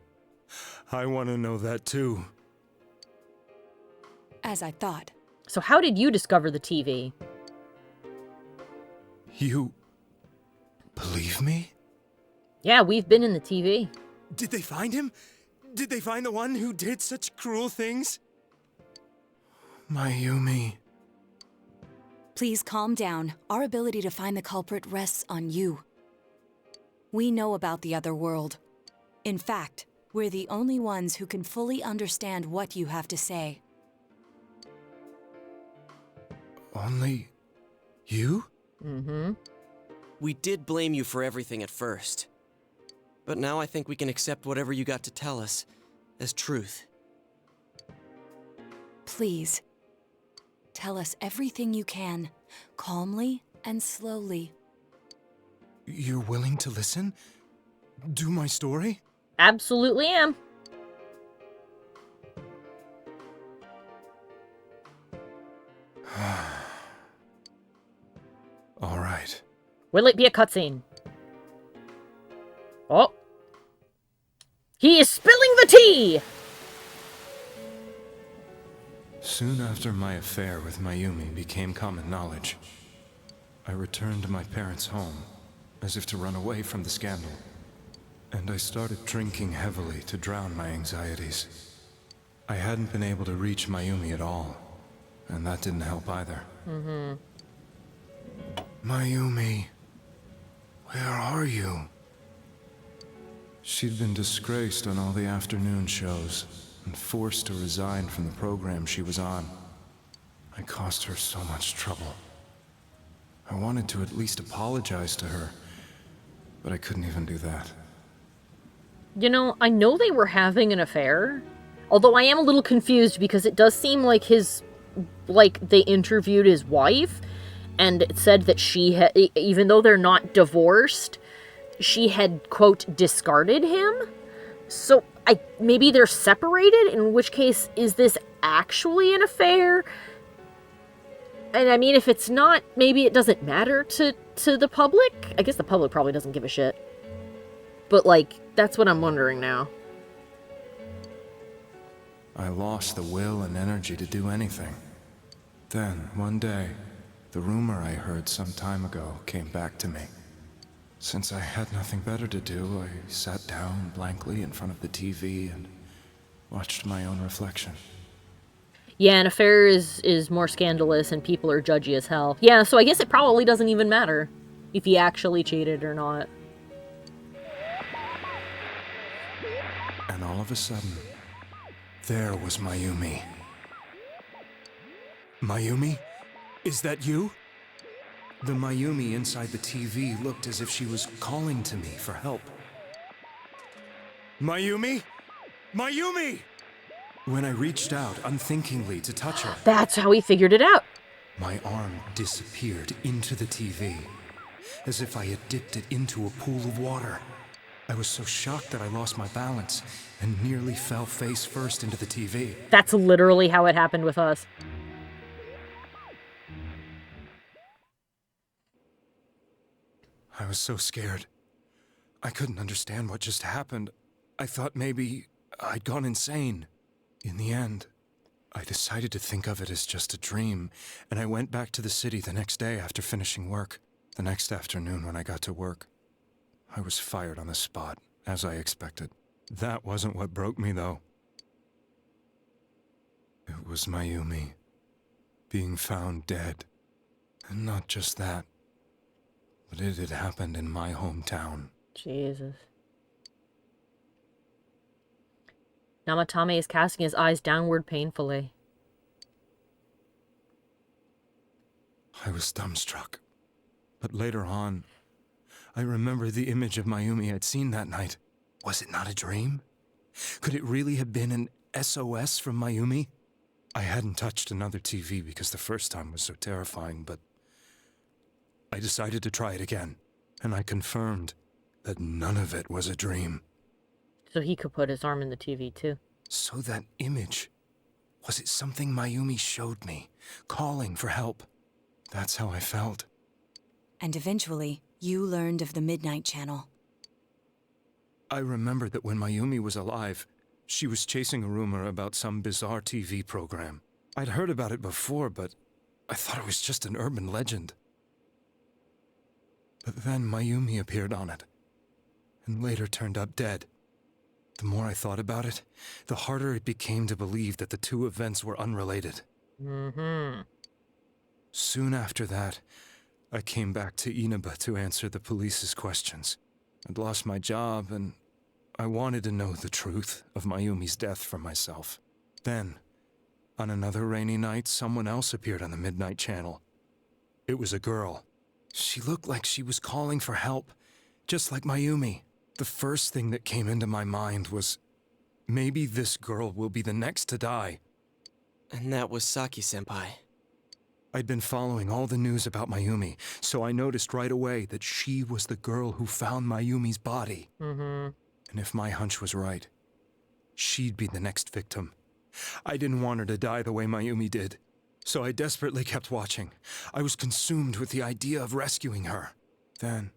I want to know that too. As I thought. So how did you discover the TV? You... believe me? Yeah, we've been in the TV. Did they find him? Did they find the one who did such cruel things? Mayumi. Please calm down. Our ability to find the culprit rests on you. We know about the other world. In fact, we're the only ones who can fully understand what you have to say. Only... you? Mm-hmm. We did blame you for everything at first. But now I think we can accept whatever you got to tell us as truth. Please, tell us everything you can, calmly and slowly. You're willing to listen? Do my story? Absolutely am. All right. Will it be a cutscene? Oh. He is spilling the tea! Soon after my affair with Mayumi became common knowledge, I returned to my parents' home, as if to run away from the scandal. And I started drinking heavily to drown my anxieties. I hadn't been able to reach Mayumi at all, and that didn't help either. Mm-hmm. Mayumi, where are you? She'd been disgraced on all the afternoon shows and forced to resign from the program she was on. I caused her so much trouble. I wanted to at least apologize to her, but I couldn't even do that. You know, I know they were having an affair, although I am a little confused because it does seem like they interviewed his wife, and it said that she had, even though they're not divorced, she had, quote, discarded him. So maybe they're separated, in which case, is this actually an affair? And I mean, if it's not, maybe it doesn't matter to the public. I guess the public probably doesn't give a shit. But, that's what I'm wondering now. I lost the will and energy to do anything. Then, one day, the rumor I heard some time ago came back to me. Since I had nothing better to do, I sat down blankly in front of the TV and watched my own reflection. Yeah, an affair is more scandalous and people are judgy as hell. Yeah, so I guess it probably doesn't even matter if he actually cheated or not. And all of a sudden, there was Mayumi. Mayumi? Is that you? The Mayumi inside the TV looked as if she was calling to me for help. Mayumi? Mayumi! When I reached out unthinkingly to touch her, That's how he figured it out. my arm disappeared into the TV, as if I had dipped it into a pool of water. I was so shocked that I lost my balance and nearly fell face first into the TV. That's literally how it happened with us. I was so scared. I couldn't understand what just happened. I thought maybe I'd gone insane. In the end, I decided to think of it as just a dream, and I went back to the city the next day after finishing work. The next afternoon when I got to work, I was fired on the spot, as I expected. That wasn't what broke me, though. It was Mayumi being found dead. And not just that, but it had happened in my hometown. Jesus. Namatame is casting his eyes downward painfully. I was dumbstruck. But later on, I remember the image of Mayumi I'd seen that night. Was it not a dream? Could it really have been an SOS from Mayumi? I hadn't touched another TV because the first time was so terrifying, but I decided to try it again, and I confirmed that none of it was a dream. So he could put his arm in the TV too. So that image, was it something Mayumi showed me, calling for help? That's how I felt. And eventually, you learned of the Midnight Channel. I remembered that when Mayumi was alive, she was chasing a rumor about some bizarre TV program. I'd heard about it before, but I thought it was just an urban legend. But then Mayumi appeared on it, and later turned up dead. The more I thought about it, the harder it became to believe that the two events were unrelated. Mm-hmm. Soon after that, I came back to Inaba to answer the police's questions. I'd lost my job, and I wanted to know the truth of Mayumi's death for myself. Then, on another rainy night, someone else appeared on the Midnight Channel. It was a girl. She looked like she was calling for help, just like Mayumi. The first thing that came into my mind was, maybe this girl will be the next to die. And that was Saki-senpai. I'd been following all the news about Mayumi, so I noticed right away that she was the girl who found Mayumi's body. Mm-hmm. And if my hunch was right, she'd be the next victim. I didn't want her to die the way Mayumi did, so I desperately kept watching. I was consumed with the idea of rescuing her. Then,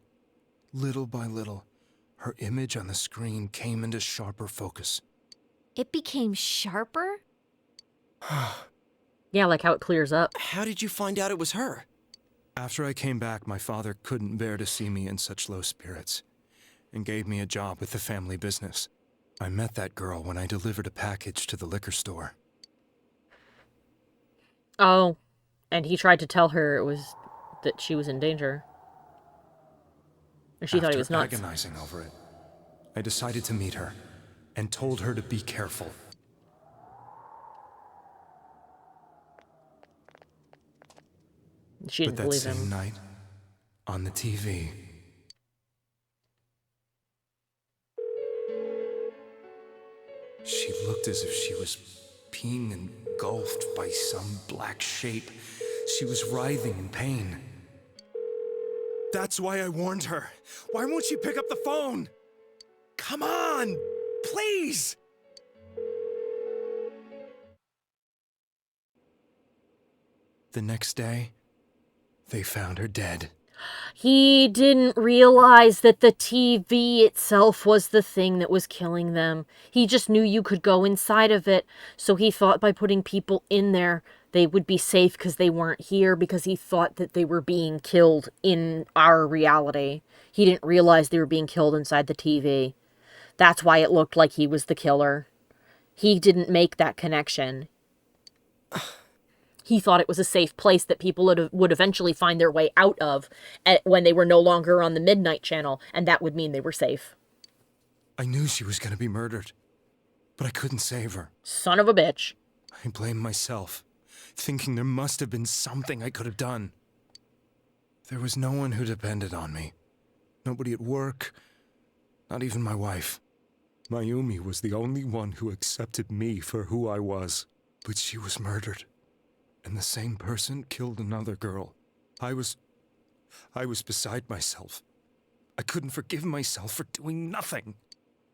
little by little, her image on the screen came into sharper focus. It became sharper? Yeah, like how it clears up. How did you find out it was her? After I came back, my father couldn't bear to see me in such low spirits, and gave me a job with the family business. I met that girl when I delivered a package to the liquor store. Oh, and he tried to tell her that she was in danger. Or she thought he was nuts. After agonizing over it, I decided to meet her, and told her to be careful. She didn't believe him. But that same night, on the TV, she looked as if she was being engulfed by some black shape. She was writhing in pain. That's why I warned her. Why won't she pick up the phone? Come on, please! The next day, they found her dead. He didn't realize that the TV itself was the thing that was killing them. He just knew you could go inside of it, so he thought by putting people in there, they would be safe because they weren't here, because he thought that they were being killed in our reality. He didn't realize they were being killed inside the TV. That's why it looked like he was the killer. He didn't make that connection. He thought it was a safe place that people would eventually find their way out of when they were no longer on the Midnight Channel, and that would mean they were safe. I knew she was going to be murdered, but I couldn't save her. Son of a bitch. I blamed myself, thinking there must have been something I could have done. There was no one who depended on me. Nobody at work, not even my wife. Mayumi was the only one who accepted me for who I was, but she was murdered. And the same person killed another girl. I was beside myself. I couldn't forgive myself for doing nothing.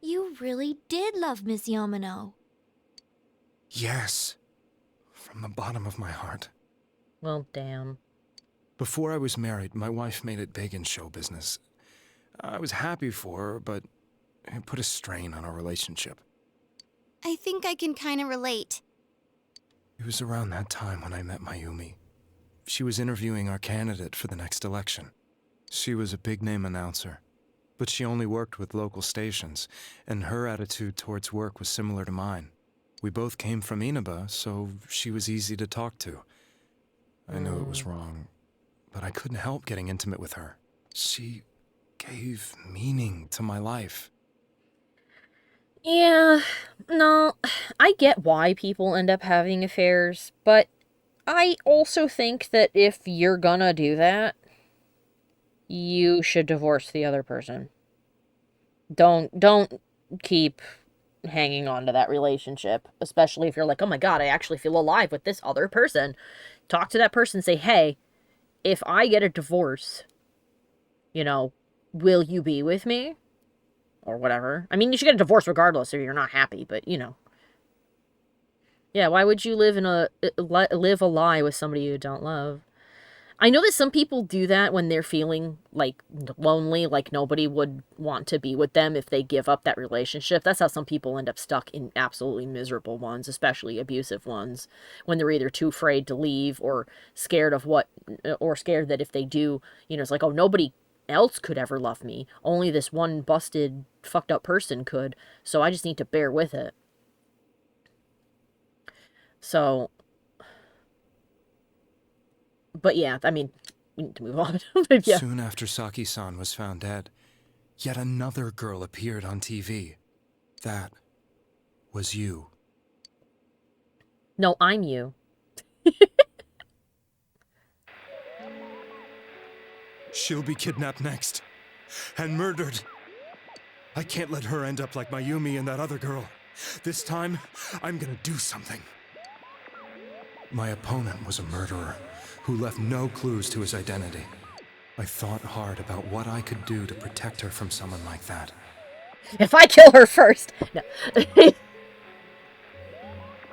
You really did love Miss Yamano. Yes. From the bottom of my heart. Well, damn. Before I was married, my wife made it big in show business. I was happy for her, but it put a strain on our relationship. I think I can kind of relate. It was around that time when I met Mayumi. She was interviewing our candidate for the next election. She was a big-name announcer, but she only worked with local stations, and her attitude towards work was similar to mine. We both came from Inaba, so she was easy to talk to. I knew it was wrong, but I couldn't help getting intimate with her. She gave meaning to my life. Yeah, no, I get why people end up having affairs, but I also think that if you're gonna do that, you should divorce the other person. Don't keep hanging on to that relationship, especially if you're like, oh my god, I actually feel alive with this other person. Talk to that person, say, hey, if I get a divorce, will you be with me? Or whatever. I mean, you should get a divorce regardless if you're not happy, but, Yeah, why would you live a lie with somebody you don't love? I know that some people do that when they're feeling, like, lonely, like nobody would want to be with them if they give up that relationship. That's how some people end up stuck in absolutely miserable ones, especially abusive ones, when they're either too afraid to leave or scared that if they do, it's like, oh, nobody else could ever love me. Only this one busted, fucked up person could, so I just need to bear with it. So, but yeah, I mean, we need to move on. But yeah. Soon after Saki-san was found dead, yet another girl appeared on TV. That was you. No, I'm you. She'll be kidnapped next. And murdered. I can't let her end up like Mayumi and that other girl. This time, I'm gonna do something. My opponent was a murderer who left no clues to his identity. I thought hard about what I could do to protect her from someone like that. If I kill her first! No.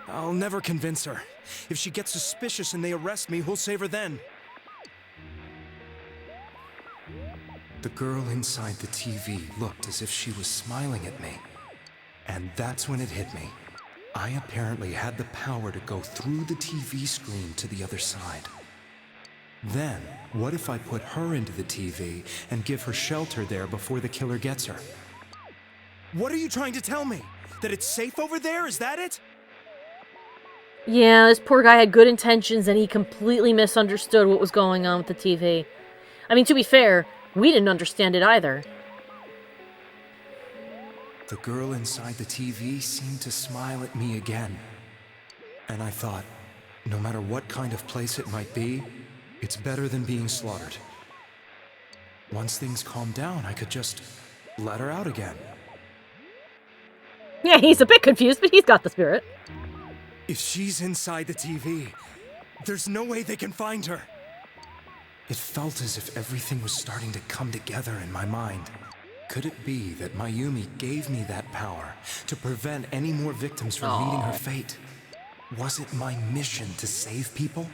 I'll never convince her. If she gets suspicious and they arrest me, who'll save her then? The girl inside the TV looked as if she was smiling at me. And that's when it hit me. I apparently had the power to go through the TV screen to the other side. Then, what if I put her into the TV and give her shelter there before the killer gets her? What are you trying to tell me? That it's safe over there? Is that it? Yeah, this poor guy had good intentions and he completely misunderstood what was going on with the TV. I mean, to be fair, we didn't understand it either. The girl inside the TV seemed to smile at me again. And I thought, no matter what kind of place it might be, it's better than being slaughtered. Once things calmed down, I could just let her out again. Yeah, he's a bit confused, but he's got the spirit. If she's inside the TV, there's no way they can find her. It felt as if everything was starting to come together in my mind. Could it be that Mayumi gave me that power to prevent any more victims from meeting her fate? Was it my mission to save people?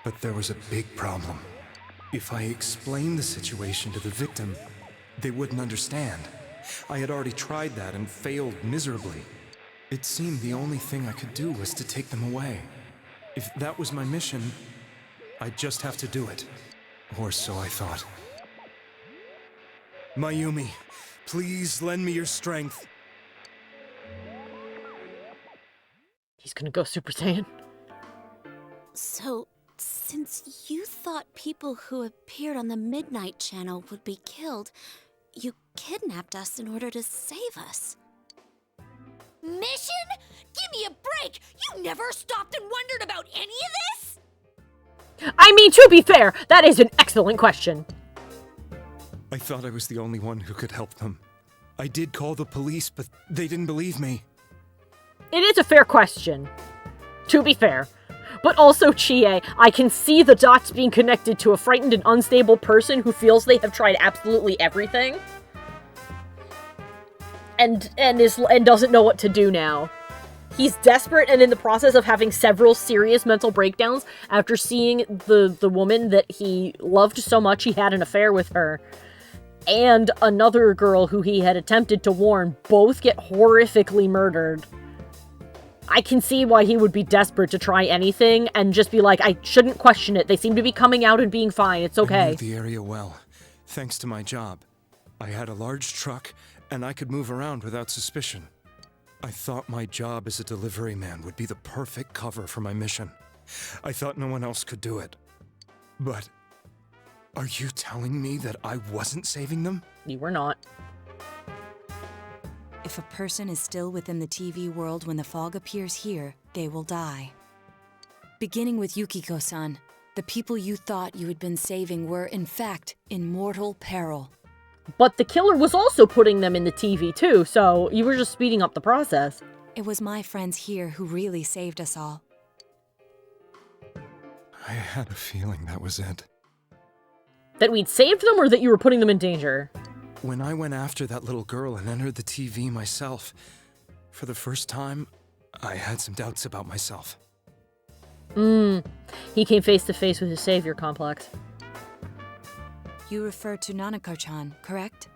But there was a big problem. If I explained the situation to the victim, they wouldn't understand. I had already tried that and failed miserably. It seemed the only thing I could do was to take them away. If that was my mission, I'd just have to do it. Or so I thought. Mayumi, please lend me your strength. He's gonna go Super Saiyan. So, since you thought people who appeared on the Midnight Channel would be killed, you kidnapped us in order to save us. Mission? Give me a break! You never stopped and wondered about any of this? I mean, to be fair, that is an excellent question. I thought I was the only one who could help them. I did call the police, but they didn't believe me. It is a fair question. To be fair. But also, Chie, I can see the dots being connected to a frightened and unstable person who feels they have tried absolutely everything. And doesn't know what to do now. He's desperate and in the process of having several serious mental breakdowns after seeing the woman that he loved so much he had an affair with her, and another girl who he had attempted to warn both get horrifically murdered. I can see why he would be desperate to try anything and just be like, I shouldn't question it. They seem to be coming out and being fine. It's okay. I knew the area well, thanks to my job. I had a large truck, and I could move around without suspicion. I thought my job as a delivery man would be the perfect cover for my mission. I thought no one else could do it. But are you telling me that I wasn't saving them? You were not. If a person is still within the TV world when the fog appears here, they will die. Beginning with Yukiko-san, the people you thought you had been saving were, in fact, in mortal peril. But the killer was also putting them in the TV too, so you were just speeding up the process. It was my friends here who really saved us all. I had a feeling that was it. That we'd saved them, or that you were putting them in danger? When I went after that little girl and entered the TV myself, for the first time, I had some doubts about myself. He came face to face with his savior complex. You refer to Nanako-chan, correct?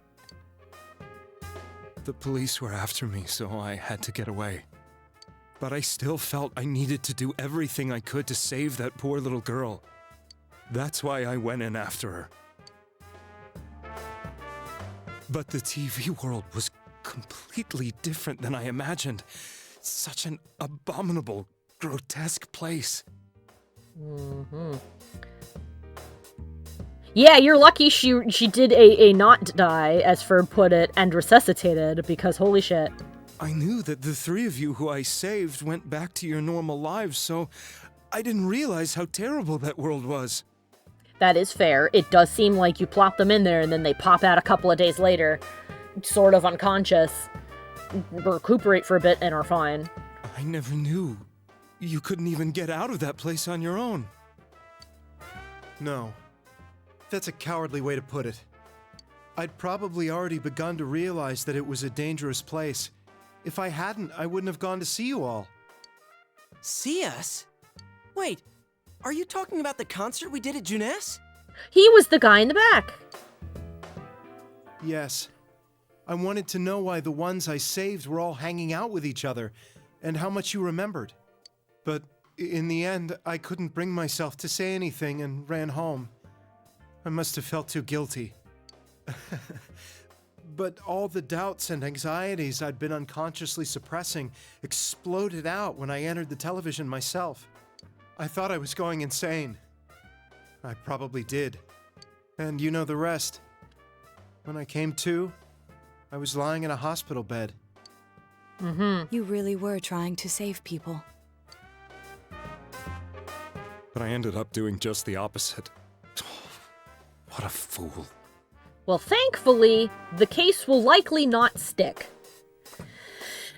The police were after me, so I had to get away. But I still felt I needed to do everything I could to save that poor little girl. That's why I went in after her. But the TV world was completely different than I imagined. Such an abominable, grotesque place. Yeah, you're lucky she did a not die, as Ferb put it, and resuscitated, because holy shit. I knew that the three of you who I saved went back to your normal lives, so I didn't realize how terrible that world was. That is fair. It does seem like you plop them in there and then they pop out a couple of days later, sort of unconscious, recuperate for a bit, and are fine. I never knew. You couldn't even get out of that place on your own. No. That's a cowardly way to put it. I'd probably already begun to realize that it was a dangerous place. If I hadn't, I wouldn't have gone to see you all. See us? Wait, are you talking about the concert we did at Juness? He was the guy in the back. Yes. I wanted to know why the ones I saved were all hanging out with each other, and how much you remembered. But in the end, I couldn't bring myself to say anything and ran home. I must have felt too guilty. But all the doubts and anxieties I'd been unconsciously suppressing exploded out when I entered the television myself. I thought I was going insane. I probably did. And you know the rest. When I came to, I was lying in a hospital bed. You really were trying to save people. But I ended up doing just the opposite. What a fool. Well, thankfully, the case will likely not stick.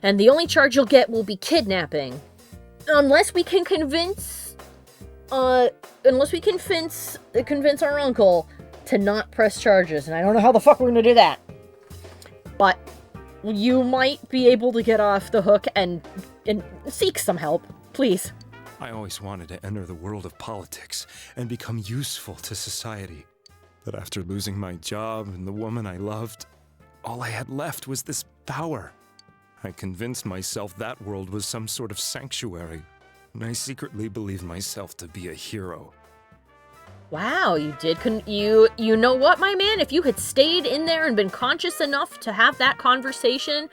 And the only charge you'll get will be kidnapping. Unless we can convince our uncle to not press charges. And I don't know how the fuck we're gonna do that. But you might be able to get off the hook and seek some help. Please. I always wanted to enter the world of politics and become useful to society. But after losing my job and the woman I loved, all I had left was this power. I convinced myself that world was some sort of sanctuary, and I secretly believed myself to be a hero. Wow, you did you know what, my man? If you had stayed in there and been conscious enough to have that conversation,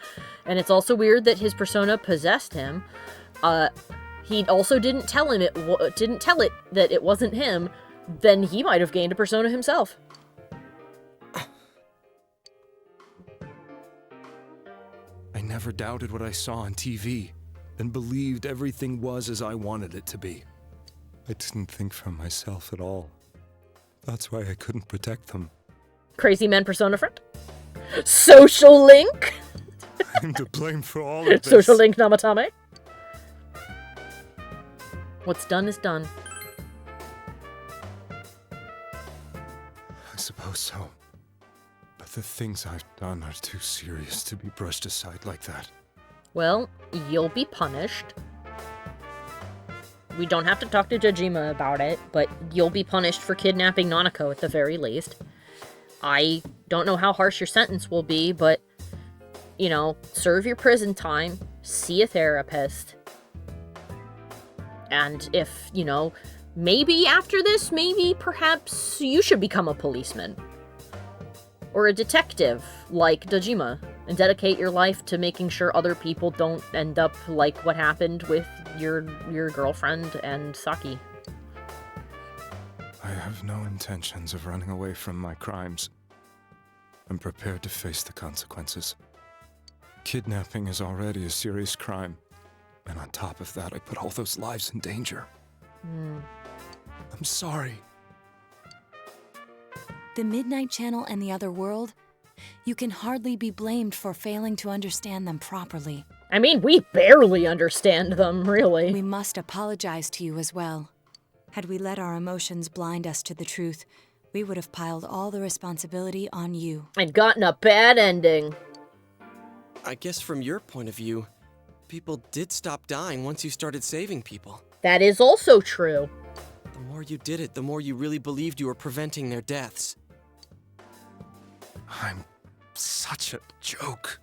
and it's also weird that his persona possessed him, he also didn't tell it that it wasn't him, then he might have gained a persona himself. I never doubted what I saw on TV, and believed everything was as I wanted it to be. I didn't think for myself at all. That's why I couldn't protect them. Crazy man persona friend? Social link? I'm to blame for all of this. Social link Namatame? What's done is done. I suppose so. But the things I've done are too serious to be brushed aside like that. Well, you'll be punished. We don't have to talk to Dojima about it, but you'll be punished for kidnapping Nanako at the very least. I don't know how harsh your sentence will be, but, you know, serve your prison time, see a therapist, and if, you know, maybe after this, maybe perhaps you should become a policeman. Or a detective, like Dojima, and dedicate your life to making sure other people don't end up like what happened with your girlfriend and Saki. I have no intentions of running away from my crimes. I'm prepared to face the consequences. Kidnapping is already a serious crime, and on top of that, I put all those lives in danger. I'm sorry. The Midnight Channel and the other world, you can hardly be blamed for failing to understand them properly. I mean, we barely understand them, really. We must apologize to you as well. Had we let our emotions blind us to the truth, we would have piled all the responsibility on you. And gotten a bad ending. I guess from your point of view, people did stop dying once you started saving people. That is also true. The more you did it, the more you really believed you were preventing their deaths. I'm such a joke.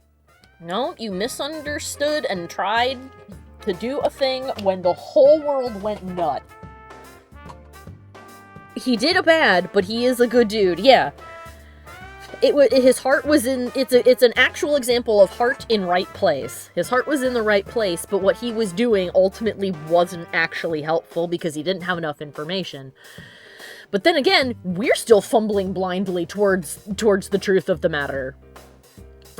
No, you misunderstood and tried to do a thing when the whole world went nuts. He did a bad, but he is a good dude, yeah. His heart was in... It's an actual example of heart in right place. His heart was in the right place, but what he was doing ultimately wasn't actually helpful because he didn't have enough information. But then again, we're still fumbling blindly towards the truth of the matter.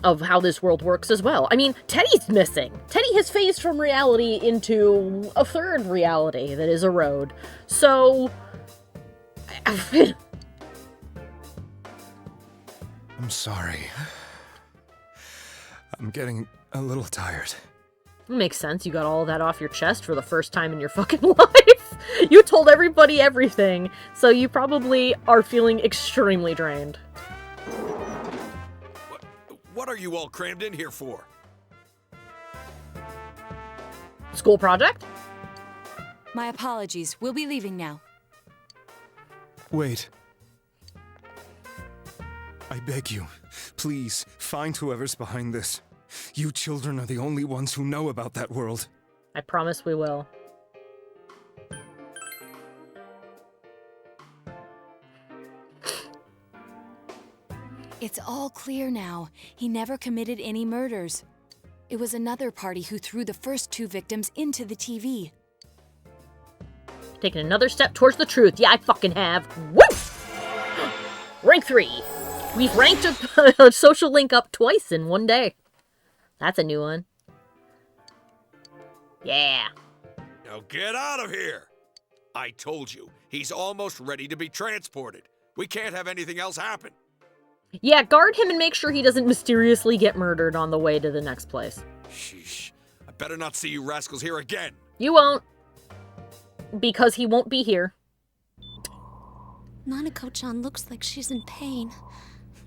Of how this world works as well. I mean, Teddy's missing. Teddy has phased from reality into a third reality that is a road. So... I'm sorry. I'm getting a little tired. Makes sense. You got all that off your chest for the first time in your fucking life. You told everybody everything, so you probably are feeling extremely drained. What are you all crammed in here for? School project? My apologies. We'll be leaving now. Wait. I beg you, please, find whoever's behind this. You children are the only ones who know about that world. I promise we will. It's all clear now. He never committed any murders. It was another party who threw the first two victims into the TV. Taking another step towards the truth. Yeah, I fucking have. Woo! Rank 3. We've ranked a social link up twice in one day. That's a new one. Yeah. Now get out of here! I told you, he's almost ready to be transported. We can't have anything else happen. Yeah, guard him and make sure he doesn't mysteriously get murdered on the way to the next place. Sheesh. I better not see you rascals here again. You won't. Because he won't be here. Nanako-chan looks like she's in pain.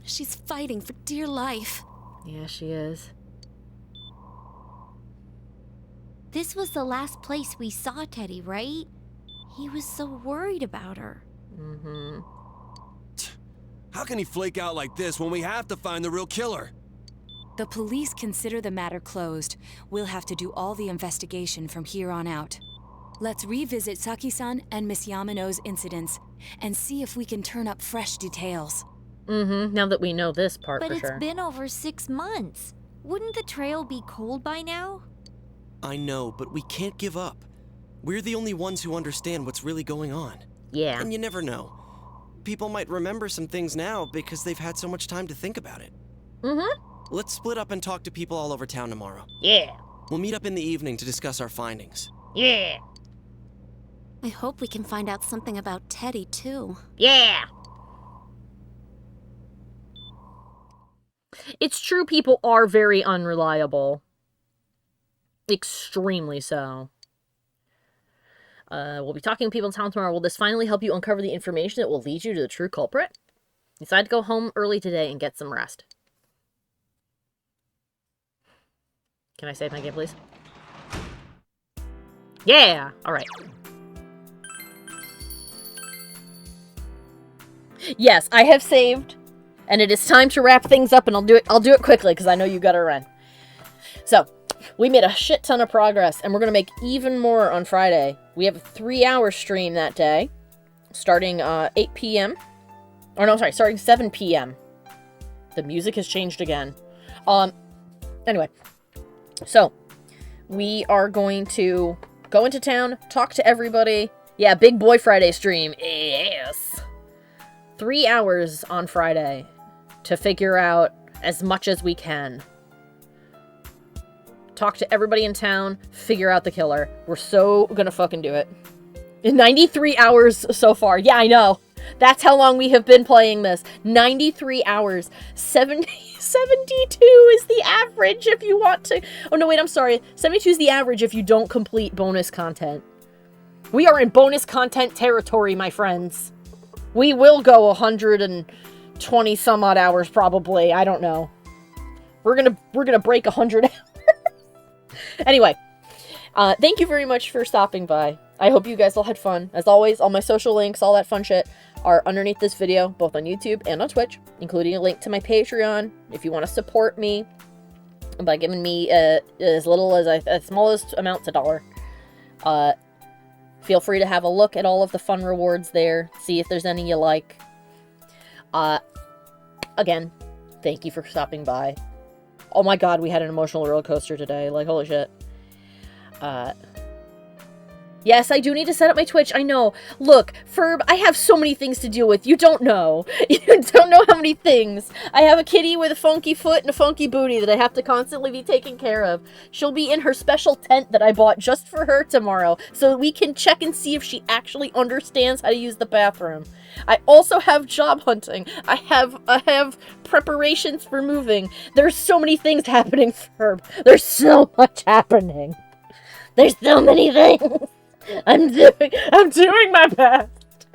She's fighting for dear life. Yeah, she is. This was the last place we saw Teddy, right? He was so worried about her. Mm-hmm. How can he flake out like this when we have to find the real killer? The police consider the matter closed. We'll have to do all the investigation from here on out. Let's revisit Saki-san and Miss Yamano's incidents and see if we can turn up fresh details. Mm-hmm, now that we know this part But for it's sure. been over 6 months. Wouldn't the trail be cold by now? I know, but we can't give up. We're the only ones who understand what's really going on. Yeah. And you never know. People might remember some things now because they've had so much time to think about it. Mm-hmm. Let's split up and talk to people all over town tomorrow. Yeah. We'll meet up in the evening to discuss our findings. Yeah. I hope we can find out something about Teddy, too. Yeah. It's true people are very unreliable. Extremely so. We'll be talking to people in town tomorrow. Will this finally help you uncover the information that will lead you to the true culprit? Decide to go home early today and get some rest. Can I save my game, please? Yeah! Alright. Yes, I have saved. And it is time to wrap things up, and I'll do it quickly, because I know you gotta run. So, we made a shit ton of progress, and we're gonna make even more on Friday. We have a 3-hour stream that day, starting 8 p.m. Or no, sorry, starting 7 p.m. The music has changed again. Anyway. So, we are going to go into town, talk to everybody. Yeah, Big Boy Friday stream. Yes! 3 hours on Friday to figure out as much as we can. Talk to everybody in town, figure out the killer. We're so gonna fucking do it. In 93 hours so far. Yeah, I know. That's how long we have been playing this. 93 hours. 72 is the average if you want to... Oh, no, wait, I'm sorry. 72 is the average if you don't complete bonus content. We are in bonus content territory, my friends. We will go 120 some odd hours, probably. I don't know. We're gonna break 100 hours. Anyway, thank you very much for stopping by. I hope you guys all had fun. As always, all my social links, all that fun shit, are underneath this video, both on YouTube and on Twitch, including a link to my Patreon, if you want to support me by giving me as little as as smallest amounts $1. Feel free to have a look at all of the fun rewards there, see if there's any you like. Again, thank you for stopping by. Oh my god, we had an emotional roller coaster today, like holy shit. Yes, I do need to set up my Twitch, I know. Look, Ferb, I have so many things to deal with. You don't know. You don't know how many things. I have a kitty with a funky foot and a funky booty that I have to constantly be taking care of. She'll be in her special tent that I bought just for her tomorrow, so we can check and see if she actually understands how to use the bathroom. I also have job hunting. I have preparations for moving. There's so many things happening, Ferb. There's so much happening. There's so many things. I'm doing my best.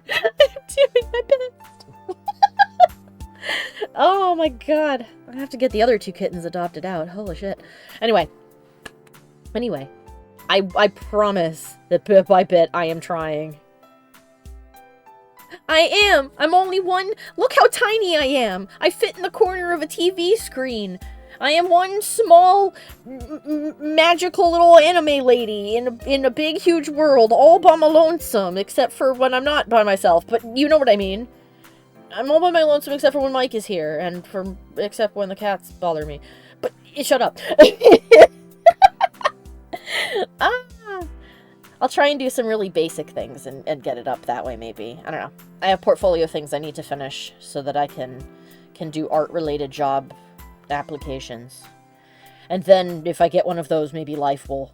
I'm doing my best. Oh my god. I have to get the other 2 kittens adopted out. Holy shit. Anyway, I promise that bit by bit I am trying. I am. I'm only one. Look how tiny I am. I fit in the corner of a TV screen. I am one small, magical little anime lady in a big, huge world, all by my lonesome, except for when I'm not by myself, but you know what I mean. I'm all by my lonesome except for when Mike is here, and except when the cats bother me. But, shut up. I'll try and do some really basic things and get it up that way, maybe. I don't know. I have portfolio things I need to finish so that I can do art-related job applications. And then if I get one of those, maybe life will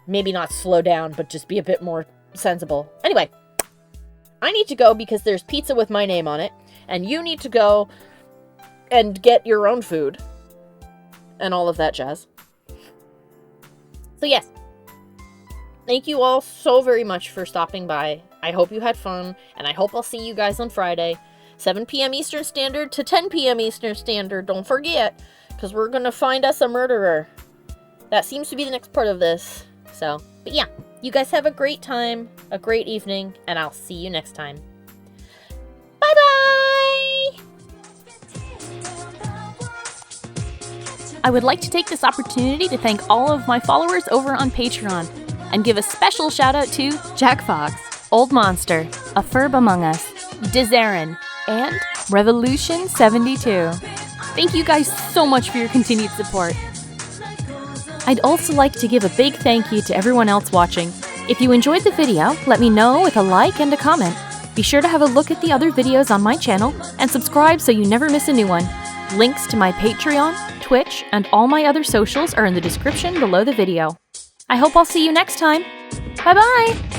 maybe not slow down, but just be a bit more sensible. Anyway, I need to go because there's pizza with my name on it, and you need to go and get your own food and all of that jazz. So yes, thank you all so very much for stopping by. I hope you had fun, and I hope I'll see you guys on Friday. 7 p.m. Eastern Standard to 10 p.m. Eastern Standard, don't forget, because we're going to find us a murderer. That seems to be the next part of this. So, but yeah, you guys have a great time, a great evening, and I'll see you next time. Bye-bye! I would like to take this opportunity to thank all of my followers over on Patreon, and give a special shout out to Jack Fox, Old Monster, A Ferb Among Us, Dizarin, and Revolution72. Thank you guys so much for your continued support. I'd also like to give a big thank you to everyone else watching. If you enjoyed the video, let me know with a like and a comment. Be sure to have a look at the other videos on my channel and subscribe so you never miss a new one. Links to my Patreon, Twitch, and all my other socials are in the description below the video. I hope I'll see you next time. Bye-bye!